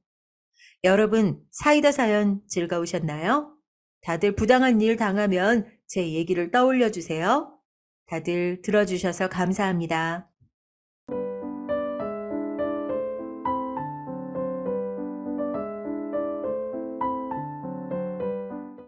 여러분, 사이다 사연 즐거우셨나요? 다들 부당한 일 당하면 제 얘기를 떠올려 주세요. 다들 들어주셔서 감사합니다.